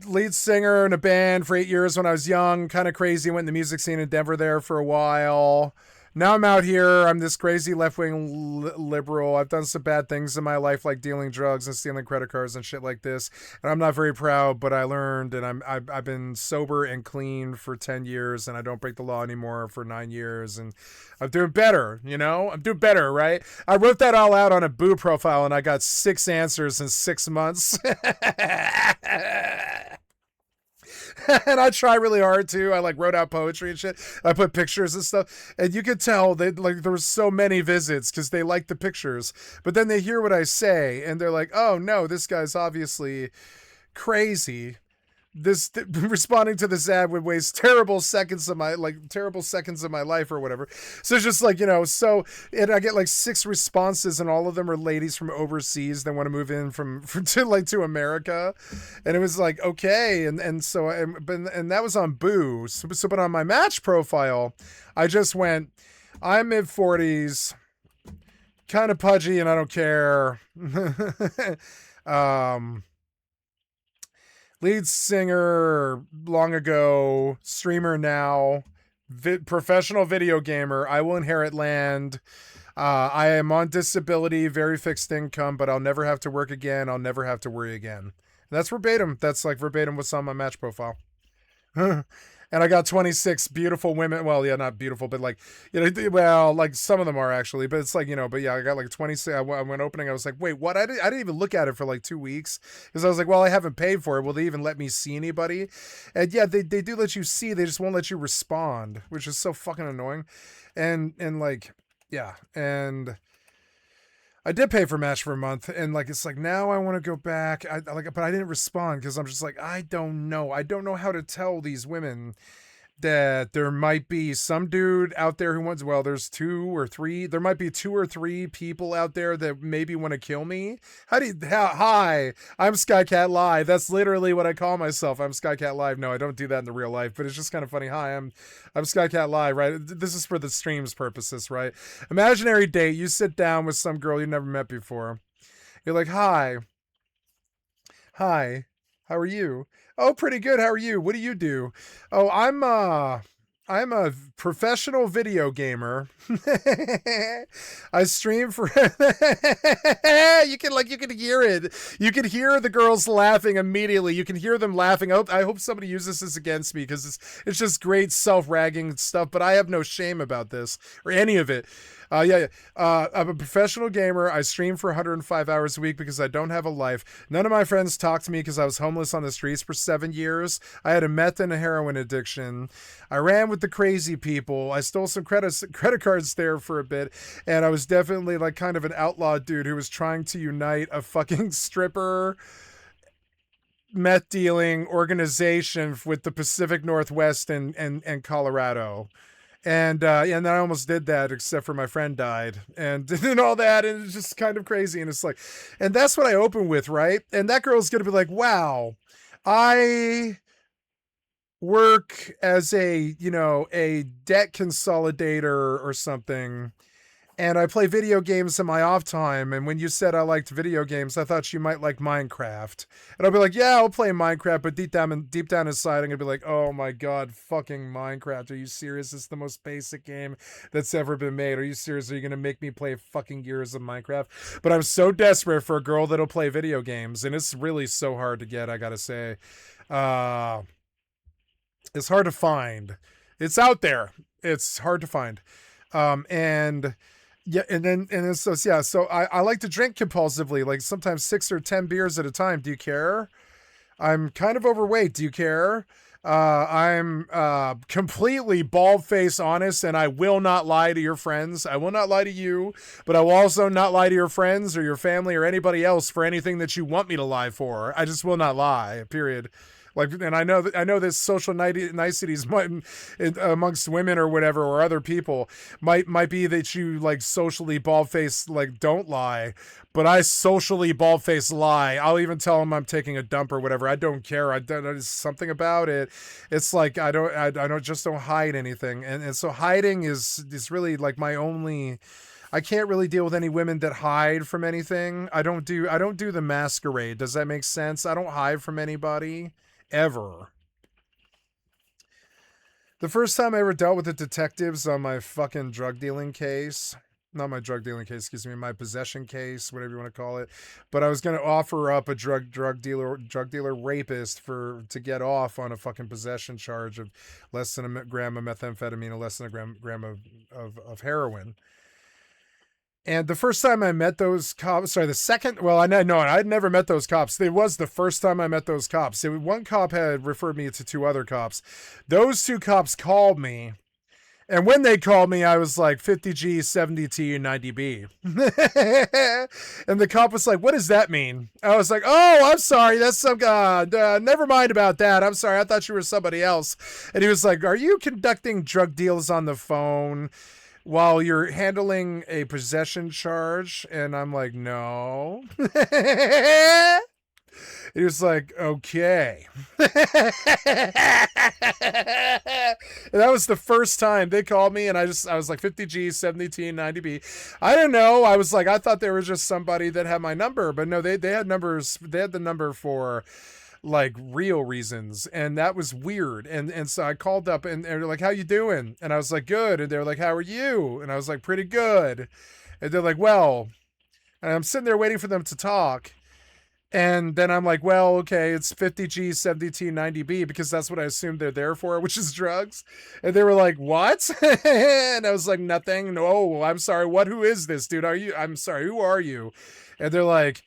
lead singer in a band for 8 years when I was young, kind of crazy, went in the music scene in Denver there for a while. Now I'm out here. I'm this crazy left-wing liberal. I've done some bad things in my life, like dealing drugs and stealing credit cards and shit like this. And I'm not very proud, but I learned, and I've been sober and clean for 10 years, and I don't break the law anymore for 9 years. And I'm doing better, I'm doing better, right? I wrote that all out on a boo profile, and I got 6 answers in 6 months. And I try really hard too. I wrote out poetry and shit. I put pictures and stuff, and you could tell there were so many visits because they like the pictures. But then they hear what I say, and they're like, "Oh no, this guy's obviously crazy." Responding to this ad would waste terrible seconds of my life or whatever. So it's just and I get 6 responses, and all of them are ladies from overseas that want to move in to America. And it was like, okay. And that was on Boo. So but on my Match profile, I just went, I'm mid-40s, kind of pudgy, and I don't care. Lead singer long ago, streamer now, professional video gamer. I will inherit land. I am on disability, very fixed income, but I'll never have to work again. I'll never have to worry again. And that's verbatim. That's verbatim what's on my Match profile. And I got 26 beautiful women. Well, yeah, not beautiful, but some of them are actually, but it's but yeah, I got 26. I went opening. I was like, wait, what? I didn't even look at it for 2 weeks because I was like, well, I haven't paid for it. Will they even let me see anybody? And yeah, they do let you see. They just won't let you respond, which is so fucking annoying. And yeah. And I did pay for Match for a month, and now I want to go back. But I didn't respond because I'm just I don't know. I don't know how to tell these women that there might be some dude out there who wants. Well, there's 2 or 3. There might be 2 or 3 people out there that maybe want to kill me. Hi, I'm Skycatlive. That's literally what I call myself. I'm Skycatlive. No, I don't do that in the real life, but it's just kind of funny. Hi, I'm Skycatlive, right? This is for the stream's purposes, right? Imaginary date. You sit down with some girl you never met before. You're like, hi, how are you? Oh, pretty good. How are you? What do you do? Oh, I'm a professional video gamer. I stream for you can hear it. You can hear the girls laughing immediately. You can hear them laughing. I hope somebody uses this against me because it's just great self-ragging stuff, but I have no shame about this or any of it. I'm a professional gamer. I stream for 105 hours a week because I don't have a life. None of my friends talked to me because I was homeless on the streets for 7 years. I had a meth and a heroin addiction. I ran with the crazy people. I stole some credit cards there for a bit. And I was definitely kind of an outlaw dude who was trying to unite a fucking stripper meth dealing organization with the Pacific Northwest and Colorado. And then I almost did that, except for my friend died and all that. And it's just kind of crazy. And it's and that's what I open with, right? And that girl's going to be like, wow, I work as a debt consolidator or something. And I play video games in my off time. And when you said I liked video games, I thought you might like Minecraft. And I'll be like, yeah, I'll play Minecraft. But deep down inside, I'm going to be like, oh my God, fucking Minecraft. Are you serious? It's the most basic game that's ever been made. Are you serious? Are you going to make me play fucking years of Minecraft? But I'm so desperate for a girl that'll play video games. And it's really so hard to get, I got to say. It's hard to find. It's out there. It's hard to find. And yeah, so I like to drink compulsively, like sometimes 6 or 10 beers at a time. Do you care? I'm kind of overweight. Do you care? I'm completely bald-faced honest, and I will not lie to your friends. I will not lie to you, but I will also not lie to your friends or your family or anybody else for anything that you want me to lie for. I just will not lie, period. Like, and I know this social niceties might, amongst women or whatever, or other people might be that you like socially bald-faced, like, don't lie. But I socially bald-faced lie. I'll even tell them I'm taking a dump or whatever. I don't care. There's something about it. It's like I don't hide anything. And so hiding is really like my only. I can't really deal with any women that hide from anything. I don't do the masquerade. Does that make sense? I don't hide from anybody ever. The first time I ever dealt with the detectives on my fucking drug dealing case. Not my drug dealing case, excuse me, my possession case, whatever you want to call it. But I was going to offer up a drug dealer rapist to get off on a fucking possession charge of less than a gram of methamphetamine and less than a gram of heroin. And the first time I met those cops, I'd never met those cops. It was the first time I met those cops. One cop had referred me to 2 other cops. Those 2 cops called me. And when they called me, I was like 50G, 70T, and 90B. And the cop was like, what does that mean? I was like, oh, I'm sorry. That's some never mind about that. I'm sorry. I thought you were somebody else. And he was like, are you conducting drug deals on the phone while you're handling a possession charge? And I'm like, no. He was like, okay. And that was the first time they called me, and I was like 50G, 70T, 90B. I don't know. I was like, I thought they were just somebody that had my number, but no, they had numbers. They had the number for like real reasons, and that was weird. And so I called up, and they're like, how you doing? And I was like, good. And they're like, how are you? And I was like, pretty good. And they're like, well, and I'm sitting there waiting for them to talk. And then I'm like, well, okay, it's 50G, 70T, 90B, because that's what I assumed they're there for, which is drugs. And they were like, what? And I was like, nothing. No, I'm sorry. Who is this, dude? I'm sorry. Who are you? And they're like,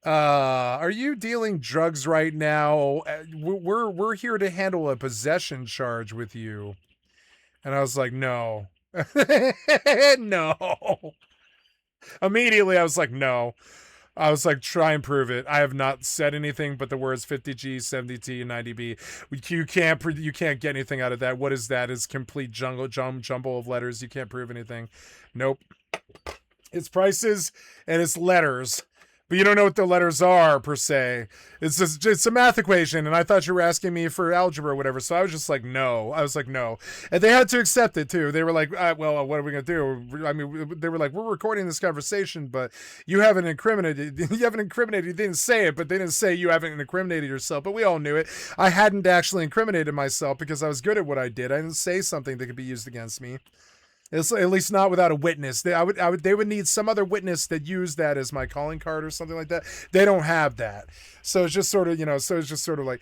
are you dealing drugs right now? We're here to handle a possession charge with you. And I was like, no. No. Immediately I was like, no. I was like, try and prove it. I have not said anything but the words 50G, 70T, and 90B. You can't get anything out of that. What is that? It's complete jumble of letters. You can't prove anything. Nope. It's prices and it's letters. But you don't know what the letters are, per se. It's a math equation, and I thought you were asking me for algebra or whatever, so I was just like, no. I was like, no. And they had to accept it, too. They were like, well, what are we going to do? I mean, they were like, we're recording this conversation, but you haven't incriminated. You didn't say it, but they didn't say you haven't incriminated yourself, but we all knew it. I hadn't actually incriminated myself because I was good at what I did. I didn't say something that could be used against me. It's, at least not without a witness. They would need some other witness that used that as my calling card or something like that. They don't have that. So it's just sort of, like,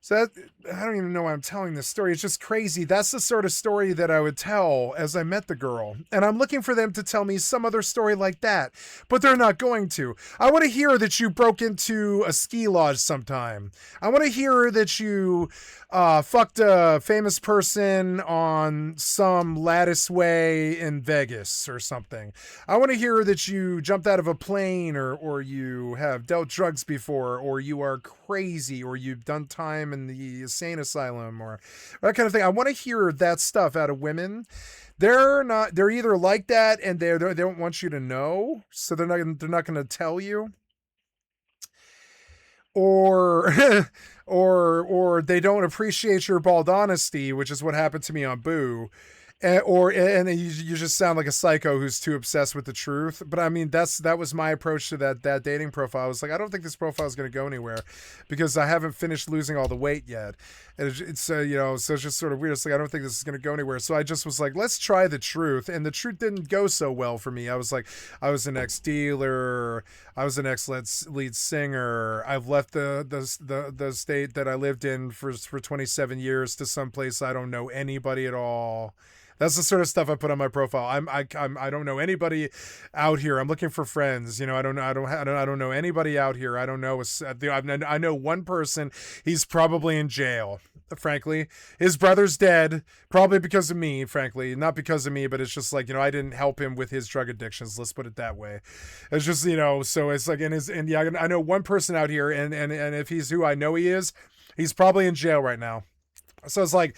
so that, I don't even know why I'm telling this story. It's just crazy. That's the sort of story that I would tell as I met the girl. And I'm looking for them to tell me some other story like that, but they're not going to. I want to hear that you broke into a ski lodge sometime. I want to hear that you fucked a famous person on some lattice way in Vegas or something. I want to hear that you jumped out of a plane or you have dealt drugs before, or you are crazy, or you've done time in the insane asylum, or that kind of thing. I want to hear that stuff out of women. They're either like that and they don't want you to know, so they're not going to tell you. Or or they don't appreciate your bald honesty, which is what happened to me on Boo. and you just sound like a psycho who's too obsessed with the truth. But I mean, that was my approach to that dating profile. I was like, I don't think this profile is going to go anywhere because I haven't finished losing all the weight yet. And it's so it's just sort of weird. It's like, I don't think this is going to go anywhere. So I just was like, let's try the truth. And the truth didn't go so well for me. I was like, I was an ex-dealer. I was an ex-lead singer. I've left the state that I lived in for 27 years to someplace I don't know anybody at all. That's the sort of stuff I put on my profile. I don't know anybody out here. I'm looking for friends. I don't know anybody out here. I don't know. I know one person. He's probably in jail. Frankly, his brother's dead, probably because of me. Frankly, not because of me, but it's just like I didn't help him with his drug addictions. Let's put it that way. It's just so it's like I know one person out here, and if he's who I know he is, he's probably in jail right now. So it's like,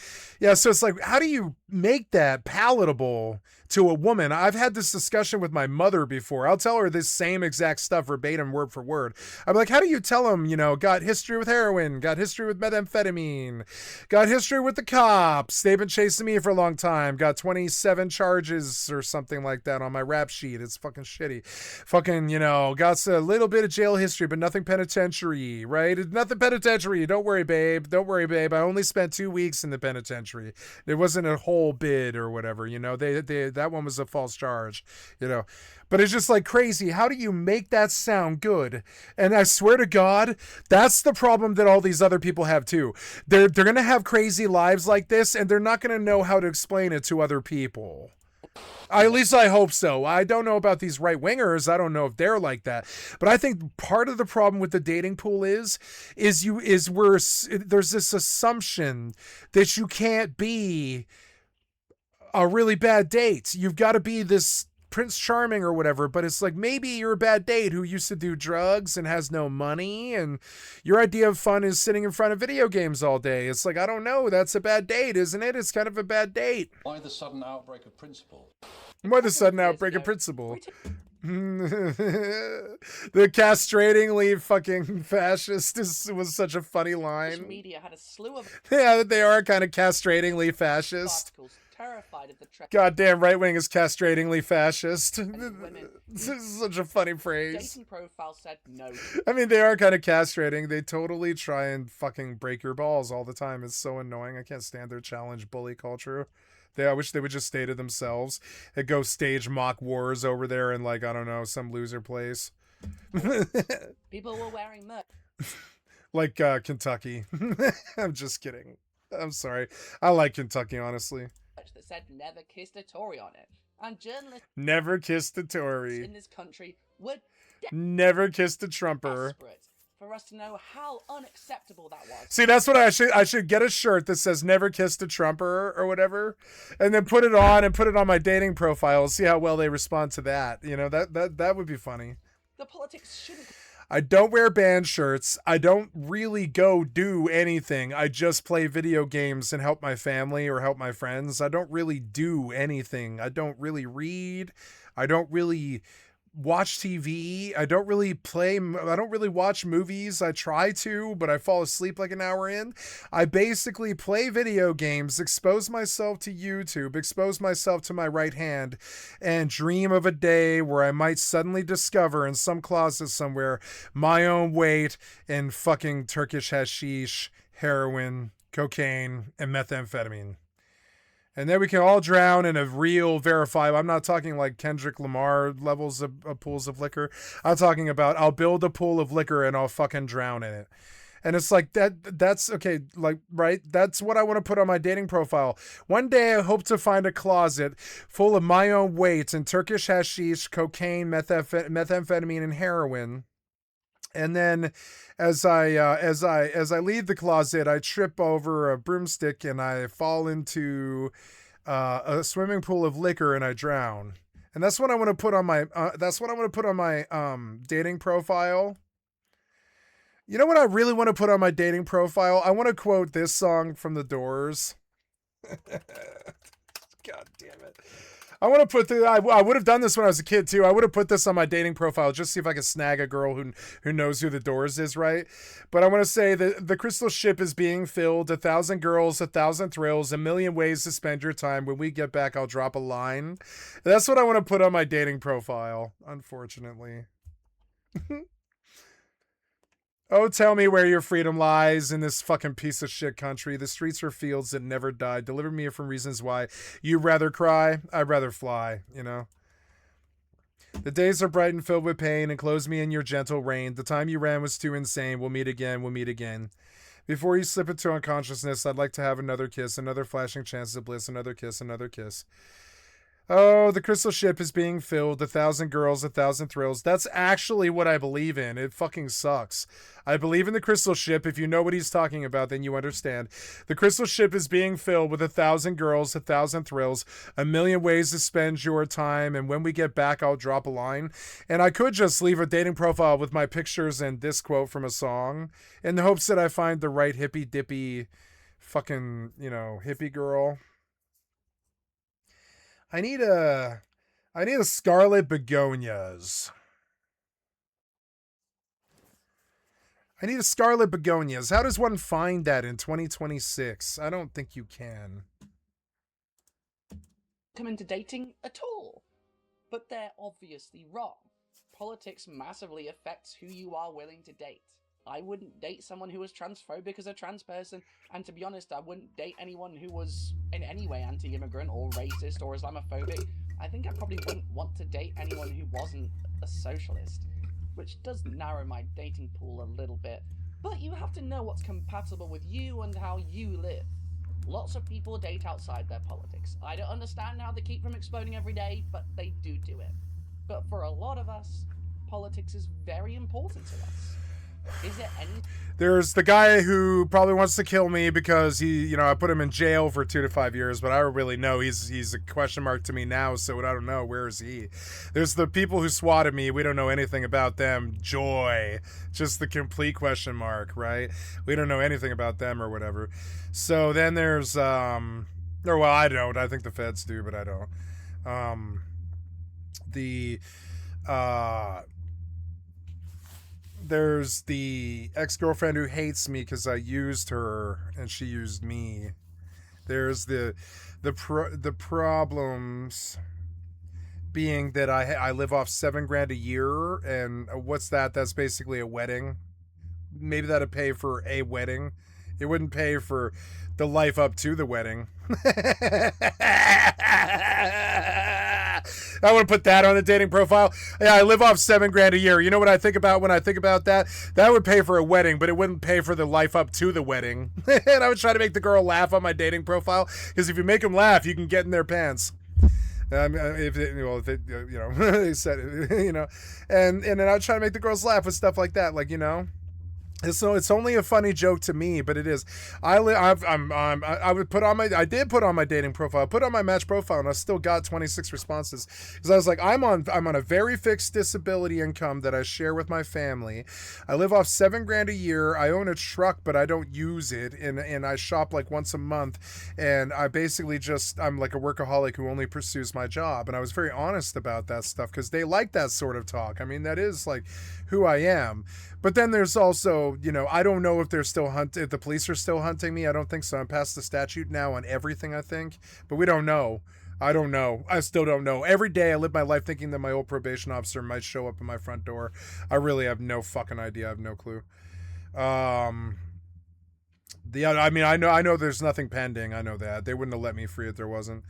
how do you make that palatable to a woman? I've had this discussion with my mother before. I'll tell her this same exact stuff verbatim, word for word. I'm like, how do you tell them, got history with heroin, got history with methamphetamine, got history with the cops. They've been chasing me for a long time. Got 27 charges or something like that on my rap sheet. It's fucking shitty. Fucking, got a little bit of jail history, but nothing penitentiary, right? Nothing penitentiary. Don't worry, babe. Don't worry, babe. I only spent 2 weeks in the penitentiary. It wasn't a whole bid or whatever, that one was a false charge, but it's just like crazy. How do you make that sound good? And I swear to God, that's the problem that all these other people have too. They're going to have crazy lives like this, and they're not going to know how to explain it to other people. At least I hope so. I don't know about these right-wingers. I don't know if they're like that. But I think part of the problem with the dating pool is there's this assumption that you can't be a really bad date. You've got to be this Prince Charming or whatever, but it's like maybe you're a bad date who used to do drugs and has no money, and your idea of fun is sitting in front of video games all day. It's like, I don't know, that's a bad date, isn't it? It's kind of a bad date. Why the sudden outbreak of principle? Why the sudden outbreak of principle? The castratingly fucking fascist was such a funny line. Media had a slew of yeah, they are kind of castratingly fascist. Terrified of the goddamn right wing is castratingly fascist. This is such a funny phrase. Dating profile said no. I mean, they are kind of castrating. They totally try and fucking break your balls all the time. It's so annoying. I can't stand their challenge bully culture. I wish they would just stay to themselves and go stage mock wars over there in, like, I don't know, some loser place. People were wearing merch. Like Kentucky. I'm just kidding. I'm sorry. I like Kentucky, honestly. That said never kissed a Tory on it. And journalists never kissed a Tory in this country would never kissed a Trumper. Desperate for us to know how unacceptable that was. See, that's what I should get a shirt that says never kissed a Trumper or whatever, and then put it on my dating profile, see how well they respond to that. That would be funny. The politics shouldn't. I don't wear band shirts. I don't really go do anything. I just play video games and help my family or help my friends. I don't really do anything. I don't really read. I don't really watch TV. I don't really watch movies. I try to, but I fall asleep like an hour in. I basically play video games, expose myself to YouTube, expose myself to my right hand, and dream of a day where I might suddenly discover in some closet somewhere my own weight in fucking Turkish hashish, heroin, cocaine, and methamphetamine. And then we can all drown in a real verifiable. I'm not talking like Kendrick Lamar levels of pools of liquor. I'm talking about I'll build a pool of liquor and I'll fucking drown in it. And it's like that's okay, like, right? That's what I want to put on my dating profile. One day I hope to find a closet full of my own weight in Turkish hashish, cocaine, methamphetamine, and heroin. And then as I leave the closet, I trip over a broomstick and I fall into a swimming pool of liquor and I drown. And that's what I want to put on my dating profile. You know what I really want to put on my dating profile? I want to quote this song from The Doors. God damn it. I want to put I would have done this when I was a kid too. I would have put this on my dating profile just to see if I could snag a girl who knows who the Doors is, right? But I want to say that the crystal ship is being filled. 1,000 girls, 1,000 thrills, a million ways to spend your time. When we get back, I'll drop a line. That's what I want to put on my dating profile, unfortunately. Oh, tell me where your freedom lies in this fucking piece of shit country. The streets are fields that never die. Deliver me from reasons why you'd rather cry. I'd rather fly, you know? The days are bright and filled with pain. Enclose me in your gentle rain. The time you ran was too insane. We'll meet again. We'll meet again. Before you slip into unconsciousness, I'd like to have another kiss. Another flashing chance of bliss. Another kiss. Another kiss. Oh, the crystal ship is being filled. 1,000 girls, 1,000 thrills. That's actually what I believe in. It fucking sucks. I believe in the crystal ship. If you know what he's talking about, then you understand. The crystal ship is being filled with 1,000 girls, 1,000 thrills, a million ways to spend your time. And when we get back, I'll drop a line. And I could just leave a dating profile with my pictures and this quote from a song in the hopes that I find the right hippy dippy fucking, hippie girl. I need a scarlet begonias. I need a scarlet begonias. How does one find that in 2026? I don't think you can. Come into dating at all. But they're obviously wrong. Politics massively affects who you are willing to date. I wouldn't date someone who was transphobic as a trans person, and to be honest, I wouldn't date anyone who was in any way anti-immigrant or racist or Islamophobic. I think I probably wouldn't want to date anyone who wasn't a socialist, which does narrow my dating pool a little bit. But you have to know what's compatible with you and how you live. Lots of people date outside their politics. I don't understand how they keep from exploding every day, but they do it. But for a lot of us, politics is very important to us. Is there any... There's the guy who probably wants to kill me because he, I put him in jail for 2 to 5 years, but I don't really know. He's a question mark to me now, so I don't know. Where is he? There's the people who swatted me. We don't know anything about them. Joy. Just the complete question mark, right? We don't know anything about them or whatever. So then there's, I don't. I think the feds do, but I don't. There's the ex-girlfriend who hates me because I used her and she used me. There's the problems being that I live off $7,000 a year, and what's that? That's basically a wedding. Maybe that'd pay for a wedding. It wouldn't pay for the life up to the wedding. I want to put that on the dating profile. Yeah, I live off $7,000 a year. You know what I think about when I think about that? That would pay for a wedding, but it wouldn't pay for the life up to the wedding. And I would try to make the girl laugh on my dating profile, because if you make them laugh, you can get in their pants. They said it, and then I'd try to make the girls laugh with stuff like that, So it's only a funny joke to me, but it is. I did put on my dating profile. I put on my match profile, and I still got 26 responses because I was like, I'm on a very fixed disability income that I share with my family. I live off $7,000 a year. I own a truck, but I don't use it, and I shop like once a month. And I basically I'm like a workaholic who only pursues my job. And I was very honest about that stuff because they like that sort of talk. I mean, that is like who I am. But then there's also, I don't know if they're still if the police are still hunting me. I don't think so. I'm past the statute now on everything, I think. But we don't know. I don't know. I still don't know. Every day I live my life thinking that my old probation officer might show up at my front door. I really have no fucking idea. I have no clue. I know there's nothing pending. I know that. They wouldn't have let me free if there wasn't.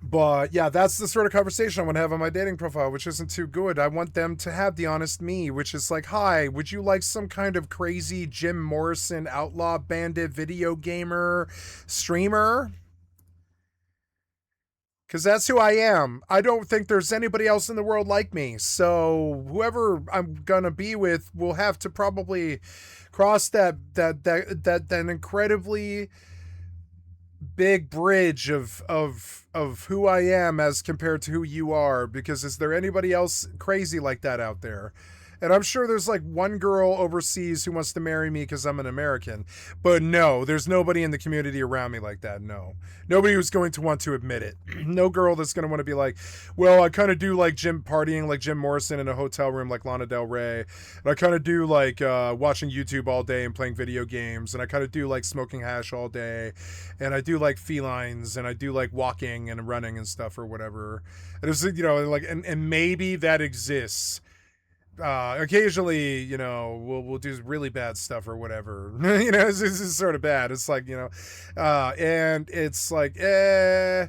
But yeah, that's the sort of conversation I want to have on my dating profile, which isn't too good. I want them to have the honest me, which is like, hi, would you like some kind of crazy Jim Morrison outlaw bandit video gamer streamer? Because that's who I am. I don't think there's anybody else in the world like me. So whoever I'm gonna be with will have to probably cross that incredibly big bridge of who I am as compared to who you are, because is there anybody else crazy like that out there? And I'm sure there's like one girl overseas who wants to marry me because I'm an American. But no, there's nobody in the community around me like that. No. Nobody who's going to want to admit it. No girl that's going to want to be like, well, I kind of do like partying like Jim Morrison in a hotel room like Lana Del Rey. And I kind of do like watching YouTube all day and playing video games. And I kind of do like smoking hash all day. And I do like felines. And I do like walking and running and stuff or whatever. And it's, you know, like, and maybe that exists. Occasionally, you know, we'll do really bad stuff or whatever. You know, it's sort of bad. It's like, you know, and it's like, I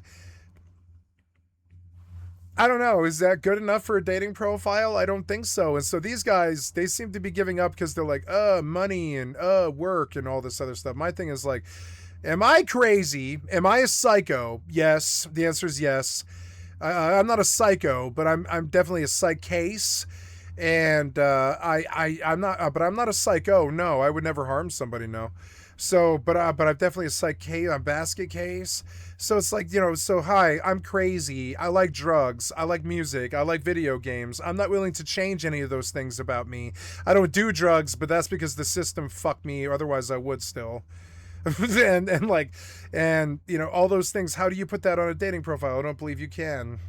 don't know. Is that good enough for a dating profile? I don't think so. And so these guys, they seem to be giving up because they're like, money and work and all this other stuff. My thing is like, am I crazy? Am I a psycho? Yes. The answer is yes. I'm not a psycho, but I'm definitely a psych case. And I'm not, but I'm not a psycho. No, I would never harm somebody. No. So, but I'm definitely a psych case, a basket case. So it's like, you know, so hi, I'm crazy. I like drugs. I like music. I like video games. I'm not willing to change any of those things about me. I don't do drugs, but that's because the system fucked me. Otherwise I would still. and you know, all those things. How do you put that on a dating profile? I don't believe you can.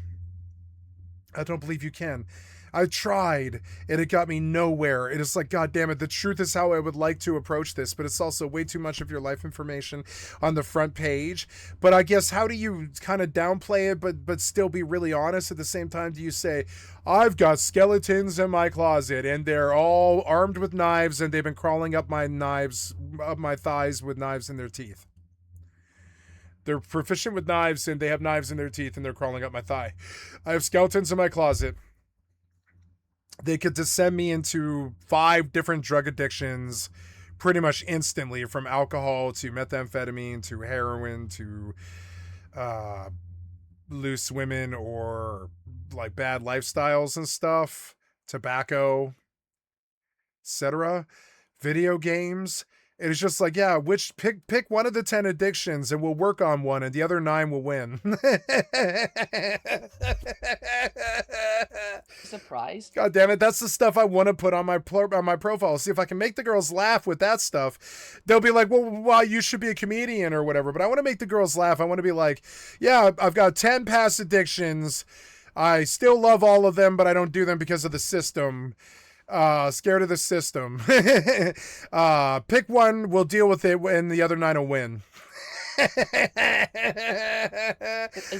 I don't believe you can. I tried and it got me nowhere. It is like, God damn it. The truth is how I would like to approach this, but it's also way too much of your life information on the front page. But I guess, how do you kind of downplay it, but still be really honest at the same time? Do you say, I've got skeletons in my closet and they're all armed with knives and they've been crawling up my thighs with knives in their teeth. They're proficient with knives and they have knives in their teeth and they're crawling up my thigh. I have skeletons in my closet. They could descend me into 5 different drug addictions pretty much instantly, from alcohol to methamphetamine to heroin to loose women or like bad lifestyles and stuff, tobacco, etc. Video games. It's just like, yeah, pick one of the 10 addictions and we'll work on one and the other 9 will win. Surprised? God damn it, that's the stuff I want to put on my profile. See if I can make the girls laugh with that stuff. They'll be like, well, you should be a comedian or whatever. But I want to make the girls laugh. I want to be like, yeah, I've got 10 past addictions. I still love all of them, but I don't do them because of the system. Scared of the system. Pick one, we'll deal with it, and the other 9 will win. Is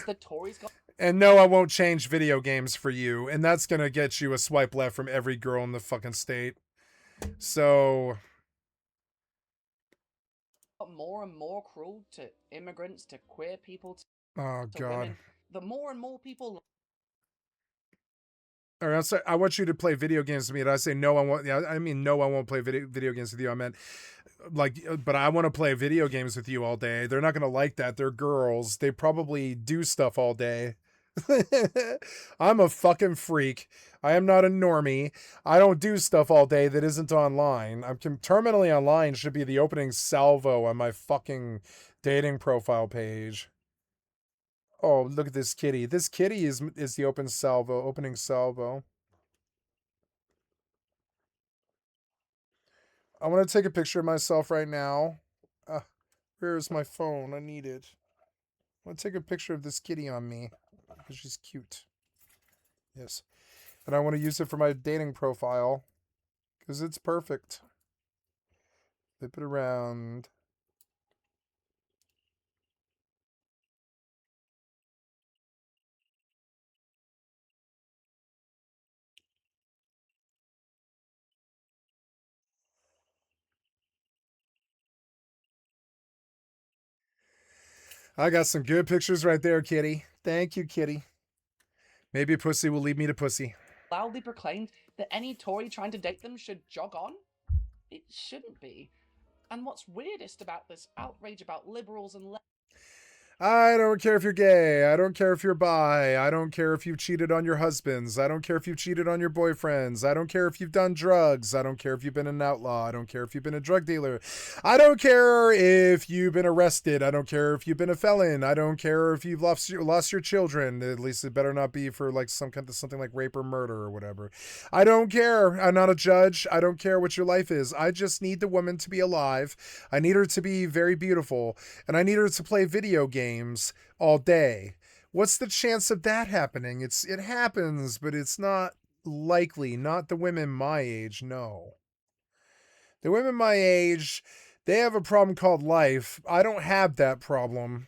the Tories And no, I won't change video games for you, and that's gonna get you a swipe left from every girl in the fucking state. So more and more cruel to immigrants, to queer people, oh to God. women. The more and more people. All right, so I want you to play video games with me. And I say no, I won't play video games with you. I meant but I want to play video games with you all day. They're not gonna like that. They're girls. They probably do stuff all day. I'm a fucking freak. I am not a normie. I don't do stuff all day that isn't online. I'm terminally online should be the opening salvo on my fucking dating profile page. Oh, look at this kitty. This kitty is the opening salvo. I want to take a picture of myself right now. Where's my phone? I need it. I want to take a picture of this kitty on me because she's cute. Yes. And I want to use it for my dating profile because it's perfect. Flip it around. I got some good pictures right there, kitty. Thank you, kitty. Maybe pussy will lead me to pussy. Loudly proclaimed that any Tory trying to date them should jog on? It shouldn't be. And what's weirdest about this outrage about liberals and I don't care if you're gay. I don't care if you're bi. I don't care if you've cheated on your husbands. I don't care if you've cheated on your boyfriends. I don't care if you've done drugs. I don't care if you've been an outlaw. I don't care if you've been a drug dealer. I don't care if you've been arrested. I don't care if you've been a felon. I don't care if you've lost your children. At least it better not be for like something like rape or murder or whatever. I don't care. I'm not a judge. I don't care what your life is. I just need the woman to be alive. I need her to be very beautiful, and I need her to play video games all day. What's the chance of that happening? It happens, but it's not likely. Not the women my age, no. The women my age, they have a problem called life. I don't have that problem.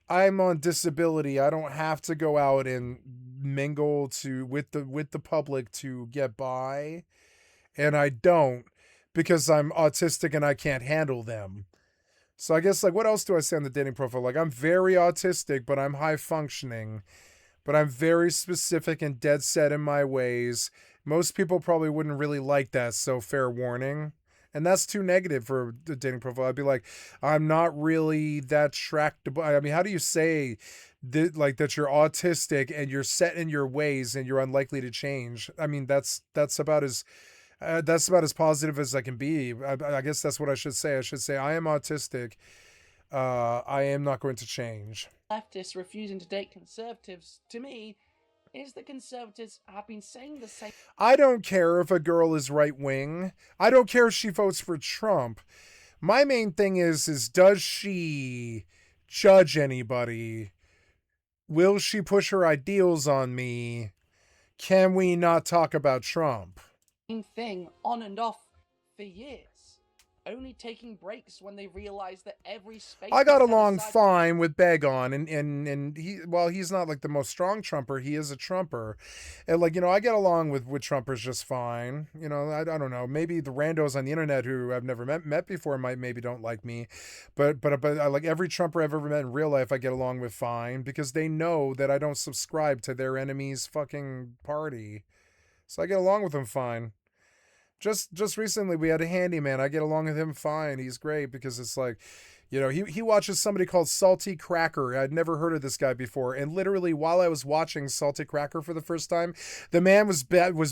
I'm on disability. I don't have to go out and mingle with the public to get by. And I don't, because I'm autistic and I can't handle them. So I guess, like, what else do I say on the dating profile? Like, I'm very autistic, but I'm high functioning. But I'm very specific and dead set in my ways. Most people probably wouldn't really like that, so fair warning. And that's too negative for the dating profile. I'd be like, I'm not really that tractable. I mean, how do you say that you're autistic and you're set in your ways and you're unlikely to change? I mean, that's about as positive as I can be. I guess that's what I should say. I should say I am autistic. I am not going to change. Leftists refusing to date conservatives, to me, is that conservatives have been saying the same. I don't care if a girl is right wing. I don't care if she votes for Trump. My main thing is does she judge anybody? Will she push her ideals on me? Can we not talk about Trump? Thing on and off for years, only taking breaks when they realize that every space. I got along fine with Begon, and he's not like the most strong Trumper. He is a Trumper, and like, you know, I get along with Trumpers just fine. You know, I don't know, maybe the randos on the internet who I've never met before maybe don't like me, but I like every Trumper I've ever met in real life. I get along with fine because they know that I don't subscribe to their enemy's fucking party, so I get along with them fine. Just recently we had a handyman. I get along with him fine. He's great because it's like, you know, he watches somebody called Salty Cracker. I'd never heard of this guy before. And literally while I was watching Salty Cracker for the first time, the man was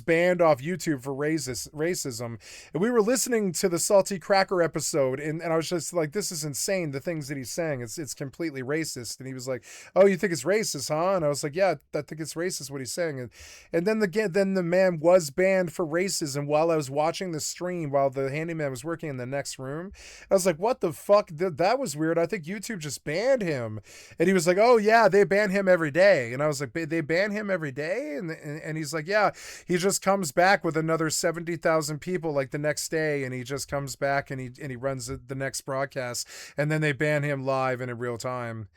banned off YouTube for racism. And we were listening to the Salty Cracker episode, and I was just like, this is insane, the things that he's saying. It's completely racist. And he was like, oh, you think it's racist, huh? And I was like, yeah, I think it's racist what he's saying. And then the man was banned for racism while I was watching the stream while the handyman was working in the next room. I was like, what the fuck? That was weird. I think YouTube just banned him. And he was like, oh yeah, they ban him every day. And I was like, they ban him every day? And he's like, yeah, he just comes back with another 70,000 people like the next day, and he just comes back and he runs the next broadcast, and then they ban him live and in real time.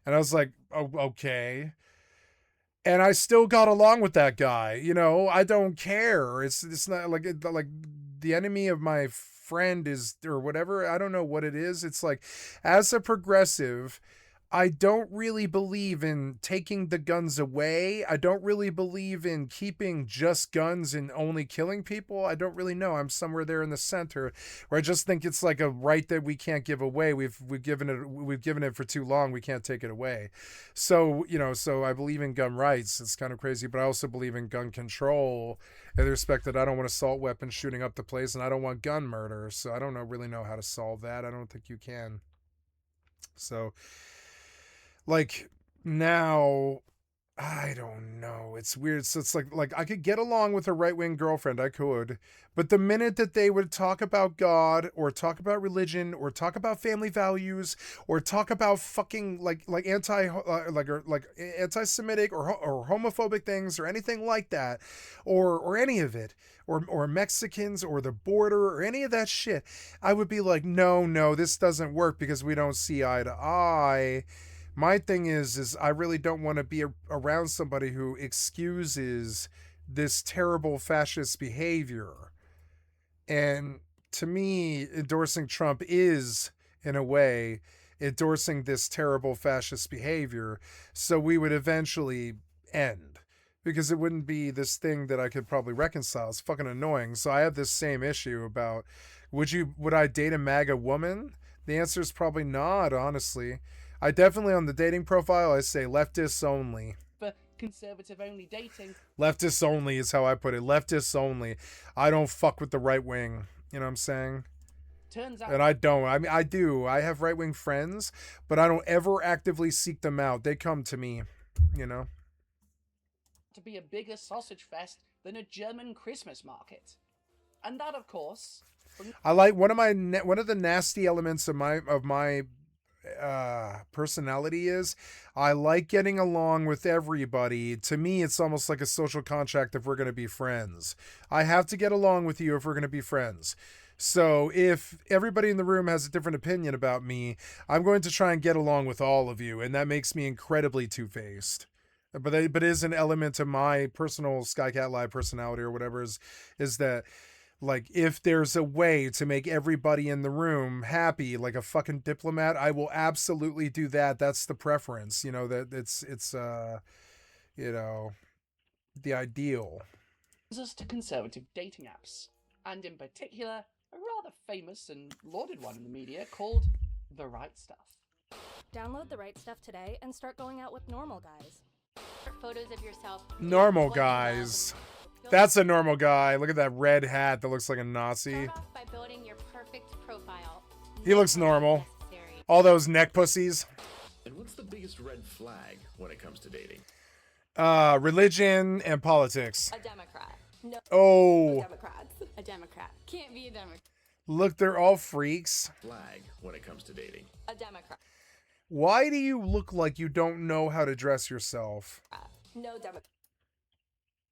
And I was like, oh, okay. And I still got along with that guy. You know, I don't care. It's not like the enemy of my friend is, or whatever. I don't know what it is. It's like, as a progressive, I don't really believe in taking the guns away. I don't really believe in keeping just guns and only killing people. I don't really know. I'm somewhere there in the center where I just think it's like a right that we can't give away. We've given it for too long. We can't take it away. So, you know, so I believe in gun rights. It's kind of crazy, but I also believe in gun control in the respect that I don't want assault weapons shooting up the place, and I don't want gun murder. So I don't really know how to solve that. I don't think you can. So, like, now, I don't know. It's weird. So it's like I could get along with a right-wing girlfriend. I could. But the minute that they would talk about God or talk about religion or talk about family values or talk about fucking like anti-Semitic or homophobic things or anything like that, or any of it, or Mexicans or the border or any of that shit, I would be like, no, this doesn't work because we don't see eye to eye. My thing is I really don't want to be around somebody who excuses this terrible fascist behavior. And to me, endorsing Trump is, in a way, endorsing this terrible fascist behavior. So we would eventually end, because it wouldn't be this thing that I could probably reconcile. It's fucking annoying. So I have this same issue about, would I date a MAGA woman? The answer is probably not, honestly. I definitely, on the dating profile, I say leftists only. For conservative only dating. Leftists only is how I put it. Leftists only. I don't fuck with the right wing. You know what I'm saying? Turns out. And I don't. I mean, I do. I have right wing friends, but I don't ever actively seek them out. They come to me, you know? To be a bigger sausage fest than a German Christmas market. And that, of course. I like one of the nasty elements of my personality is I like getting along with everybody. To me, it's almost like a social contract if we're going to be friends. I have to get along with you if we're going to be friends. So if everybody in the room has a different opinion about me, I'm going to try and get along with all of you, and that makes me incredibly two-faced. But it is an element of my personal Skycatlive personality or whatever is that, like, if there's a way to make everybody in the room happy, like a fucking diplomat, I will absolutely do that. That's the preference, you know, that it's you know, the ideal. Us to conservative dating apps, and in particular, a rather famous and lauded one in the media called The Right Stuff. Download The Right Stuff today and start going out with normal guys. Photos of yourself. Normal guys. That's a normal guy. Look at that red hat that looks like a Nazi. Start off by building your perfect profile. He looks normal. All those neck pussies. And what's the biggest red flag when it comes to dating? Religion and politics. A Democrat. No. Oh. Democrats. A Democrat. Can't be a Democrat. Look, they're all freaks. Flag when it comes to dating. A Democrat. Why do you look like you don't know how to dress yourself? No Democrat.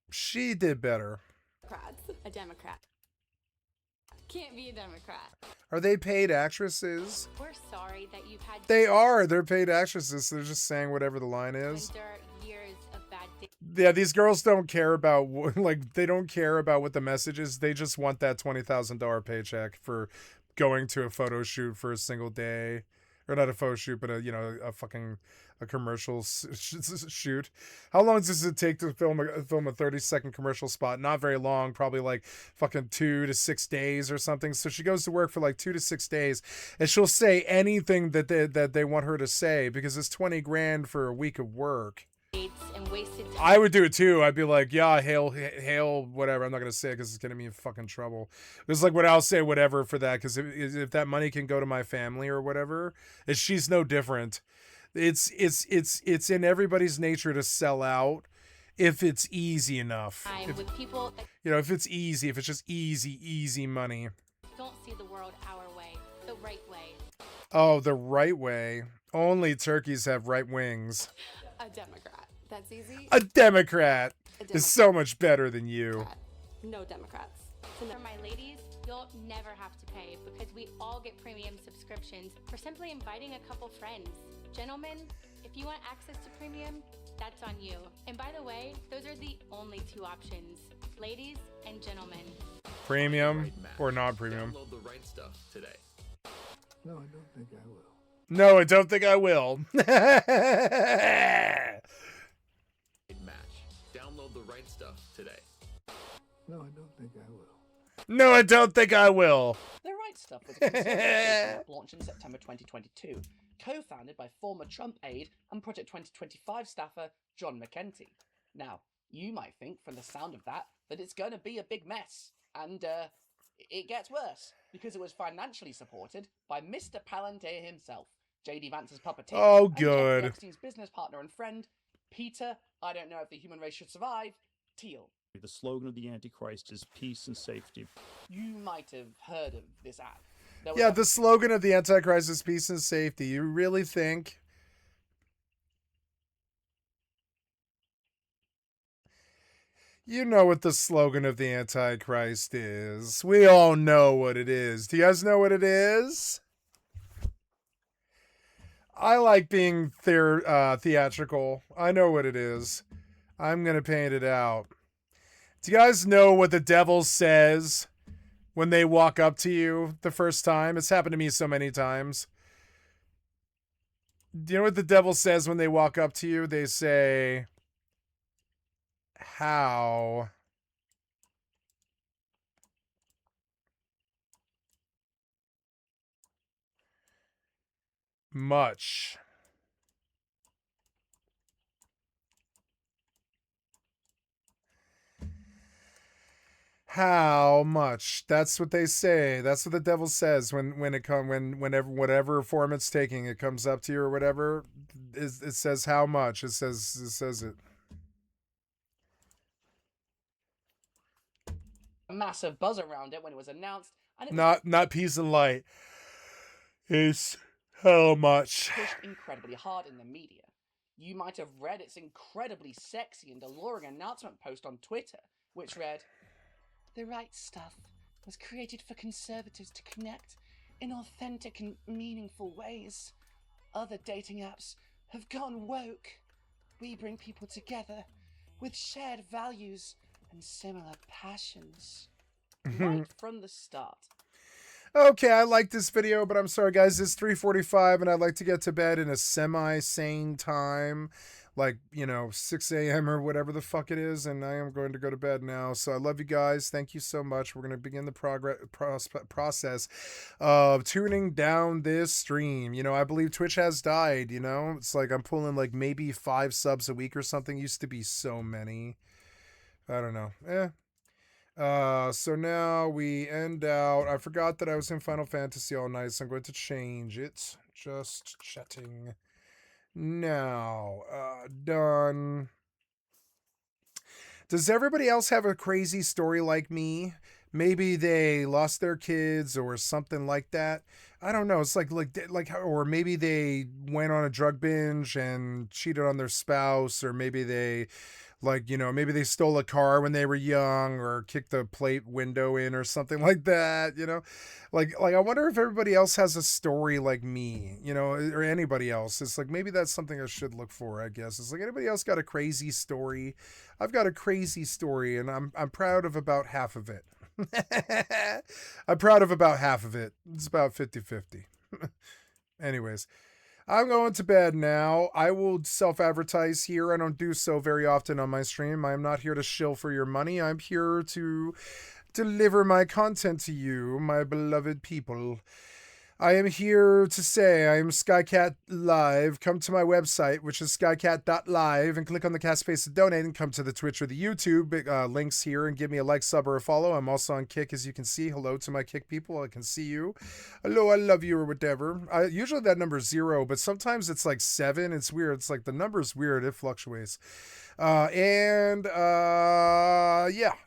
She did better. A Democrat. Can't be a Democrat. Are they paid actresses? We're sorry that you've had. They are. They're paid actresses. They're just saying whatever the line is. Years of bad Yeah, these girls don't care about they don't care about what the message is. They just want that $20,000 paycheck for going to a photo shoot for a single day, or not a photo shoot, but a commercial shoot. How long does it take to film a 30-second commercial spot? Not very long, probably like fucking 2 to 6 days or something. So she goes to work for like 2 to 6 days, and she'll say anything that they want her to say because it's $20,000 for a week of work. And wasted time. I would do it too. I'd be like, yeah, hail, whatever. I'm not gonna say it because it's getting me in fucking trouble. It's like what I'll say, whatever, for that, because if that money can go to my family or whatever, she's no different. It's in everybody's nature to sell out if it's easy enough. With people that You know, if it's easy, if it's just easy money. don't see the world our way, the right way. Oh, the right way. Only turkeys have right wings. A Democrat. That's easy. A Democrat is so much better than you. No Democrats. For my ladies, you'll never have to pay because we all get premium subscriptions for simply inviting a couple friends. Gentlemen, if you want access to premium, that's on you. And by the way, those are the only 2 options. Ladies and gentlemen. Premium or not premium? Download The Right Stuff today. No, I don't think I will. No, I don't think I will. Match. Download The Right Stuff today. No, I don't think I will. No, I don't think I will. The Right Stuff was a conservative dating app launched in September 2022, co-founded by former Trump aide and Project 2025 staffer John McEntee. Now, you might think from the sound of that it's going to be a big mess, and it gets worse because it was financially supported by Mr. Palantir himself, J.D. Vance's puppeteer, Oh, and good. Jeffrey Epstein's business partner and friend, Peter, I don't know if the human race should survive, Thiel. The slogan of the Antichrist is peace and safety. You might have heard of this app. Yeah, the slogan of the Antichrist is peace and safety. You really think? You know what the slogan of the Antichrist is. We all know what it is. Do you guys know what it is? I like being theatrical. I know what it is. I'm going to paint it out. Do you guys know what the devil says when they walk up to you the first time? It's happened to me so many times. Do you know what the devil says when they walk up to you? They say, how much How much? That's what they say. That's what the devil says whenever whatever form it's taking, it comes up to you or whatever. It says how much. It says it. A massive buzz around it when it was announced, and it was Not peace and light. It's how much. pushed incredibly hard in the media. You might have read its incredibly sexy and alluring announcement post on Twitter, which read, "The right stuff was created for conservatives to connect in authentic and meaningful ways. Other dating apps have gone woke. We bring people together with shared values and similar passions." Right from the start. Okay, I like this video, but I'm sorry, guys. It's 3:45, and I'd like to get to bed in a semi-sane time, like, 6 a.m. or whatever the fuck it is, and I am going to go to bed now. So I love you guys. Thank you so much. We're going to begin the process of tuning down this stream. I believe Twitch has died, It's like I'm pulling, like, maybe 5 subs a week or something. Used to be so many. I don't know. So now we end out. I forgot that I was in Final Fantasy all night, so I'm going to change it. Just chatting now. Done. Does everybody else have a crazy story like me? Maybe they lost their kids or something like that. I don't know. It's like, or maybe they went on a drug binge and cheated on their spouse, or maybe they, maybe they stole a car when they were young or kicked the plate window in or something like that, I wonder if everybody else has a story like me, or anybody else. It's like, maybe that's something I should look for, I guess. It's like, anybody else got a crazy story? I've got a crazy story, and I'm proud of about half of it. I'm proud of about half of it. It's about 50-50. Anyways, I'm going to bed now. I will self-advertise here. I don't do so very often on my stream. I am not here to shill for your money. I'm here to deliver my content to you, my beloved people. I am here to say I am Skycatlive. Come to my website, which is skycat.live, and click on the cat space to donate, and come to the Twitch or the YouTube links here and give me a like, sub, or a follow. I'm also on Kick, as you can see. Hello to my Kick people. I can see you. Hello, I love you, or whatever. Usually that number is 0, but sometimes it's like 7. It's weird. It's like the number is weird. It fluctuates. Yeah.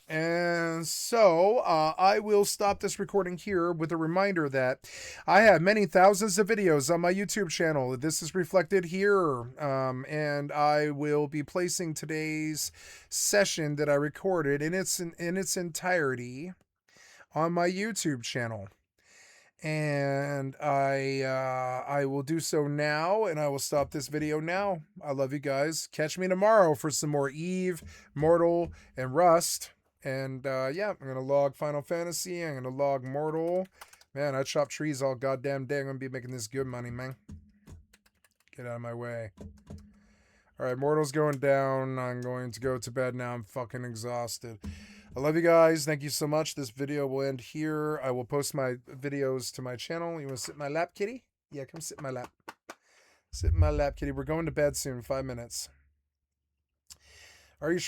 And so I will stop this recording here with a reminder that I have many thousands of videos on my YouTube channel. This is reflected here. And I will be placing today's session that I recorded in its entirety on my YouTube channel. And I will do so now, and I will stop this video now. I love you guys. Catch me tomorrow for some more Eve, Mortal, and Rust. And yeah, I'm gonna log Final Fantasy. I'm gonna log Mortal. Man, I chop trees all goddamn day. I'm gonna be making this good money, man. Get out of my way. All right, Mortal's going down. I'm going to go to bed now. I'm fucking exhausted. I love you guys. Thank you so much. This video will end here. I will post my videos to my channel. You want to sit in my lap, kitty? Yeah, come sit in my lap. Sit in my lap, kitty. We're going to bed soon. 5 minutes. Are you sure?